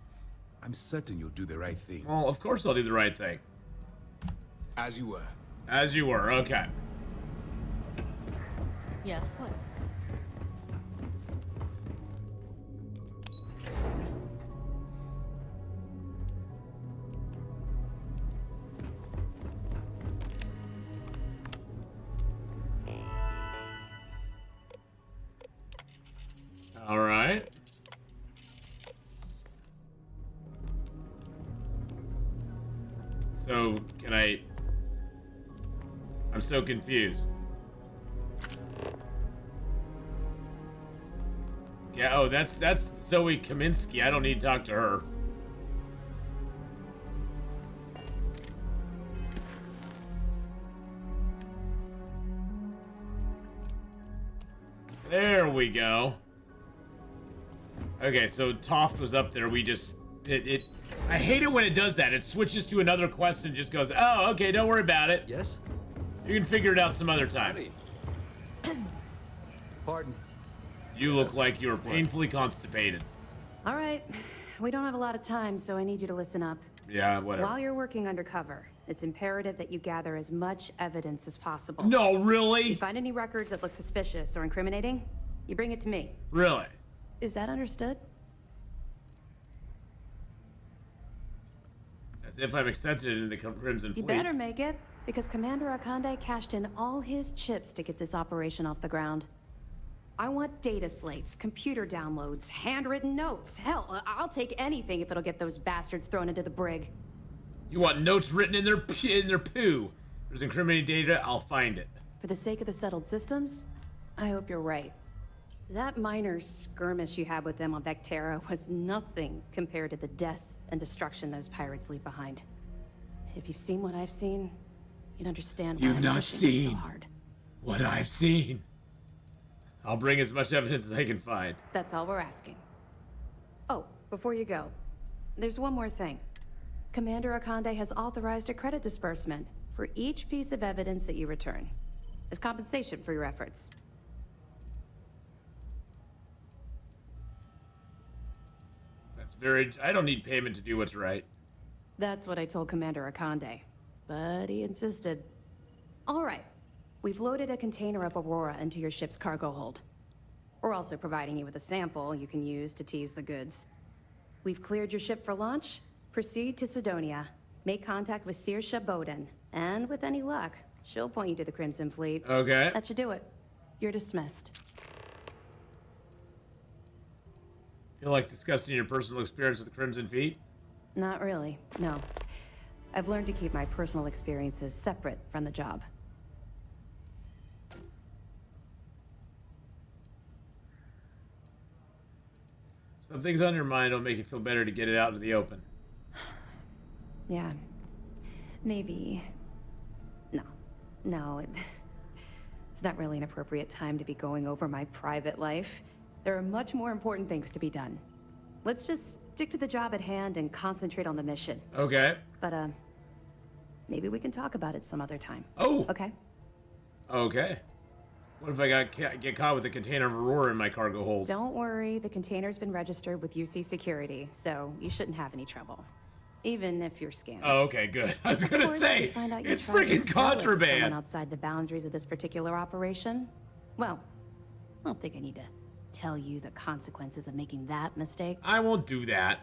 I'm certain you'll do the right thing. Well, of course I'll do the right thing. As you were. As you were, okay. Yes, what? All right. So, can I'm so confused. Yeah, oh, that's Zoe Kaminsky. I don't need to talk to her. There we go. Okay, so Toft was up there. We just I hate it when it does that. It switches to another quest and just goes, "Oh, okay, don't worry about it. Yes? You can figure it out some other time." Pardon. You look like you're painfully constipated. All right. We don't have a lot of time, so I need you to listen up. Yeah, whatever. While you're working undercover, it's imperative that you gather as much evidence as possible. No, really? If you find any records that look suspicious or incriminating, you bring it to me. Really? Is that understood? As if I'm accepted into the Crimson You Fleet. better make it, because Commander Akande cashed in all his chips to get this operation off the ground. I want data slates, computer downloads, handwritten notes. Hell, I'll take anything if it'll get those bastards thrown into the brig. You want notes written in their poo? There's incriminating data, I'll find it. For the sake of the settled systems, I hope you're right. That minor skirmish you had with them on Vectera was nothing compared to the death and destruction those pirates leave behind. If you've seen what I've seen, you'd understand why You've I'm not pushing you so seen hard. what I've seen. I'll bring as much evidence as I can find. That's all we're asking. Oh, before you go, there's one more thing. Commander Akande has authorized a credit disbursement for each piece of evidence that you return, as compensation for your efforts. That's very... I don't need payment to do what's right. That's what I told Commander Akande, but he insisted. All right, we've loaded a container of Aurora into your ship's cargo hold. We're also providing you with a sample you can use to tease the goods. We've cleared your ship for launch. Proceed to Sidonia. Make contact with Saoirse Bowden. And with any luck, she'll point you to the Crimson Fleet. Okay. That should do it. You're dismissed. Feel like discussing your personal experience with the Crimson Fleet? Not really, no. I've learned to keep my personal experiences separate from the job. Some things on your mind don't make you feel better to get it out into the open. Yeah. Maybe. No. It's not really an appropriate time to be going over my private life. There are much more important things to be done. Let's just stick to the job at hand and concentrate on the mission. Okay. But, maybe we can talk about it some other time. Oh! Okay? Okay. What if I get caught with a container of Aurora in my cargo hold? Don't worry, the container's been registered with UC Security, so you shouldn't have any trouble. Even if you're scammed. Oh, okay, good. I was gonna say, Find out it's tried to freaking sell it to contraband. someone outside the boundaries of this particular operation. Well, I don't think I need to tell you the consequences of making that mistake. I won't do that.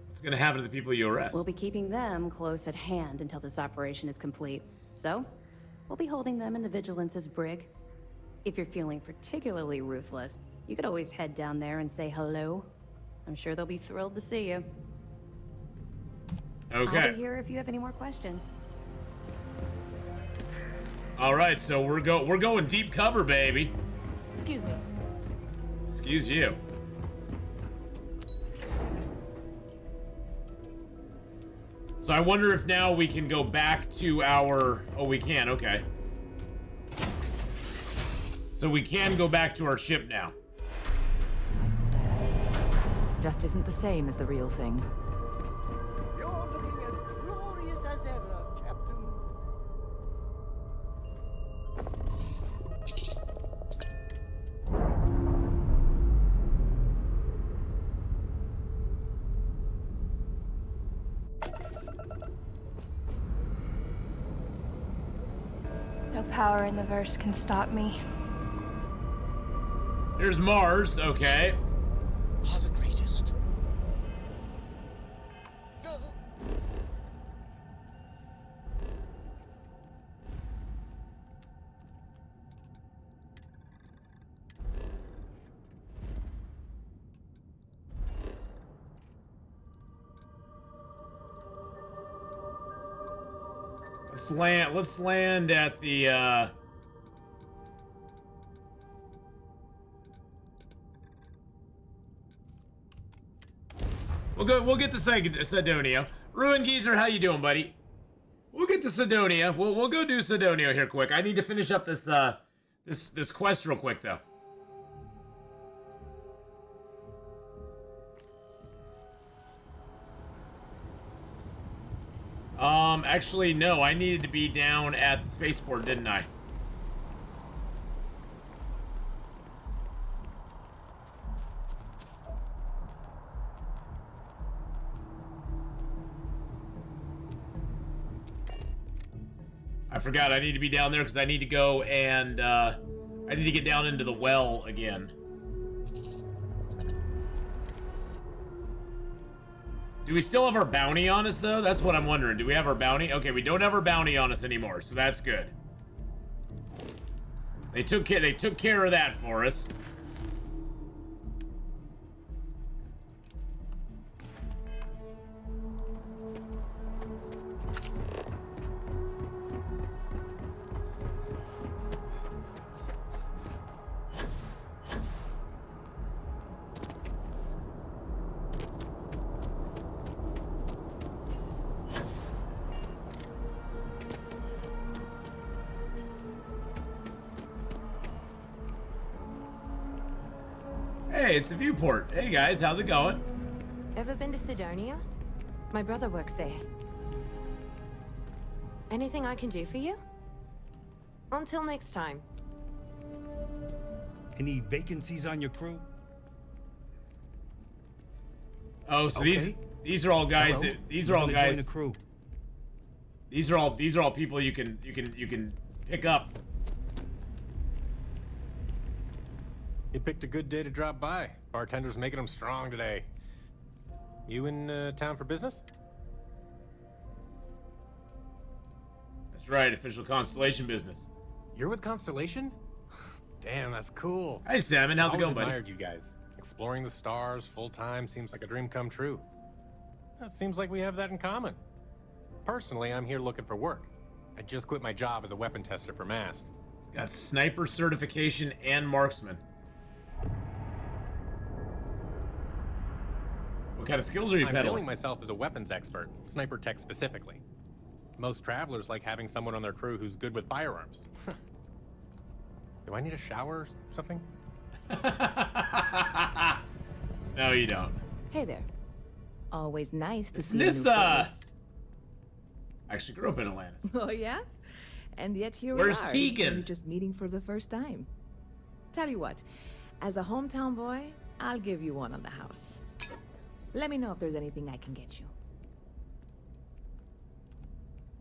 What's gonna happen to the people you arrest? We'll be keeping them close at hand until this operation is complete. So, we'll be holding them in the Vigilance's brig. If you're feeling particularly ruthless, you could always head down there and say hello. I'm sure they'll be thrilled to see you. Okay. I'll be here if you have any more questions. All right, so we're going deep cover, baby. Excuse me. Excuse you. So I wonder if now we can go back to our... Oh, we can. Okay. So we can go back to our ship now. Cycle day. Just isn't the same as the real thing. You're looking as glorious as ever, Captain. No power in the verse can stop me. Here's Mars. Okay. Are the greatest. No. Let's land at the We'll get to Sidonia. Ruin Geezer, how you doing, buddy? We'll get to Sidonia. We'll go do Sidonia here quick. I need to finish up this this quest real quick though. Actually no, I needed to be down at the spaceport, didn't I? I forgot I need to be down there because I need to go and I need to get down into the well again. Do we still have our bounty on us though? That's what I'm wondering. Do we have our bounty? Okay, we don't have our bounty on us anymore, so that's good. They took care of that for us. Hey, it's the viewport. Hey guys, how's it going? Ever been to Sidonia? My brother works there. Anything I can do for you? Until next time. Any vacancies on your crew? Oh, so these are all guys that these are all guys. The crew. These are all people you can pick up. You picked a good day to drop by. Bartender's making them strong today. You in town for business? That's right, official Constellation business. You're with Constellation? Damn, that's cool. Hey, Salmon, how's it going, buddy? I admired you guys. Exploring the stars full time seems like a dream come true. That seems like we have that in common. Personally, I'm here looking for work. I just quit my job as a weapon tester for MAST. He's got sniper certification and marksman. What kind of skills are you peddling? I'm billing myself as a weapons expert, sniper tech specifically. Most travelers like having someone on their crew who's good with firearms. Do I need a shower or something? No, you don't. Hey there. Always nice to see Nissa! you. I actually grew up in Atlantis. Oh yeah? And yet here Where's we are. Tegan? We're just meeting for the first time. Tell you what, as a hometown boy, I'll give you one on the house. Let me know if there's anything I can get you.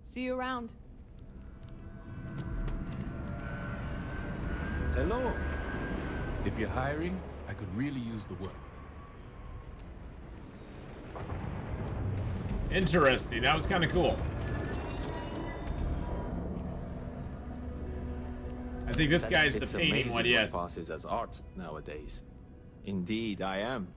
See you around. Hello. If you're hiring, I could really use the work. Interesting. That was kind of cool. I think this guy's the painting one, yes. What passes as art nowadays. Indeed, I am.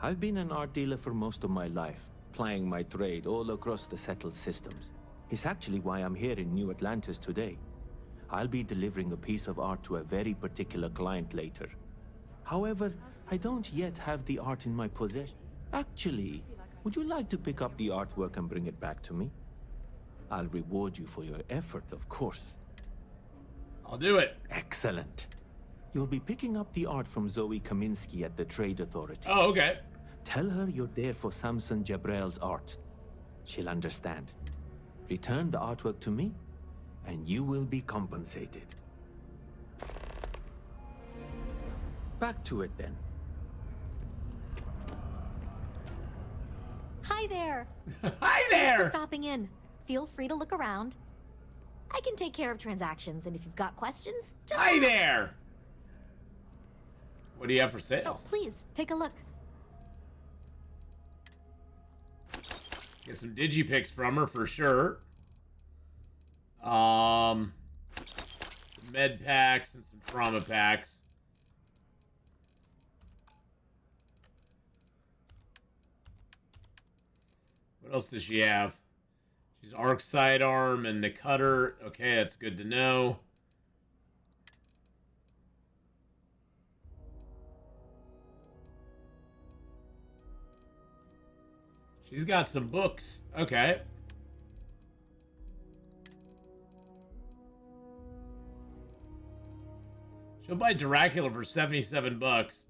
I've been an art dealer for most of my life, plying my trade all across the settled systems. It's actually why I'm here in New Atlantis today. I'll be delivering a piece of art to a very particular client later. However, I don't yet have the art in my possession. Actually, would you like to pick up the artwork and bring it back to me? I'll reward you for your effort, of course. I'll do it. Excellent. You'll be picking up the art from Zoe Kaminsky at the Trade Authority. Oh, okay. Tell her you're there for Samson Jabrel's art. She'll understand. Return the artwork to me, and you will be compensated. Back to it then. Hi there. Hi there. Thanks for stopping in. Feel free to look around. I can take care of transactions, and if you've got questions, just Hi ask. there. What do you have for sale? Oh, please take a look. Get some digipics from her for sure. Some med packs and some trauma packs. What else does she have? She's arc sidearm and the cutter. Okay, that's good to know. She's got some books. Okay. She'll buy Dracula for 77 bucks.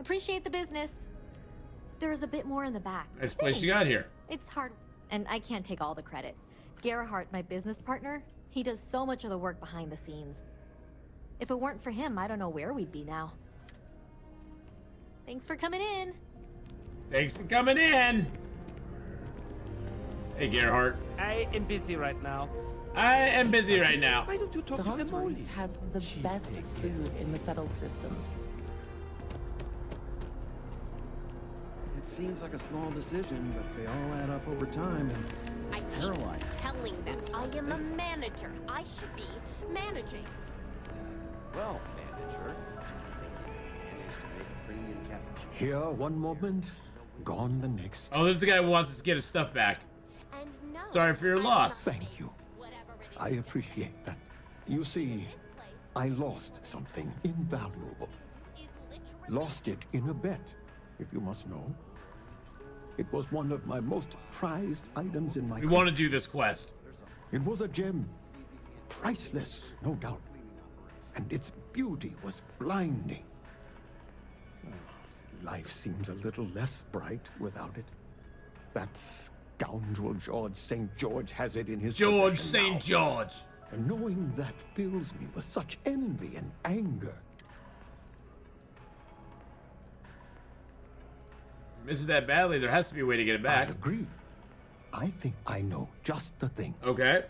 Appreciate the business. There's a bit more in the back. Nice place you got here. It's hard, and I can't take all the credit. Gerhardt, my business partner, he does so much of the work behind the scenes. If it weren't for him, I don't know where we'd be now. Thanks for coming in. Thanks for coming in. Hey, Gerhardt. I am busy right now. I am busy right now. Why don't you talk The to Hog's Emily? Roost has the best food in the settled systems. It seems like a small decision, but they all add up over time, and it's paralyzed. Telling them I am a manager. I should be managing. Well, manager, do you think you can manage to make a premium cappuccino? Here one moment, gone the next. Oh, this is the guy who wants us to get his stuff back. And no, Sorry for your loss. Thank you. I appreciate that. You see, I lost something invaluable. Lost it in a bet, if you must know. It was one of my most prized items in my We want to do this quest. It was a gem. priceless, no doubt. And its beauty was blinding. Life seems a little less bright without it. That scoundrel George St. George has it in his George possession St. now. George. And knowing that fills me with such envy and anger. Misses that badly, there has to be a way to get it back. I agree. I think I know just the thing. Okay.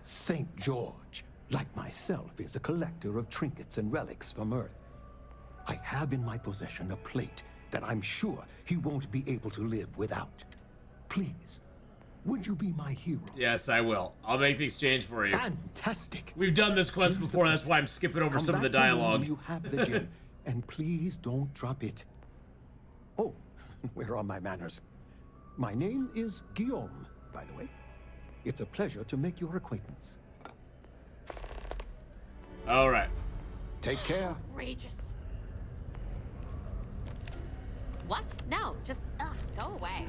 St. George, like myself, is a collector of trinkets and relics from Earth. I have in my possession a plate that I'm sure he won't be able to live without. Please, would you be my hero? Yes, I will. I'll make the exchange for you. Fantastic. We've done this quest before, that's why I'm skipping over some of the dialogue. You have the gem, and please don't drop it. Oh, where are my manners? My name is Guillaume, by the way. It's a pleasure to make your acquaintance. All right. Take care. Outrageous. What? No, just go away.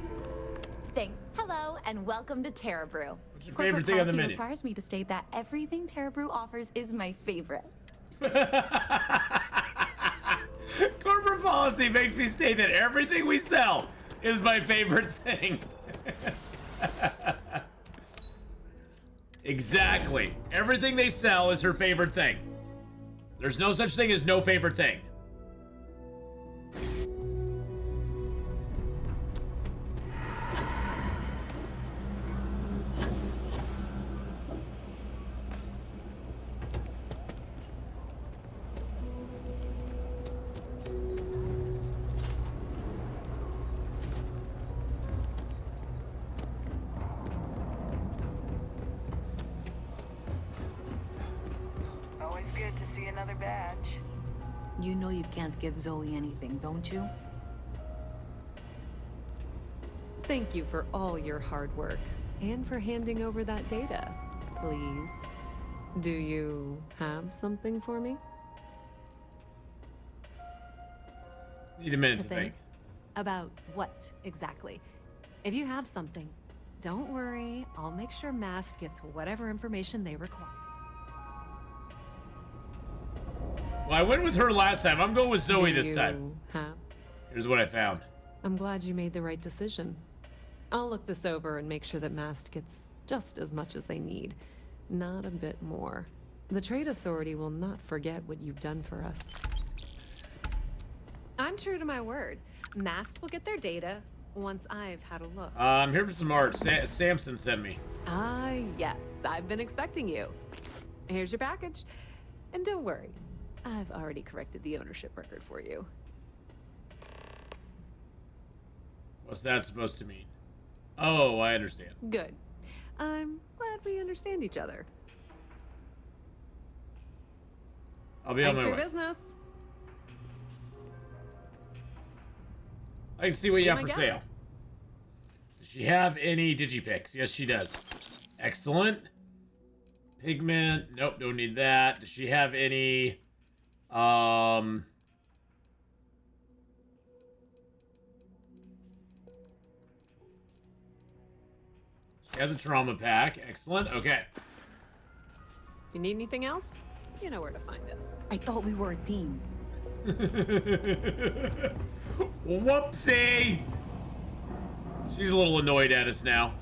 Thanks. Hello, and welcome to Terra Brew. What's your favorite thing on the menu? Requires me to state that everything Terra Brew offers is my favorite. Corporate policy makes me state that everything we sell is my favorite thing. Exactly. Everything they sell is her favorite thing. There's no such thing as no favorite thing. Always good to see another badge. You know you can't give Zoe anything, don't you? Thank you for all your hard work and for handing over that data. Please, do you have something for me? Need a minute to think. About what exactly? If you have something, don't worry. I'll make sure Mast gets whatever information they require. Well, I went with her last time. I'm going with Zoe this time. Have? Here's what I found. I'm glad you made the right decision. I'll look this over and make sure that Mast gets just as much as they need, not a bit more. The Trade Authority will not forget what you've done for us. I'm true to my word. Mast will get their data once I've had a look. I'm here for some art. Samson sent me. Ah, yes. I've been expecting you. Here's your package. And don't worry, I've already corrected the ownership record for you. What's that supposed to mean? Oh, I understand. Good. I'm glad we understand each other. I'll be on my way. Thanks for your business. I can see what you Be have my for guest. sale. Does she have any digipicks? Yes, she does. Excellent. Pigment. Nope, don't need that. Does she have any... She has a trauma pack. Excellent. Okay. If you need anything else, you know where to find us. I thought we were a team. Whoopsie! She's a little annoyed at us now.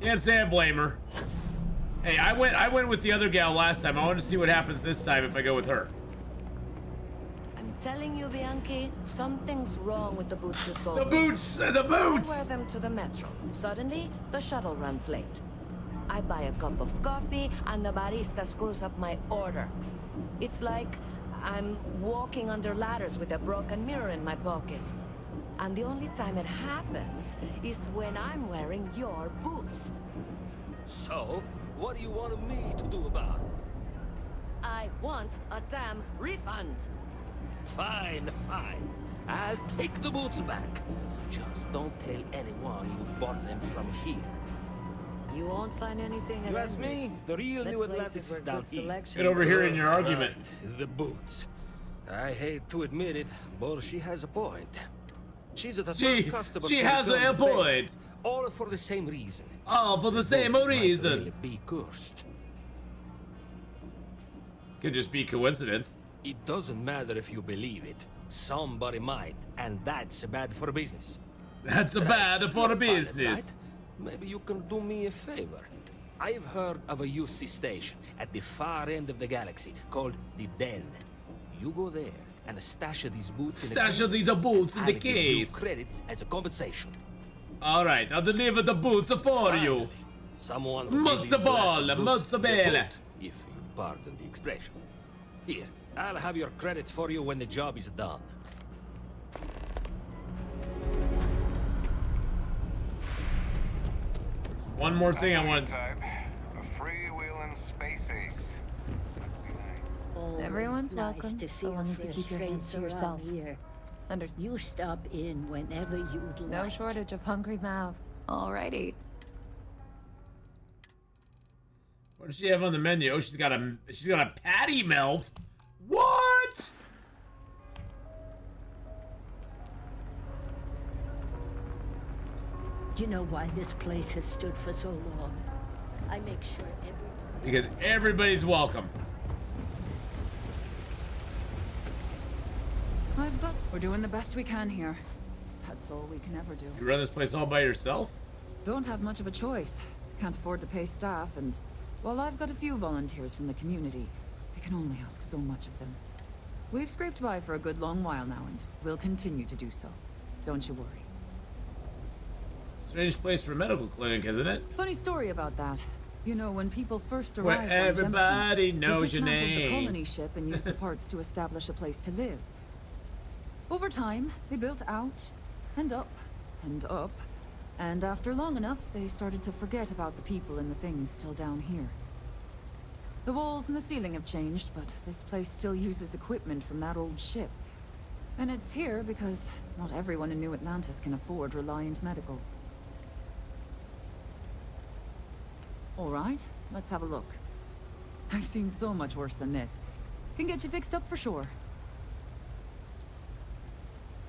Can't say I blame her. Hey, I went with the other gal last time. I want to see what happens this time if I go with her. I'm telling you, Bianchi, something's wrong with the boots you sold. The boots! The boots! I wear them to the metro. Suddenly, the shuttle runs late. I buy a cup of coffee, and the barista screws up my order. It's like I'm walking under ladders with a broken mirror in my pocket. And the only time it happens is when I'm wearing your boots. So, what do you want me to do about it? I want a damn refund. Fine, fine. I'll take the boots back. Just don't tell anyone you bought them from here. You won't find anything at You ask me? Hendrix. The real That New place Atlantis where is down good here. selection Get over here in your argument. Right, the boots. I hate to admit it, but she has a point. She's the third customer she to has return a the bait, point. all for the same reason. All for the same boots might reason. really be cursed. Could just be coincidence. It doesn't matter if you believe it. Somebody might, and that's bad for business. That's bad for You're business. right? Maybe you can do me a favor. I've heard of a UC station at the far end of the galaxy called the Den. You go there and stash these boots in these boots in the I'll give case. you credits as a compensation. All right, I'll deliver the boots for you. Someone Mozza ball, mozza bene. if you pardon the expression. Here, I'll have your credits for you when the job is done. One more thing I want. Type. A freewheeling space ace. Everyone's nice welcome, to see so long a as you keep your fresh hands to face yourself. around here. You stop in whenever you'd like. No shortage of hungry mouths. Alrighty. What does she have on the menu? Oh, she's got a patty melt. What? Do you know why this place has stood for so long? I make sure everyone's... Because everybody's welcome. We're doing the best we can here. That's all we can ever do. You run this place all by yourself? Don't have much of a choice. Can't afford to pay staff, and while I've got a few volunteers from the community, I can only ask so much of them. We've scraped by for a good long while now, and we'll continue to do so. Don't you worry. Strange place for a medical clinic, isn't it? Funny story about that. You know, when people first Where arrived everybody on Jemison, knows they your dismantled name. the colony ship and used the parts to establish a place to live. Over time, they built out, and up, and up, and after long enough, they started to forget about the people and the things still down here. The walls and the ceiling have changed, but this place still uses equipment from that old ship. And it's here because not everyone in New Atlantis can afford Reliant Medical. All right, let's have a look. I've seen so much worse than this. Can get you fixed up for sure.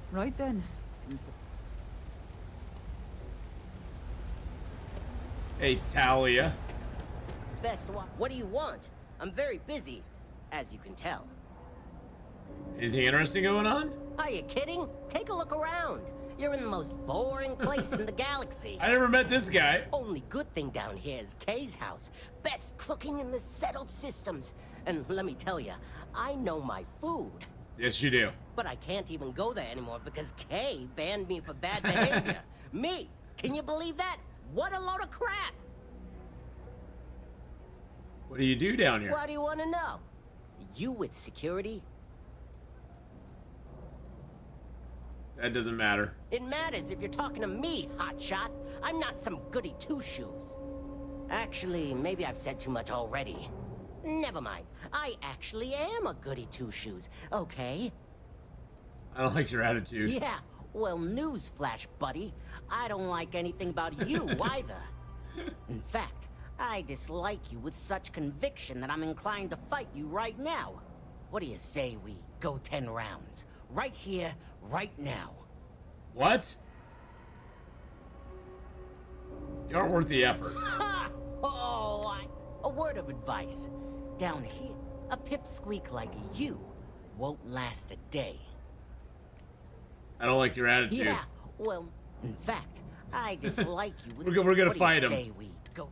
Right then. Hey, Talia. Best one. What do you want? I'm very busy, as you can tell. Anything interesting going on? Are you kidding? Take a look around. You're in the most boring place in the galaxy. I never met this guy. Only good thing down here is Kay's house. Best cooking in the settled systems. And let me tell you, I know my food. Yes, you do. But I can't even go there anymore because Kay banned me for bad behavior. Me! Can you believe that? What a load of crap! What do you do down here? What do you want to know? You with security? That doesn't matter. It matters if you're talking to me, hotshot. I'm not some goody two-shoes. Actually, maybe I've said too much already. Never mind. I actually am a goody two-shoes, okay? I don't like your attitude. Yeah, well, newsflash, buddy. I don't like anything about you either. In fact, I dislike you with such conviction that I'm inclined to fight you right now. What do you say we go 10 rounds? Right here, right now. What? You aren't worth the effort. Ha! Oh, a word of advice. Down here, a pipsqueak like you won't last a day. I don't like your attitude. Yeah, well, in fact, I dislike you with... We're gonna what fight do you him. say we go...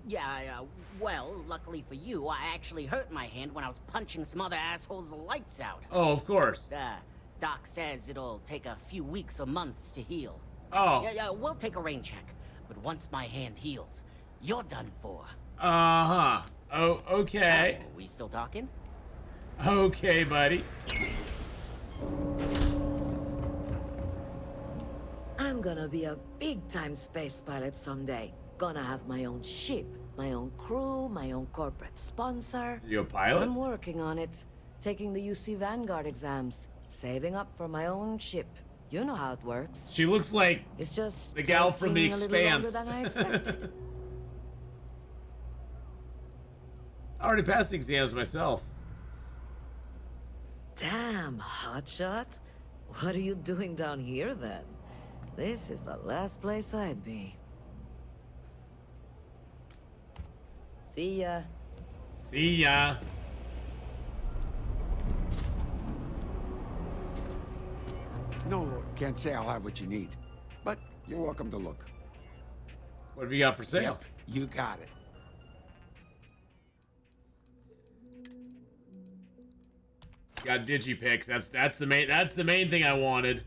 Yeah, well, luckily for you, I actually hurt my hand when I was punching some other assholes' lights out. Oh, of course. Doc says it'll take a few weeks or months to heal. Oh. Yeah, we'll take a rain check. But once my hand heals, you're done for. Uh-huh. Oh, okay. Are we still talking? Okay, buddy. I'm gonna be a big-time space pilot someday. Gonna have my own ship, my own crew, my own corporate sponsor. You a pilot? I'm working on it. Taking the UC Vanguard exams. Saving up for my own ship. You know how it works. She looks like it's just the gal from The taking a little longer Expanse. than I expected. I already passed the exams myself. Damn, hotshot. What are you doing down here then? This is the last place I'd be. See ya. See ya. No, Lord, can't say I'll have what you need. But you're welcome to look. What have you got for sale? Yep, you got it. Got digipicks. That's the main thing I wanted.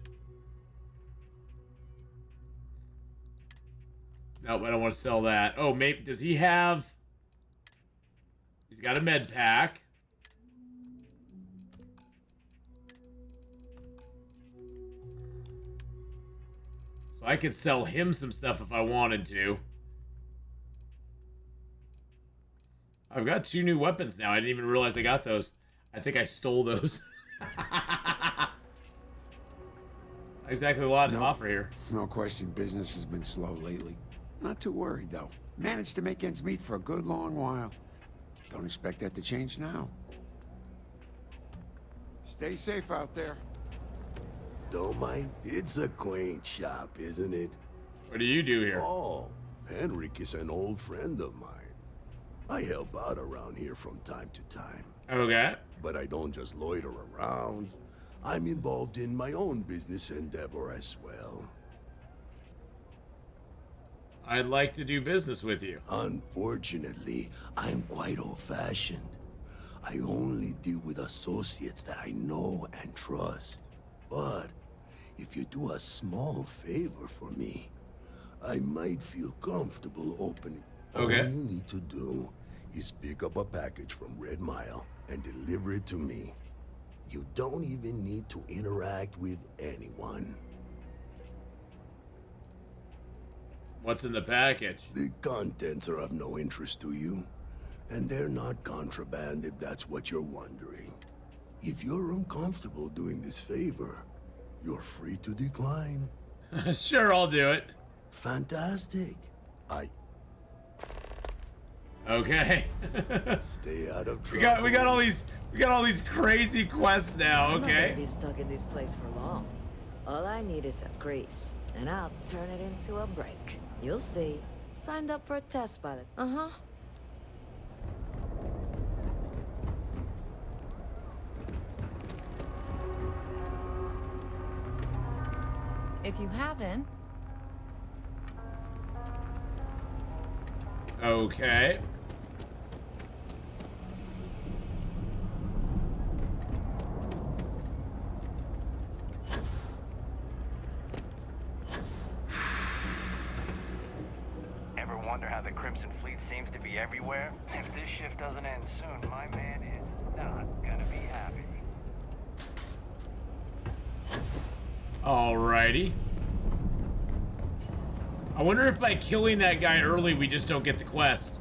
No, I don't want to sell that. Oh, maybe does he have? He's got a med pack. So I could sell him some stuff if I wanted to. I've got 2 new weapons now. I didn't even realize I got those. I think I stole those. Exactly a lot to offer here. No question, business has been slow lately. Not too worried, though. Managed to make ends meet for a good long while. Don't expect that to change now. Stay safe out there. Don't mind. It's a quaint shop, isn't it? What do you do here? Oh, Henrik is an old friend of mine. I help out around here from time to time. Okay. But I don't just loiter around. I'm involved in my own business endeavor as well. I'd like to do business with you. Unfortunately, I'm quite old-fashioned. I only deal with associates that I know and trust. But if you do a small favor for me, I might feel comfortable opening. Okay. All you need to do is pick up a package from Red Mile and deliver it to me. You don't even need to interact with anyone. What's in the package? The contents are of no interest to you, and they're not contraband if that's what you're wondering. If you're uncomfortable doing this favor, you're free to decline. Sure, I'll do it. Fantastic. Okay. Stay out of trouble. we got all these crazy quests now. I'm not Okay. gonna be stuck in this place for long. All I need is a grease, and I'll turn it into a break. You'll see. Signed up for a test pilot. Uh-huh. If you haven't, Okay. Ever wonder how the Crimson Fleet seems to be everywhere? If this shift doesn't end soon, my man is not gonna be happy. Alrighty. I wonder if by killing that guy early, we just don't get the quest.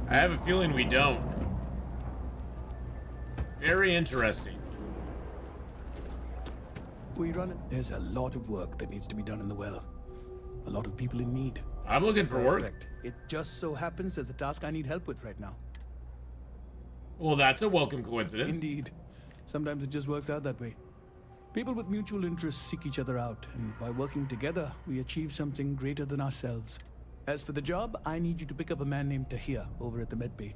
I have a feeling we don't. Very interesting. We run it. There's a lot of work that needs to be done in the well. A lot of people in need. I'm looking for work. Perfect. It just so happens there's a task I need help with right now. Well, that's a welcome coincidence. Indeed. Sometimes it just works out that way. People with mutual interests seek each other out, and by working together, we achieve something greater than ourselves. As for the job, I need you to pick up a man named Tahir over at the medbay.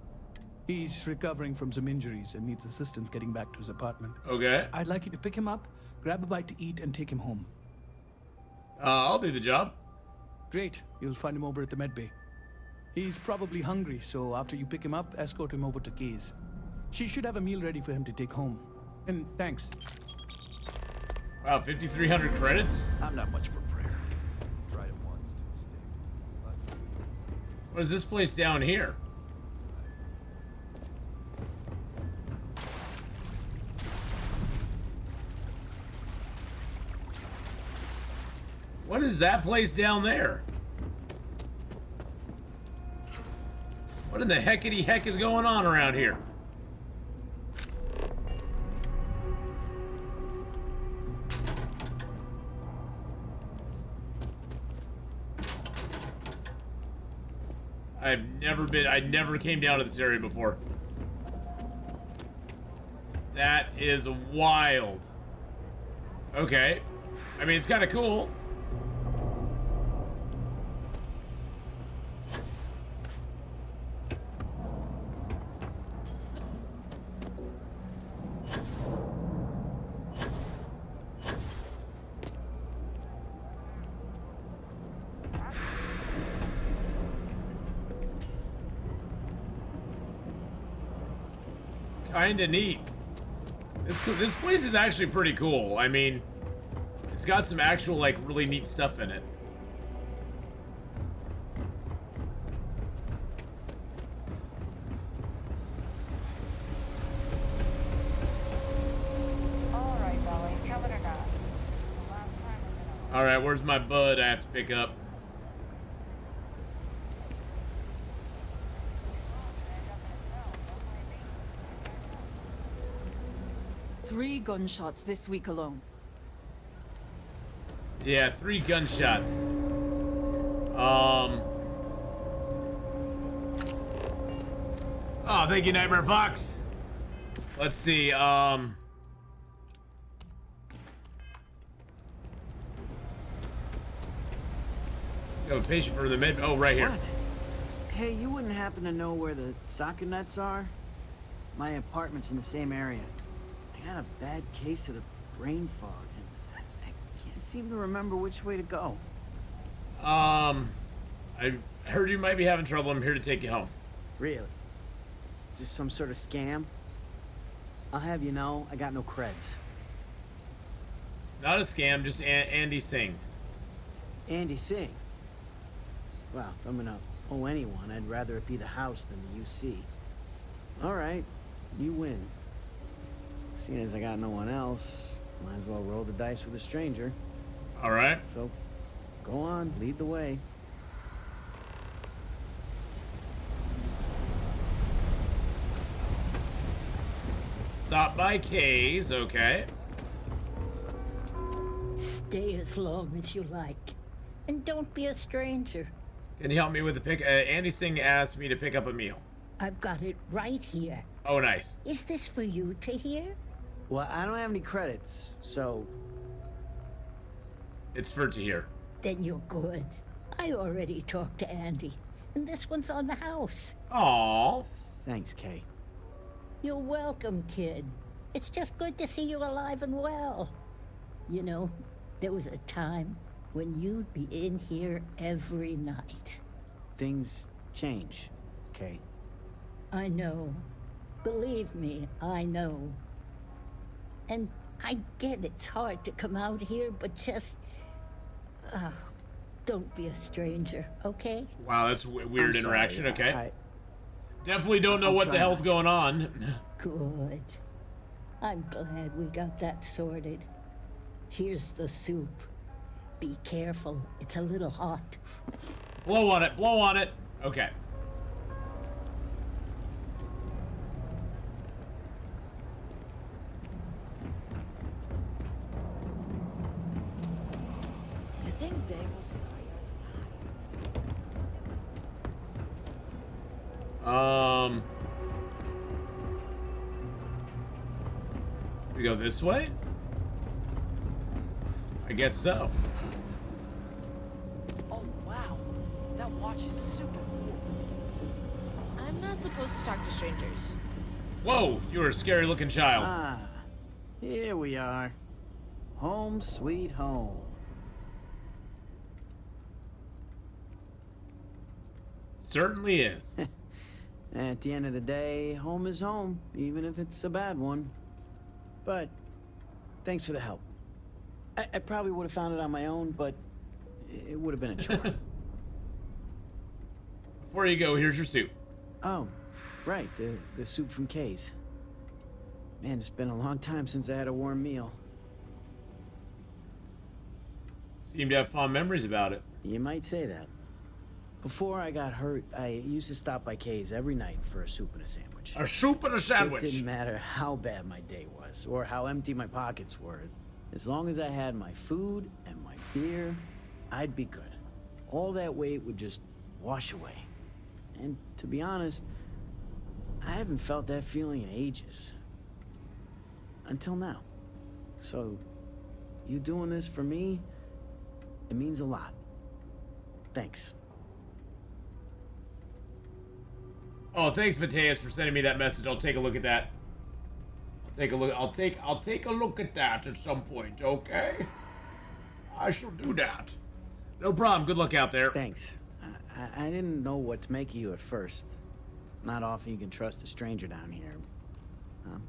He's recovering from some injuries and needs assistance getting back to his apartment. Okay. I'd like you to pick him up, grab a bite to eat, and take him home. I'll do the job. Great. You'll find him over at the medbay. He's probably hungry, so after you pick him up, escort him over to Kay's. She should have a meal ready for him to take home. And thanks. Wow, 5,300 credits? I'm not much for prayer. Tried it once, didn't stick. What is this place down here? What is that place down there? What in the heckity heck is going on around here? I never came down to this area before. That is wild. Okay. I mean, it's kind of cool. Kinda neat. This place is actually pretty cool. I mean, it's got some actual, like, really neat stuff in it. Alright, Dolly, coming or not? Alright, where's my bud I have to pick up? Three gunshots this week alone. Yeah, 3 gunshots. Oh, thank you, Nightmare Fox. Let's see, Got a patient for the mid. Oh, right here. What? Hey, you wouldn't happen to know where the soccer nets are? My apartment's in the same area. I got a bad case of the brain fog, and I can't seem to remember which way to go. I heard you might be having trouble. I'm here to take you home. Really? Is this some sort of scam? I'll have you know, I got no creds. Not a scam, just Andy Singh. Andy Singh? Well, if I'm gonna owe anyone, I'd rather it be the house than the UC. All right, you win. Seeing as I got no one else, might as well roll the dice with a stranger. All right. So, go on, lead the way. Stop by K's, okay. Stay as long as you like. And don't be a stranger. Can you help me with the pick? Andy Singh asked me to pick up a meal. I've got it right here. Oh, nice. Is this for you to hear? Well, I don't have any credits, so... It's for to hear. Then you're good. I already talked to Andy, and this one's on the house. Aww. Thanks, Kay. You're welcome, kid. It's just good to see you alive and well. You know, there was a time when you'd be in here every night. Things change, Kay. I know. Believe me, I know. And I get it's hard to come out here, but just... don't be a stranger, okay? Wow, that's weird interaction, okay. I definitely don't know what the hell's going on. Good. I'm glad we got that sorted. Here's the soup. Be careful, it's a little hot. Blow on it, blow on it. Okay. You think Day will start? We go this way? I guess so. Oh, wow. That watch is super cool. I'm not supposed to talk to strangers. Whoa, you're a scary looking child. Ah, here we are. Home sweet home. Certainly is. At the end of the day, home is home, even if it's a bad one. But, thanks for the help. I probably would have found it on my own, but it would have been a chore. Before you go, here's your soup. Oh, right, the soup from Kay's. Man, it's been a long time since I had a warm meal. Seem to have fond memories about it. You might say that. Before I got hurt, I used to stop by Kay's every night for a soup and a sandwich. A soup and a sandwich? It didn't matter how bad my day was, or how empty my pockets were. As long as I had my food and my beer, I'd be good. All that weight would just wash away. And to be honest, I haven't felt that feeling in ages. until now. So, you doing this for me, it means a lot. Thanks. Oh, thanks, Mateus, for sending me that message. I'll take a look at that. I'll take a look at that at some point, okay? I shall do that. No problem. Good luck out there. Thanks. I didn't know what to make of you at first. Not often you can trust a stranger down here. I'm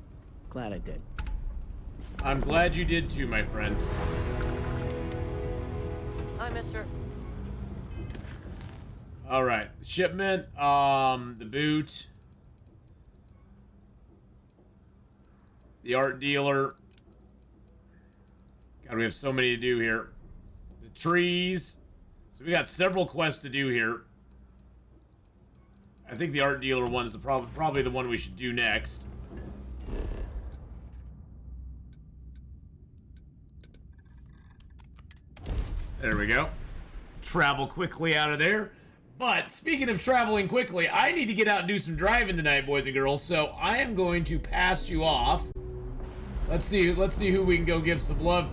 glad I did. I'm glad you did too, my friend. Hi, mister. Alright. Shipment, the boot. The art dealer. God, we have so many to do here. The trees. So we got several quests to do here. I think the art dealer one's probably the one we should do next. There we go. Travel quickly out of there. But speaking of traveling quickly, I need to get out and do some driving tonight, boys and girls. So I am going to pass you off. Let's see who we can go give some love